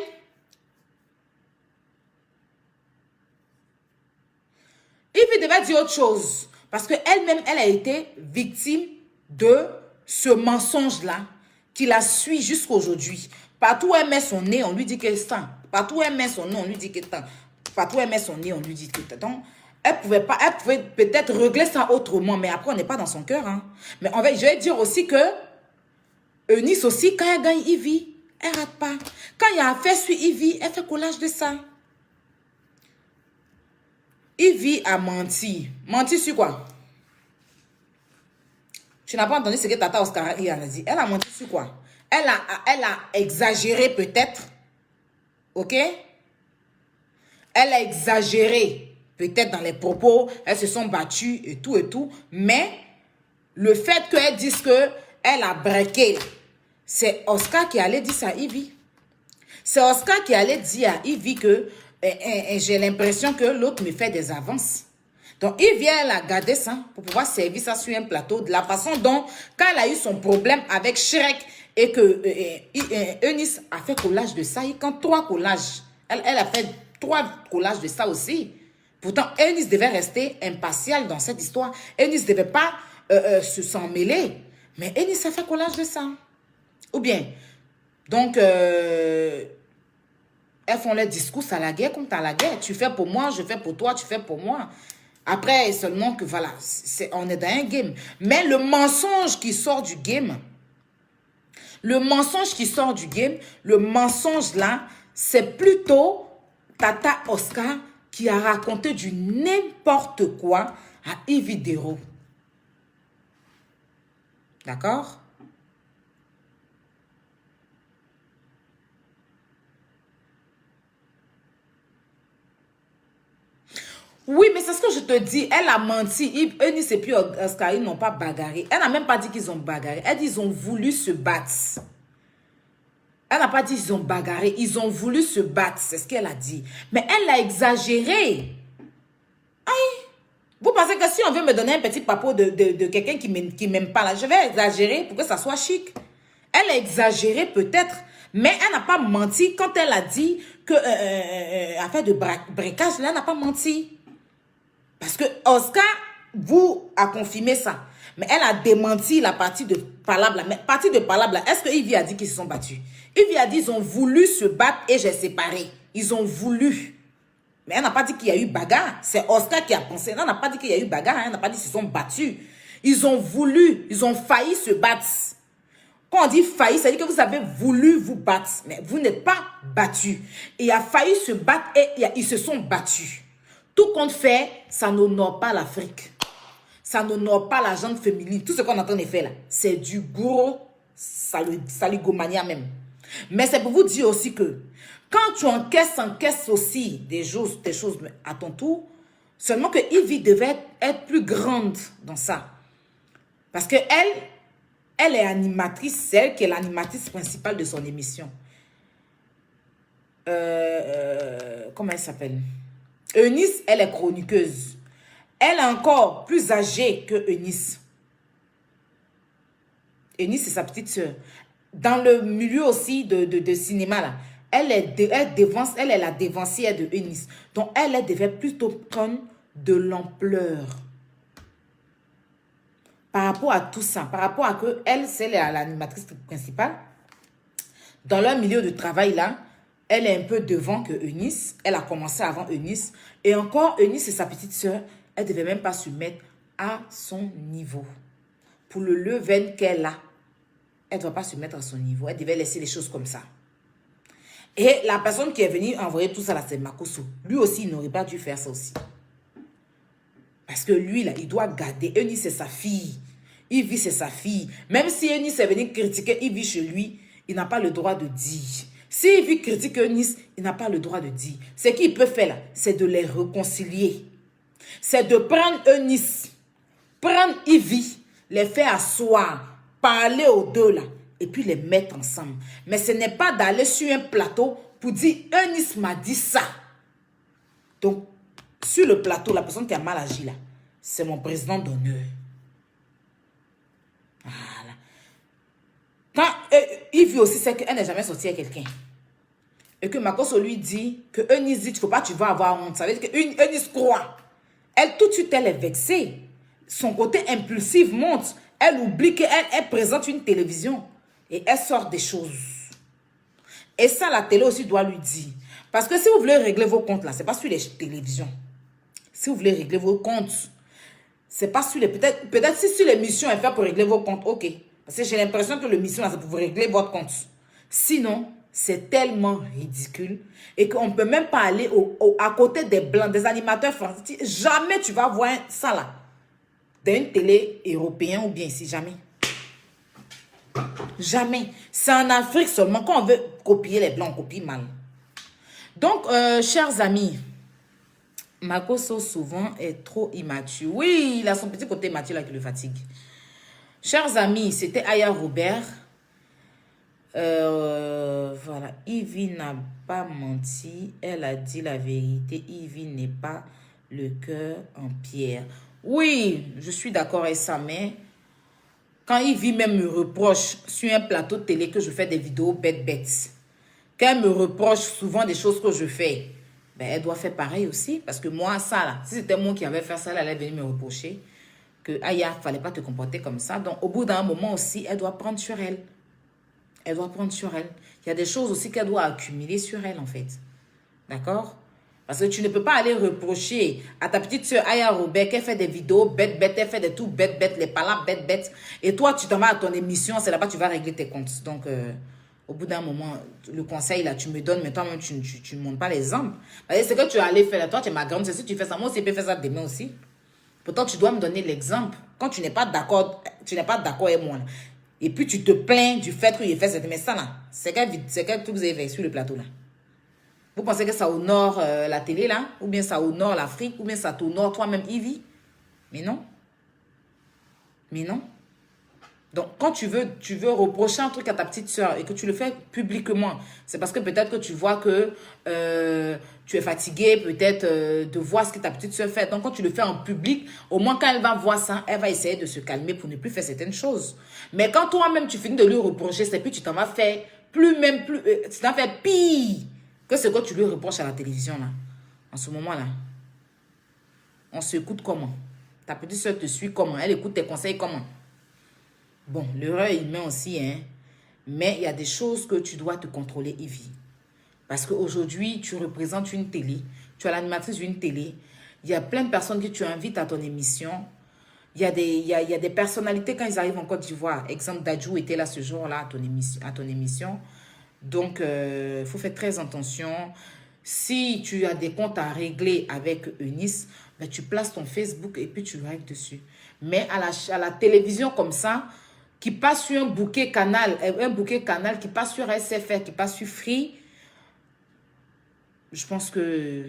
Ivy devait dire autre chose. Parce qu'elle-même, elle a été victime de ce mensonge-là qui la suit jusqu'à aujourd'hui. Partout où elle met son nez, on lui dit qu'elle sent. Partout où elle met son nez, on lui dit qu'elle sent. Partout où elle met son nez, on lui dit qu'elle sent. Elle pouvait peut-être régler ça autrement, mais après, on n'est pas dans son cœur. Hein. Mais je vais dire aussi que Eunice aussi, quand elle gagne Ivy, elle ne rate pas. Quand il y a affaire sur Ivy, elle fait collage de ça. Ivy a menti. Menti sur quoi? Tu n'as pas entendu ce que Tata Oscar a dit. Elle a menti sur quoi? Elle a exagéré peut-être. Ok? Elle a exagéré peut-être dans les propos. Elles se sont battues et tout. Mais le fait qu'elle dise qu'elle a breaké, c'est Oscar qui allait dire ça à Ivy. C'est Oscar qui allait dire à Ivy que j'ai l'impression que l'autre me fait des avances. Donc, Ivy, elle a gardé ça pour pouvoir servir ça sur un plateau. De la façon dont, quand elle a eu son problème avec Shrek et que Eunice a fait collage de ça, quand 3 collages, elle a fait 3 collages de ça aussi. Pourtant, Eunice devait rester impartiale dans cette histoire. Eunice ne devait pas se s'en mêler. Mais Eni, ça fait collage de ça. Ou bien, donc, elles font leur discours à la guerre comme à la guerre. Tu fais pour moi, je fais pour toi, tu fais pour moi. Après, seulement que voilà, on est dans un game. Mais le mensonge qui sort du game, le mensonge là, c'est plutôt Tata Oscar qui a raconté du n'importe quoi à Yves Dero. D'accord? Oui, mais c'est ce que je te dis. Elle a menti. Eunice et puis Oscar, ils n'ont pas bagarré. Elle n'a même pas dit qu'ils ont bagarré. Elle dit qu'ils ont voulu se battre. Elle n'a pas dit qu'ils ont bagarré. Ils ont voulu se battre. C'est ce qu'elle a dit. Mais elle a exagéré. Aïe. Vous pensez que si on veut me donner un petit papo de quelqu'un qui m'aime pas là, je vais exagérer pour que ça soit chic. Elle a exagéré peut-être. Mais elle n'a pas menti quand elle a dit que affaire de braquage, là, elle n'a pas menti. Parce que Oscar vous a confirmé ça. Mais elle a démenti la partie de Palabla. Mais partie de Palabla, est-ce que Ivy a dit qu'ils se sont battus? Ivy a dit qu'ils ont voulu se battre et j'ai séparé. Ils ont voulu. Mais elle n'a pas dit qu'il y a eu bagarre. C'est Oscar qui a pensé. Elle n'a pas dit qu'il y a eu bagarre. Elle n'a pas dit qu'ils se sont battus. Ils ont voulu. Ils ont failli se battre. Quand on dit failli, ça veut dire que vous avez voulu vous battre. Mais vous n'êtes pas battus. Il a failli se battre et ils se sont battus. Tout compte fait, ça n'honore pas l'Afrique. Ça n'honore pas la gente féminine. Tout ce qu'on est en train de faire là, c'est du gros saligomania même. Mais c'est pour vous dire aussi que quand tu encaisses aussi des choses à ton tour, seulement que Ivy devait être plus grande dans ça. Parce que elle est animatrice, c'est elle qui est l'animatrice principale de son émission. Comment elle s'appelle? Eunice, elle est chroniqueuse. Elle est encore plus âgée que Eunice. Eunice, c'est sa petite soeur. Dans le milieu aussi de cinéma, là, elle est la dévancière de Eunice. Donc, elle devait plutôt prendre de l'ampleur. Par rapport à tout ça, par rapport à que elle, c'est l'animatrice principale. Dans leur milieu de travail, là, elle est un peu devant que Eunice. Elle a commencé avant Eunice. Et encore, Eunice et sa petite soeur, elle ne devait même pas se mettre à son niveau. Pour le level qu'elle a, elle ne doit pas se mettre à son niveau. Elle devait laisser les choses comme ça. Et la personne qui est venue envoyer tout ça, là, c'est Makosso. Lui aussi, il n'aurait pas dû faire ça aussi. Parce que lui, là, il doit garder. Eunice, c'est sa fille. Ivy, c'est sa fille. Même si Eunice est venu critiquer Ivy chez lui, il n'a pas le droit de dire. Si Ivy critique Eunice, il n'a pas le droit de dire. Ce qu'il peut faire là, c'est de les réconcilier. C'est de prendre Eunice, prendre Ivy, les faire asseoir, parler aux deux là, et puis les mettre ensemble. Mais ce n'est pas d'aller sur un plateau pour dire Eunice m'a dit ça. Donc, sur le plateau, la personne qui a mal agi là, c'est mon président d'honneur. Voilà. Quand Ivy aussi sait qu'elle n'est jamais sortie avec quelqu'un. Et que Makosso lui dit que Eunice dit, il ne faut pas, tu vas avoir honte. Ça veut dire que Eunice croit. Elle, tout de suite, elle est vexée. Son côté impulsif monte. Elle oublie qu'elle présente une télévision. Et elle sort des choses. Et ça, la télé aussi doit lui dire. Parce que si vous voulez régler vos comptes là, ce n'est pas sur les télévisions. Si vous voulez régler vos comptes, c'est pas sur les... Peut-être si sur l'émission est fait pour régler vos comptes, ok. Parce que j'ai l'impression que l'émission là, c'est pour vous régler votre compte. Sinon, c'est tellement ridicule. Et qu'on ne peut même pas aller à côté des blancs, des animateurs français. Jamais tu vas voir ça là. Dans une télé européenne ou bien ici, jamais. Jamais. C'est en Afrique seulement. Quand on veut copier les blancs, on copie mal. Donc, chers amis, Makosso souvent est trop immature. Oui, il a son petit côté immature là qui le fatigue. Chers amis, c'était Aya Robert. Voilà, Ivy n'a pas menti. Elle a dit la vérité. Ivy n'est pas le cœur en pierre. Oui, je suis d'accord avec ça, mais quand Ivy même me reproche sur un plateau de télé que je fais des vidéos bêtes, qu'elle me reproche souvent des choses que je fais, ben elle doit faire pareil aussi. Parce que moi, ça là, si c'était moi qui avais fait ça, elle allait venir me reprocher que Aya, il ne fallait pas te comporter comme ça. Donc, au bout d'un moment aussi, elle doit prendre sur elle. Elle doit prendre sur elle. Il y a des choses aussi qu'elle doit accumuler sur elle, en fait. D'accord? Parce que tu ne peux pas aller reprocher à ta petite soeur Aya Robert qu'elle fait des vidéos bêtes, elle fait des tout bêtes, les palabres bêtes. Et toi, tu t'en vas à ton émission, c'est là-bas que tu vas régler tes comptes. Donc, au bout d'un moment, le conseil, là, tu me donnes, mais toi-même, tu ne montres pas l'exemple. C'est que tu as allé faire, toi, tu es ma grande, c'est si tu fais ça, moi aussi, je peux faire ça demain aussi. Pourtant, tu dois me donner l'exemple. Quand tu n'es pas d'accord avec moi, là, et puis tu te plains du fait qu'il fait cette... Mais ça, là, c'est quel truc vous avez fait sur le plateau, là? Vous pensez que ça honore la télé, là? Ou bien ça honore l'Afrique? Ou bien ça t'honore toi-même, Ivy? Mais non. Mais non. Donc, quand tu veux reprocher un truc à ta petite soeur et que tu le fais publiquement, c'est parce que peut-être que tu vois que tu es fatigué, peut-être de voir ce que ta petite soeur fait. Donc, quand tu le fais en public, au moins quand elle va voir ça, elle va essayer de se calmer pour ne plus faire certaines choses. Mais quand toi-même, tu finis de lui reprocher, c'est puis tu t'en vas faire tu t'en fais pire que ce que tu lui reproches à la télévision, là. En ce moment-là. On s'écoute comment? Ta petite soeur te suit comment? Elle écoute tes conseils comment? Bon, l'erreur est humaine aussi, hein. Mais il y a des choses que tu dois te contrôler, Ivy. Parce qu'aujourd'hui, tu représentes une télé. Tu es l'animatrice d'une télé. Il y a plein de personnes que tu invites à ton émission. Il y a des personnalités quand ils arrivent en Côte d'Ivoire. Exemple, Dadju était là ce jour-là à ton émission. Donc, il faut faire très attention. Si tu as des comptes à régler avec Eunice, ben, tu places ton Facebook et puis tu règles dessus. Mais à la télévision comme ça, qui passe sur un bouquet canal qui passe sur SFR, qui passe sur Free, je pense que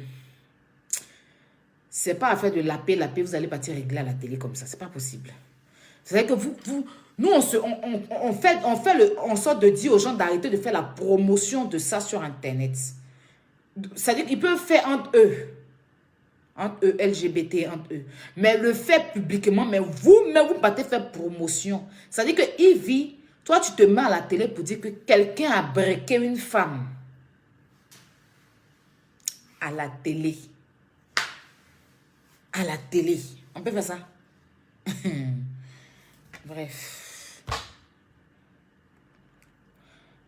c'est pas affaire de laper, vous allez partir régler à la télé comme ça. C'est pas possible. C'est-à-dire que nous, on sort de dire aux gens d'arrêter de faire la promotion de ça sur Internet. C'est-à-dire qu'ils peuvent faire entre eux, LGBT, entre eux. Mais le fait publiquement, mais vous-même, vous partez faire promotion. C'est-à-dire que Ivy, toi, tu te mets à la télé pour dire que quelqu'un a breaké une femme. À la télé. À la télé. On peut faire ça? Bref.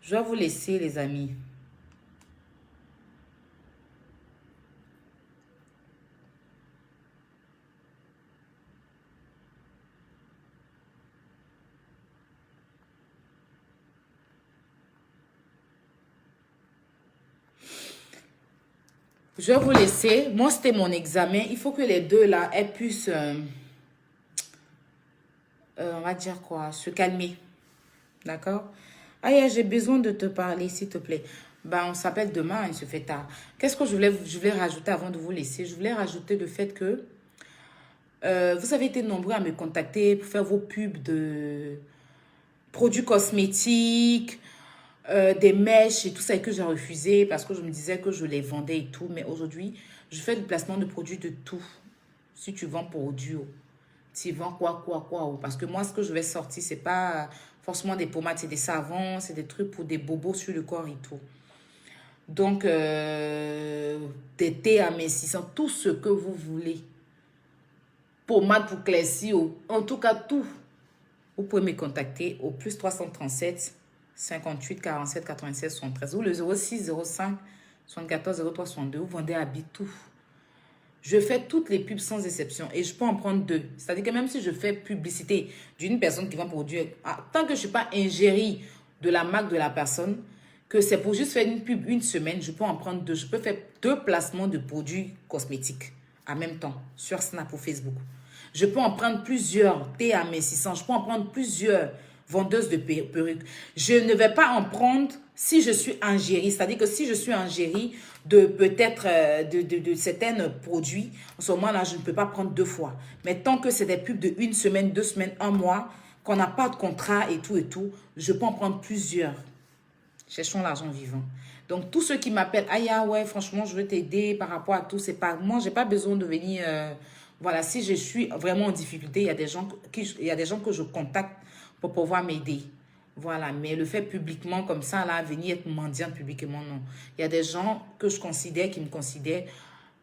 Je vais vous laisser, les amis. Je vais vous laisser. Moi, c'était mon examen. Il faut que les deux, là, elles puissent, on va dire quoi, se calmer. D'accord? Ah, j'ai besoin de te parler, s'il te plaît. Ben, on s'appelle demain, il se fait tard. Qu'est-ce que je voulais rajouter avant de vous laisser? Je voulais rajouter le fait que vous avez été nombreux à me contacter pour faire vos pubs de produits cosmétiques, des mèches et tout ça, et que j'ai refusé parce que je me disais que je les vendais et tout. Mais aujourd'hui, je fais du placement de produits de tout. Si tu vends pour audio, tu vends quoi. Parce que moi, ce que je vais sortir, c'est pas forcément des pommades, c'est des savons, c'est des trucs pour des bobos sur le corps et tout. Donc, des thés amincissants, tout ce que vous voulez. Pommade pour claircir, en tout cas tout. Vous pouvez me contacter au plus 337 58 47 96 73 ou le 06 05 74 03 62. Vous vendez habits tout. Je fais toutes les pubs sans exception et je peux en prendre deux. C'est-à-dire que même si je fais publicité d'une personne qui vend produire, tant que je ne suis pas ingérie de la marque de la personne, que c'est pour juste faire une pub une semaine, je peux en prendre deux. Je peux faire 2 placements de produits cosmétiques en même temps sur Snap ou Facebook. Je peux en prendre plusieurs thés amincissants. Je peux en prendre plusieurs vendeuses de perruques. Je ne vais pas en prendre si je suis ingérie. C'est-à-dire que si je suis ingérie de peut-être de certains produits, en ce moment-là, je ne peux pas prendre 2 fois. Mais tant que c'est des pubs de 1 semaine, 2 semaines, 1 mois, qu'on n'a pas de contrat et tout, je peux en prendre plusieurs. Cherchons l'argent vivant. Donc, tous ceux qui m'appellent, ah ouais, franchement, je veux t'aider par rapport à tout, c'est pas, moi, j'ai pas besoin de venir, voilà, si je suis vraiment en difficulté, il y a des gens que je contacte pour pouvoir m'aider. Voilà, mais le fait publiquement comme ça, là, venir être mendiant publiquement, non. Il y a des gens que je considère, qui me considèrent,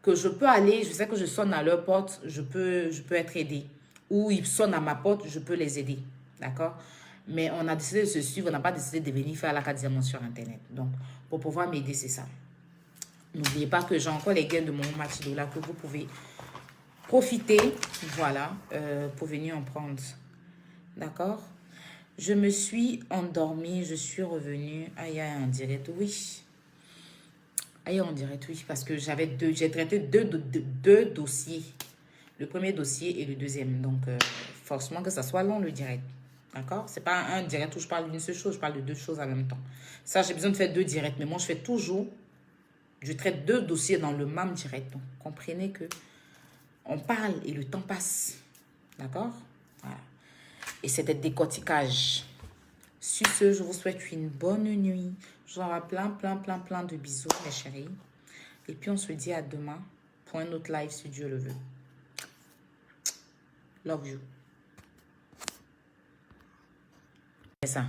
que je peux aller, je sais que je sonne à leur porte, je peux être aidée. ou ils sonnent à ma porte, je peux les aider. D'accord? Mais on a décidé de se suivre, on n'a pas décidé de venir faire la 4 diamants sur Internet. Donc, pour pouvoir m'aider, c'est ça. N'oubliez pas que j'ai encore les gains de mon match de là que vous pouvez profiter, voilà, pour venir en prendre. D'accord? Je me suis endormie, je suis revenue. Aïe, en direct, oui. Aïe, en direct, oui, parce que j'ai traité deux dossiers. Le premier dossier et le deuxième. Donc, forcément que ça soit long, le direct. D'accord? C'est pas un direct où je parle d'une seule chose, je parle de deux choses en même temps. Ça, j'ai besoin de faire 2 directs. Mais moi, je fais toujours, je traite 2 dossiers dans le même direct. Donc, comprenez que on parle et le temps passe. D'accord? Voilà. Et c'est des décorticages. Sur ce, je vous souhaite une bonne nuit. Je vous envoie plein de bisous, mes chéris. Et puis, on se dit à demain pour un autre live, si Dieu le veut. Love you. C'est ça.